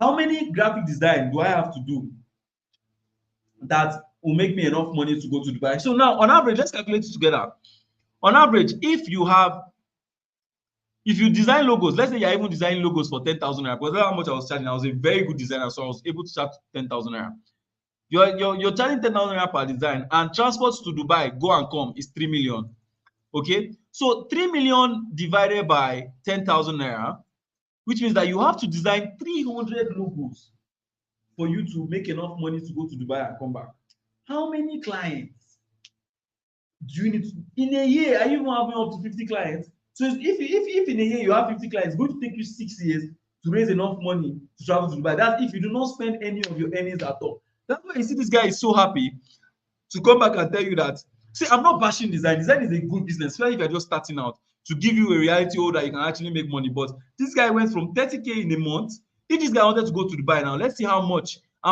how many graphic design do I have to do that will make me enough money to go to Dubai? So now, on average, let's calculate it together. On average, if you design logos, let's say you're even designing logos for 10,000 naira, because that's how much I was charging. I was a very good designer, so I was able to charge 10,000 naira. You're charging 10,000 naira per design, and transport to Dubai, go and come, is 3 million. Okay, so 3 million divided by 10,000 naira, which means that you have to design 300 logos for you to make enough money to go to Dubai and come back. How many clients do you need to, in a year? Are you even having up to 50 clients? So if in a year you have 50 clients, it's going to take you 6 years to raise enough money to travel to Dubai. That's if you do not spend any of your earnings at all. That's why you see this guy is so happy to come back and tell you that. See, I'm not bashing design. Design is a good business, especially if you're just starting out, to give you a reality that you can actually make money. But this guy went from 30K in a month. If this guy wanted to go to Dubai now, let's see how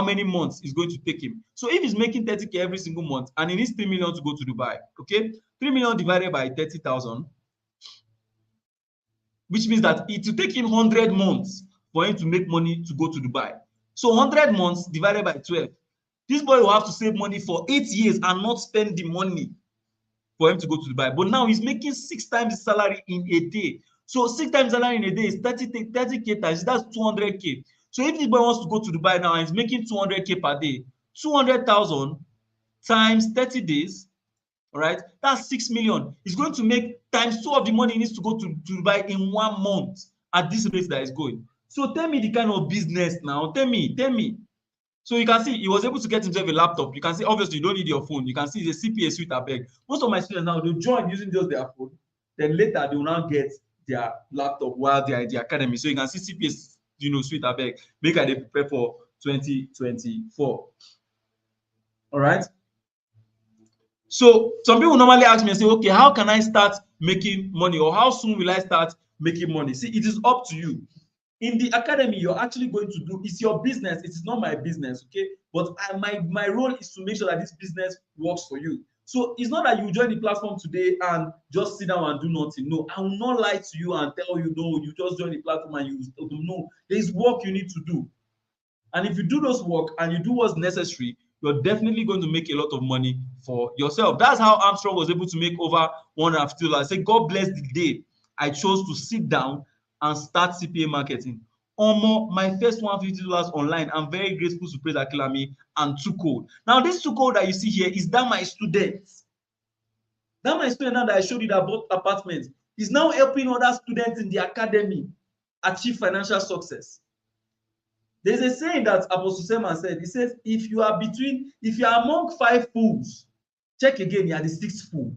many months it's going to take him. So if he's making 30K every single month and he needs 3 million to go to Dubai, okay, 3 million divided by 30,000. which means that it will take him 100 months for him to make money to go to Dubai. So 100 months divided by 12. This boy will have to save money for 8 years and not spend the money for him to go to Dubai. But now he's making 6 times his salary in a day. So 6 times salary in a day is 30K times, that's 200K. So if this boy wants to go to Dubai now and he's making 200K per day, 200,000 times 30 days, all right, that's 6 million. He's going to make times 2 of the money he needs to go to Dubai in 1 month at this rate that is going. So tell me the kind of business now. Tell me. So you can see he was able to get himself a laptop. You can see obviously you don't need your phone. You can see it's a CPA suite abeg. Most of my students now they join using just their phone. Then later they will now get their laptop while they are in the academy. So you can see CPA suite abeg. Make I dey prepare for 2024. All right. So some people normally ask me and say, okay, how can I start making money, or how soon will I start making money? See, it is up to you. In the academy, you're actually going to do, it's your business, it is not my business, okay? But my role is to make sure that this business works for you. So it's not that you join the platform today and just sit down and do nothing. No, I will not lie to you and tell you, no, you just join the platform and you no, there's work you need to do. And if you do those work and you do what's necessary, you're definitely going to make a lot of money for yourself. That's how Armstrong was able to make over $150. I say, God bless the day I chose to sit down and start CPA marketing. My first $150 online. I'm very grateful to Praise Akilami and Tucode. Now, this Tucode that you see here is that my student. That my student now that I showed you that bought apartments is now helping other students in the academy achieve financial success. There's a saying that Apostle Seman said. He says, if you are among 5 fools, check again, you are the 6th fool.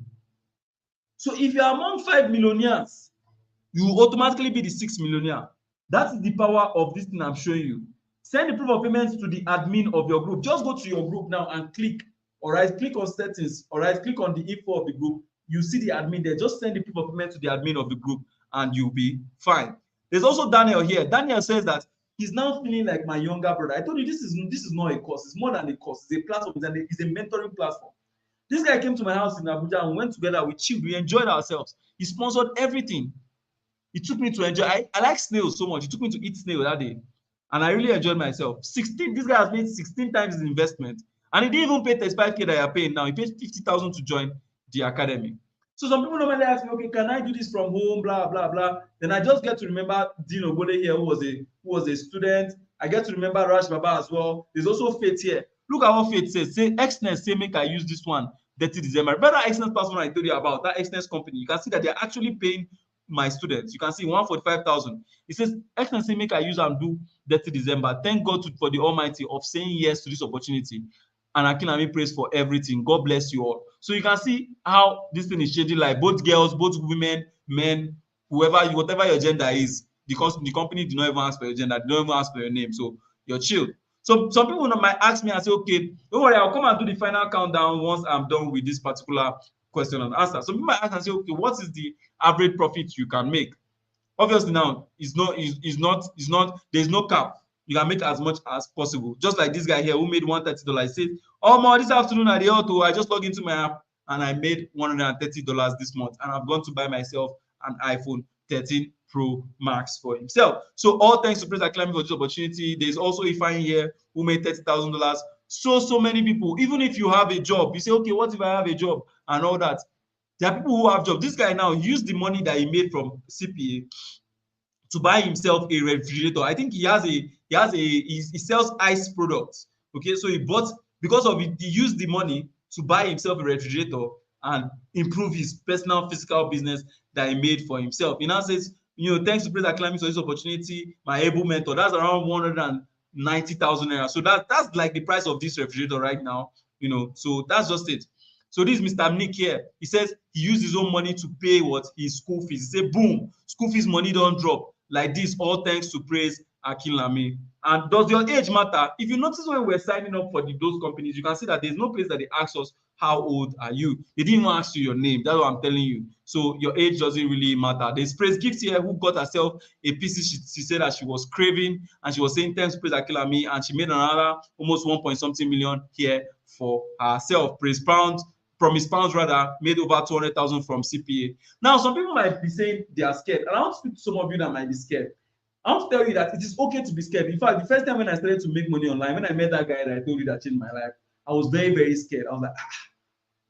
So if you are among 5 millionaires, you will automatically be the 6th millionaire. That is the power of this thing I'm showing you. Send the proof of payments to the admin of your group. Just go to your group now and click. All right, click on settings. All right, click on the info of the group. You see the admin there. Just send the proof of payment to the admin of the group and you'll be fine. There's also Daniel here. Daniel says that he's now feeling like my younger brother. I told you this is not a course. It's more than a course. It's a platform. It's a mentoring platform. This guy came to my house in Abuja and we went together. We chilled. We enjoyed ourselves. He sponsored everything. He took me to enjoy. I like snails so much. He took me to eat snail that day. And I really enjoyed myself. This guy has made 16 times his investment. And he didn't even pay 35K that you're paying now. He paid 50,000 to join the academy. So some people normally ask me, okay, can I do this from home, blah, blah, blah. Then I just get to remember Dino Bode here, who was a student. I get to remember Raj Baba as well. There's also Faith here. Look at what Faith says. Say, Xness, say, make I use this one, 30 December. Remember that Xness platform I told you about, that Xness company. You can see that they're actually paying my students. You can see 145,000. It says, Xness, say, make I use and do 30 December. Thank God for the Almighty of saying yes to this opportunity. And Akinami prays for everything. God bless you all. So you can see how this thing is changing life. Both girls, both women, men, whatever your gender is, because the company did not even ask for your gender, they don't even ask for your name. So you're chill. So some people might ask me and say, okay, don't worry, I'll come and do the final countdown once I'm done with this particular question and answer. So people might ask and say, okay, what is the average profit you can make? Obviously now, there's no cap. You can make as much as possible. Just like this guy here who made $130. He said, oh, this afternoon at the auto, I just logged into my app and I made $130 this month. And I've gone to buy myself an iPhone 13 Pro Max for himself. So all thanks to Praise Acclaim for this opportunity. There's also Ifeanyi here who made $30,000. So many people. Even if you have a job, you say, okay, what if I have a job and all that? There are people who have jobs. This guy now used the money that he made from CPA to buy himself a refrigerator. I think he sells ice products. Okay, so he bought, because of it, he used the money to buy himself a refrigerator and improve his personal physical business that he made for himself. He now says, thanks to Praise Acclaim for this opportunity, my able mentor, that's around 190,000 naira. So that's like the price of this refrigerator right now, so that's just it. So this is Mr. Nick here. He says he used his own money to pay his school fees. He said, boom, school fees money don't drop. Like this, all thanks to Praise Akilami. And does your age matter? If you notice when we're signing up for those companies, you can see that there's no place that they ask us, how old are you? They didn't even ask you your name. That's what I'm telling you. So your age doesn't really matter. There's Praise Gift here who got herself a PC she said that she was craving, and she was saying thanks to Praise Akilami, and she made another almost 1 point something million here for herself. Praise Pound from his pounds rather, made over 200,000 from CPA. Now, some people might be saying they are scared, and I want to speak to some of you that might be scared. I want to tell you that it is okay to be scared. In fact, the first time when I started to make money online, when I met that guy that I told you that changed my life, I was very, very scared. I was like,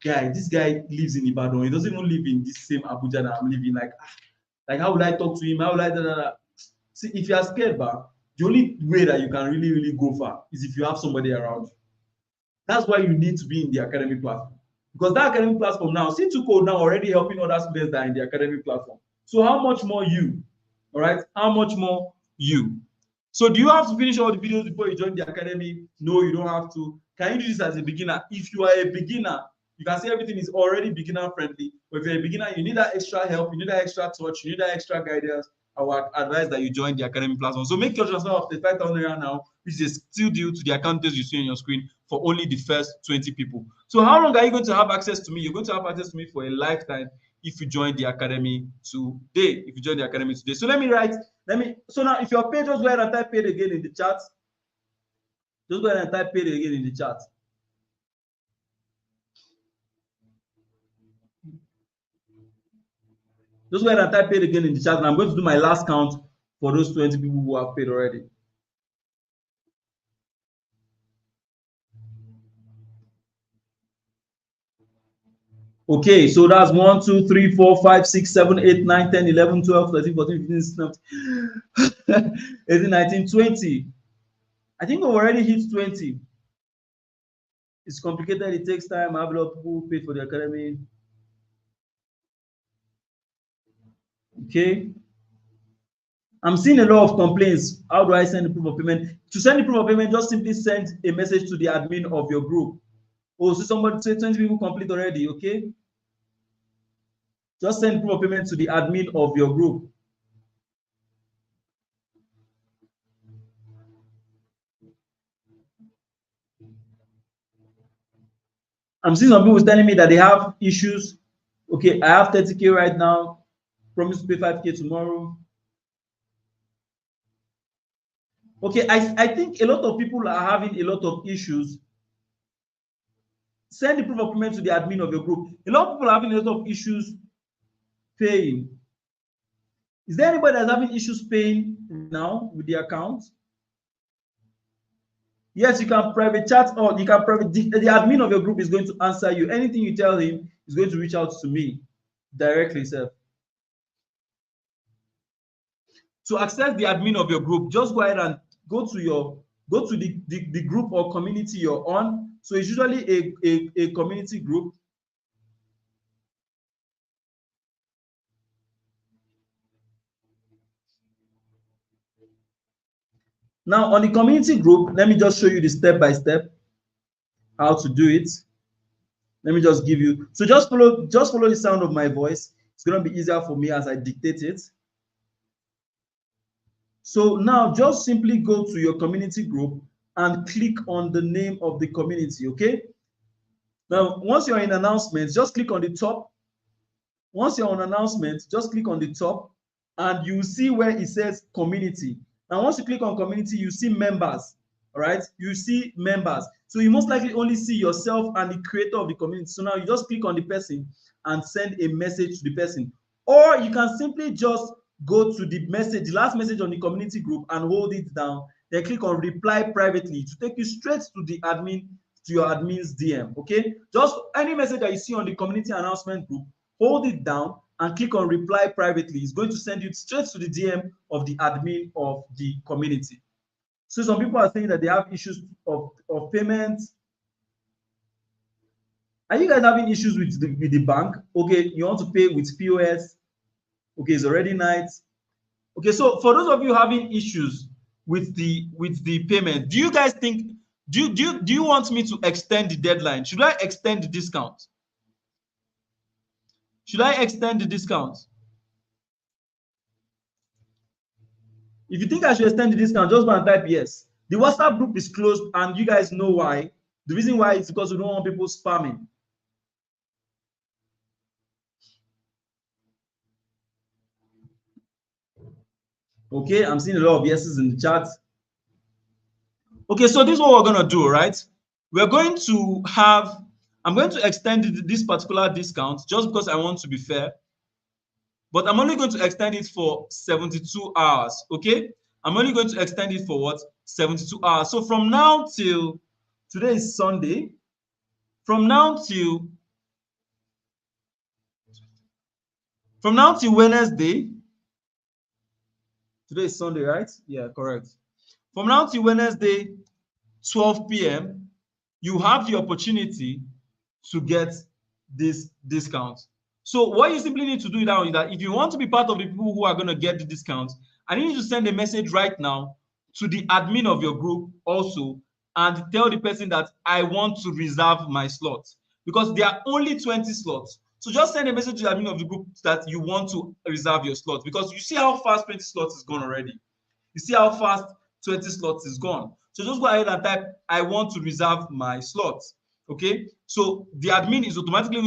guy, this guy lives in Ibadan. He doesn't even live in this same Abuja that I'm living. Like how would I talk to him? How would I See, if you are scared, but the only way that you can really, really go far is if you have somebody around you. That's why you need to be in the academic platform. Because that academic platform now, C2 Code now already helping other students that are in the academic platform. So how much more you? All right, how much more you? So do you have to finish all the videos before you join the academy? No, you don't have to. Can you do this as a beginner? If you are a beginner, you can see everything is already beginner friendly. But if you're a beginner, you need that extra help, you need that extra touch, you need that extra guidance. I would advise that you join the academy platform. So make your transfer of the 5,000 naira now, which is still due to the account details you see on your screen for only the first 20 people. So how long are you going to have access to me? You're going to have access to me for a lifetime if you join the academy today. If you join the academy today. So so now if you're paid, just go ahead and type paid again in the chat. Just go ahead and type paid again in the chat. Just go ahead and type paid again in the chat, and I'm going to do my last count for those 20 people who have paid already. Okay, so that's 1, 2, 3, 4, 5, 6, 7, 8, 9, 10, 11, 12, 13, 14, 15, 16, 18, 19, 20. I think we've already hit 20. It's complicated, it takes time. I have a lot of people who paid for the academy. Okay. I'm seeing a lot of complaints. How do I send the proof of payment? To send the proof of payment, just simply send a message to the admin of your group. Oh, so somebody say 20 people complete already, okay? Just send proof of payment to the admin of your group. I'm seeing some people telling me that they have issues. Okay, I have 30K right now. Promise to pay 5K tomorrow. Okay, I think a lot of people are having a lot of issues. Send the proof of payment to the admin of your group. A lot of people are having a lot of issues paying. Is there anybody that's having issues paying now with the account? Yes, you can private chat, or you can private. The admin of your group is going to answer you. Anything you tell him is going to reach out to me directly, sir. To access the admin of your group, just go ahead and go to the group or community you're on. So it's usually a community group. Now on the community group, let me just show you the step by step how to do it. Let me just give you, so just follow the sound of my voice. It's going to be easier for me as I dictate it. So now just simply go to your community group and click on the name of the community, okay? Now, once you're in announcements, just click on the top. Once you're on announcements, just click on the top and you see where it says community. Now, once you click on community, you see members, all right? You see members. So you most likely only see yourself and the creator of the community. So now you just click on the person and send a message to the person. Or you can simply just go to the message, the last message on the community group, and hold it down. Then click on reply privately to take you straight to the admin, to your admin's DM, okay? Just any message that you see on the community announcement group, hold it down and click on reply privately. It's going to send you straight to the DM of the admin of the community. So some people are saying that they have issues of payment. Are you guys having issues with the bank? Okay, you want to pay with POS. Okay, it's already night. Okay, so for those of you having issues with the payment, do you guys think, do you want me to extend the deadline? Should I extend the discount? Should I extend the discount? If you think I should extend the discount, just go and type yes. The WhatsApp group is closed, and you guys know why. The reason why is because we don't want people spamming. Okay, I'm seeing a lot of yeses in the chat. Okay, so this is what we're going to do, right? We're going to have I'm going to extend this particular discount just because I want to be fair, but I'm only going to extend it for 72 hours, okay? I'm only going to extend it for what? 72 hours. So from now till, today is Sunday, from now till Wednesday, today is Sunday, right? Yeah, correct. From now till Wednesday, 12 p.m., you have the opportunity to get this discount. So what you simply need to do now is that if you want to be part of the people who are going to get the discount, I need you to send a message right now to the admin of your group also and tell the person that I want to reserve my slot, because there are only 20 slots. So just send a message to the admin of the group that you want to reserve your slot, because you see how fast 20 slots is gone already. You see how fast 20 slots is gone. So just go ahead and type, I want to reserve my slots. Okay, so the admin is automatically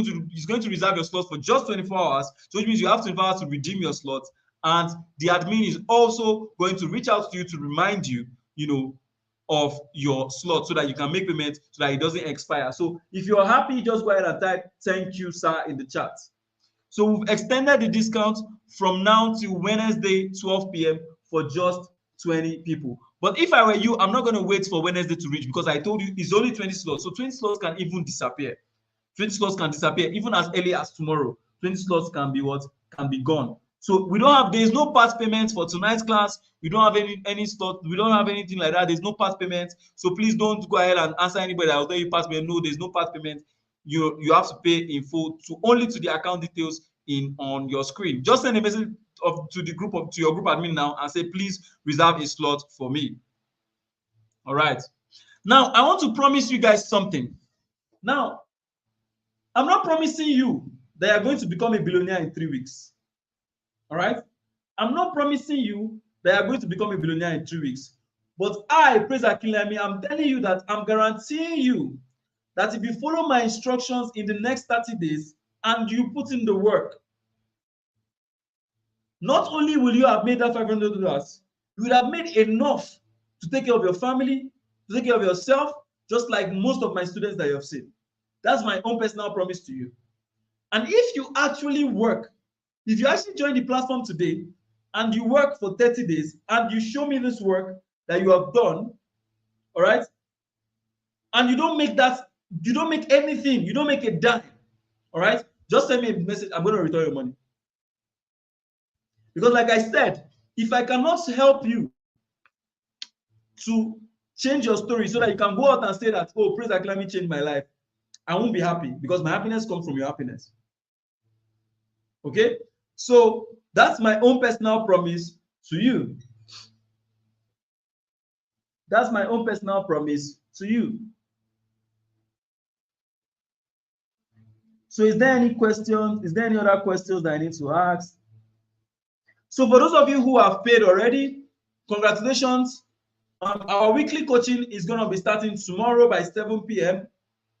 going to reserve your slot for just 24 hours. So which means you have 24 hours to redeem your slot, and the admin is also going to reach out to you to remind you, of your slot, so that you can make payment so that it doesn't expire. So if you're happy, just go ahead and type thank you, sir, in the chat. So we've extended the discount from now till Wednesday, 12 p.m. for just 20 people. But if I were you, I'm not going to wait for Wednesday to reach, because I told you it's only 20 slots. So 20 slots can even disappear. 20 slots can disappear even as early as tomorrow. 20 slots can be gone. So there's no part payment for tonight's class. We don't have any slot. We don't have anything like that. There's no part payment. So please don't go ahead and answer anybody that will tell you part payment. No, there's no part payment. You have to pay in full only to the account details on your screen. Just send a message to your group admin now and say, please reserve a slot for me. All right. Now I want to promise you guys something. Now, I'm not promising you that you're going to become a billionaire in 3 weeks. All right. I'm not promising you that you're going to become a billionaire in 3 weeks. But Praise Akinlami, I'm telling you that I'm guaranteeing you that if you follow my instructions in the next 30 days and you put in the work, not only will you have made that $500, you will have made enough to take care of your family, to take care of yourself, just like most of my students that you have seen. That's my own personal promise to you. And if you actually work, if you actually join the platform today and you work for 30 days and you show me this work that you have done, all right, and you don't make anything, you don't make a dime, all right, just send me a message. I'm going to return your money. Because like I said, if I cannot help you to change your story so that you can go out and say that, oh, Praise Akinlami changed my life, I won't be happy, because my happiness comes from your happiness. Okay? So that's my own personal promise to you. That's my own personal promise to you. So is there any questions? Is there any other questions that I need to ask? So for those of you who have paid already, congratulations. Our weekly coaching is going to be starting tomorrow by 7 p.m.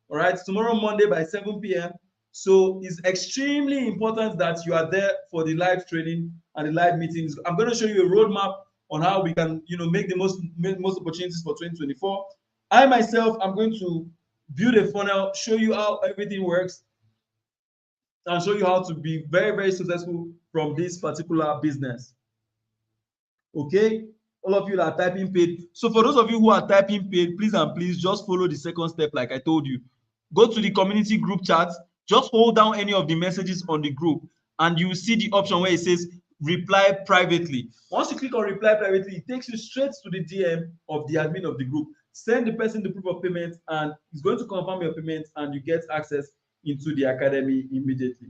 All right, tomorrow Monday by 7 p.m. So it's extremely important that you are there for the live training and the live meetings. I'm going to show you a roadmap on how we can, make the most opportunities for 2024. I myself, I'm going to build a funnel, show you how everything works, and show you how to be very, very successful from this particular business. Okay, all of you that are typing paid. So for those of you who are typing paid, please and please just follow the second step like I told you. Go to the community group chat, just hold down any of the messages on the group, and you will see the option where it says reply privately. Once you click on reply privately, it takes you straight to the DM of the admin of the group. Send the person the proof of payment, and it's going to confirm your payment, and you get access into the academy immediately.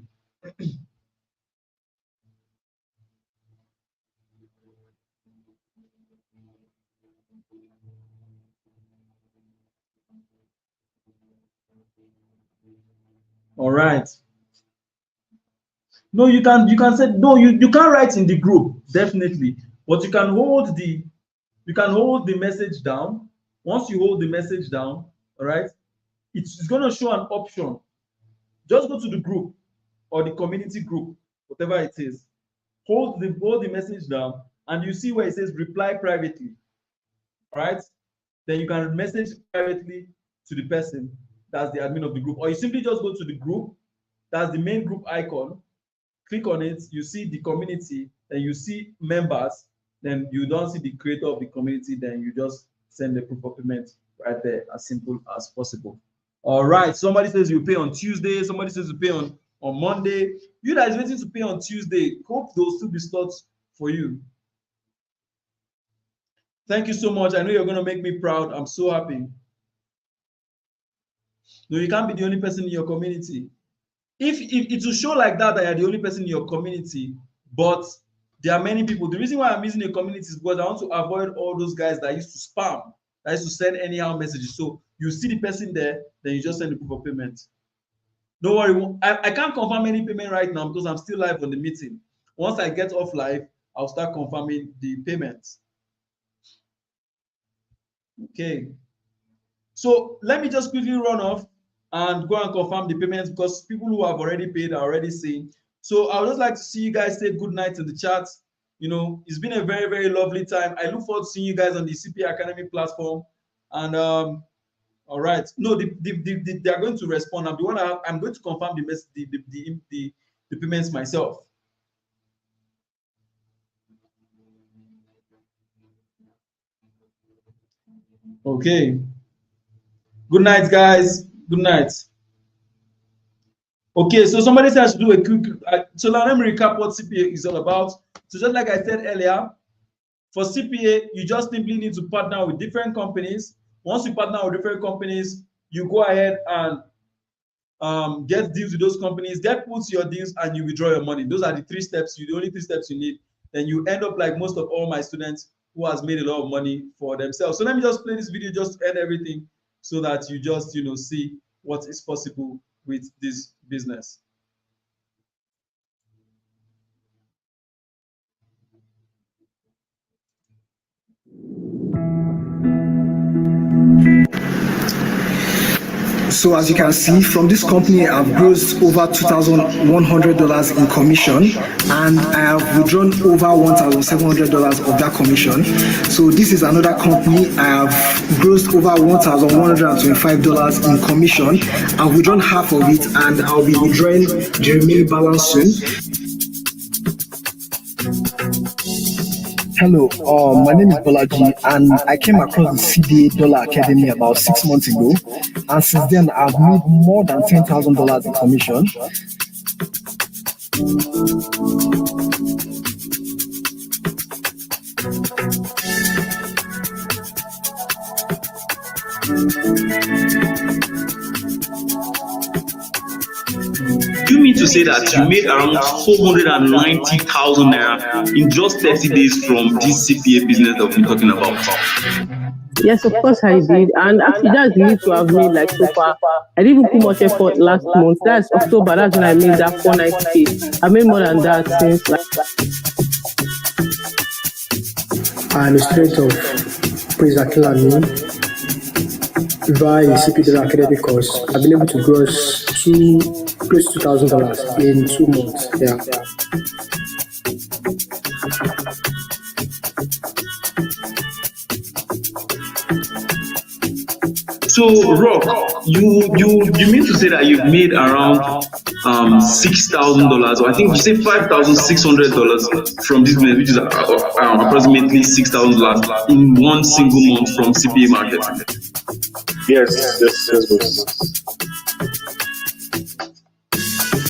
All right. No, you can say no, you can't write in the group, definitely, but you can hold the message down. Once you hold the message down, all right, it's going to show an option. Just go to the group or the community group, whatever it is. Hold the message down, and you see where it says reply privately. All right, then you can message privately to the person That's the admin of the group. Or you simply just go to the group. That's the main group icon. Click on it. You see the community. Then you see members. Then you don't see the creator of the community. Then you just send the proof of payment right there, as simple as possible. All right. Somebody says you pay on Tuesday. Somebody says you pay on Monday. You that is waiting to pay on Tuesday, hope those two be slots for you. Thank you so much. I know you're going to make me proud. I'm so happy. No, you can't be the only person in your community. If it will show like that you're the only person in your community, but there are many people. The reason why I'm using a community is because I want to avoid all those guys that used to spam, that used to send anyhow messages. So you see the person there, then you just send the proof of payment. Don't worry, I can't confirm any payment right now because I'm still live on the meeting. Once I get off live, I'll start confirming the payments. Okay. So let me just quickly run off and go and confirm the payments because people who have already paid are already seeing. So I would just like to see you guys say good night in the chat. You know, it's been a very, very lovely time. I look forward to seeing you guys on the CPA Academy platform. And all right, no, they are going to respond. I'm going to confirm the payments myself. Okay. Good night, guys. Good night. Okay, so somebody says to do a quick. So now let me recap what CPA is all about. So just like I said earlier, for CPA, you just simply need to partner with different companies. Once you partner with different companies, you go ahead and get deals with those companies, get put your deals, and you withdraw your money. Those are the three steps. The only three steps you need. Then you end up like most of all my students who has made a lot of money for themselves. So let me just play this video just to end everything so that you just see what is possible with this business. So as you can see, from this company, I've grossed over $2,100 in commission, and I have withdrawn over $1,700 of that commission. So this is another company. I have grossed over $1,125 in commission. I've withdrawn half of it, and I'll be withdrawing the remaining balance soon. Hello, my name is Bolaji, and I came across the CBA Dollar Academy about 6 months ago, and since then I've made more than $10,000 in commission. You mean to say that you made around 490,000 naira in just 30 days from this CPA business that we're talking about? Yes, of course I did. And actually, that's the least to have made like so far. I didn't even put much effort last month. That's October. That's when I made that 490K. I made more than that since like. I'm a student of Praise Academy via CPA Academy course. I've been able to gross close to $2,000 in 2 months. Yeah. So, Rock, you mean to say that you've made around $6,000, or I think you say $5,600 from this business, which is approximately $6,000 in one single month from CPA market? Yes, boss.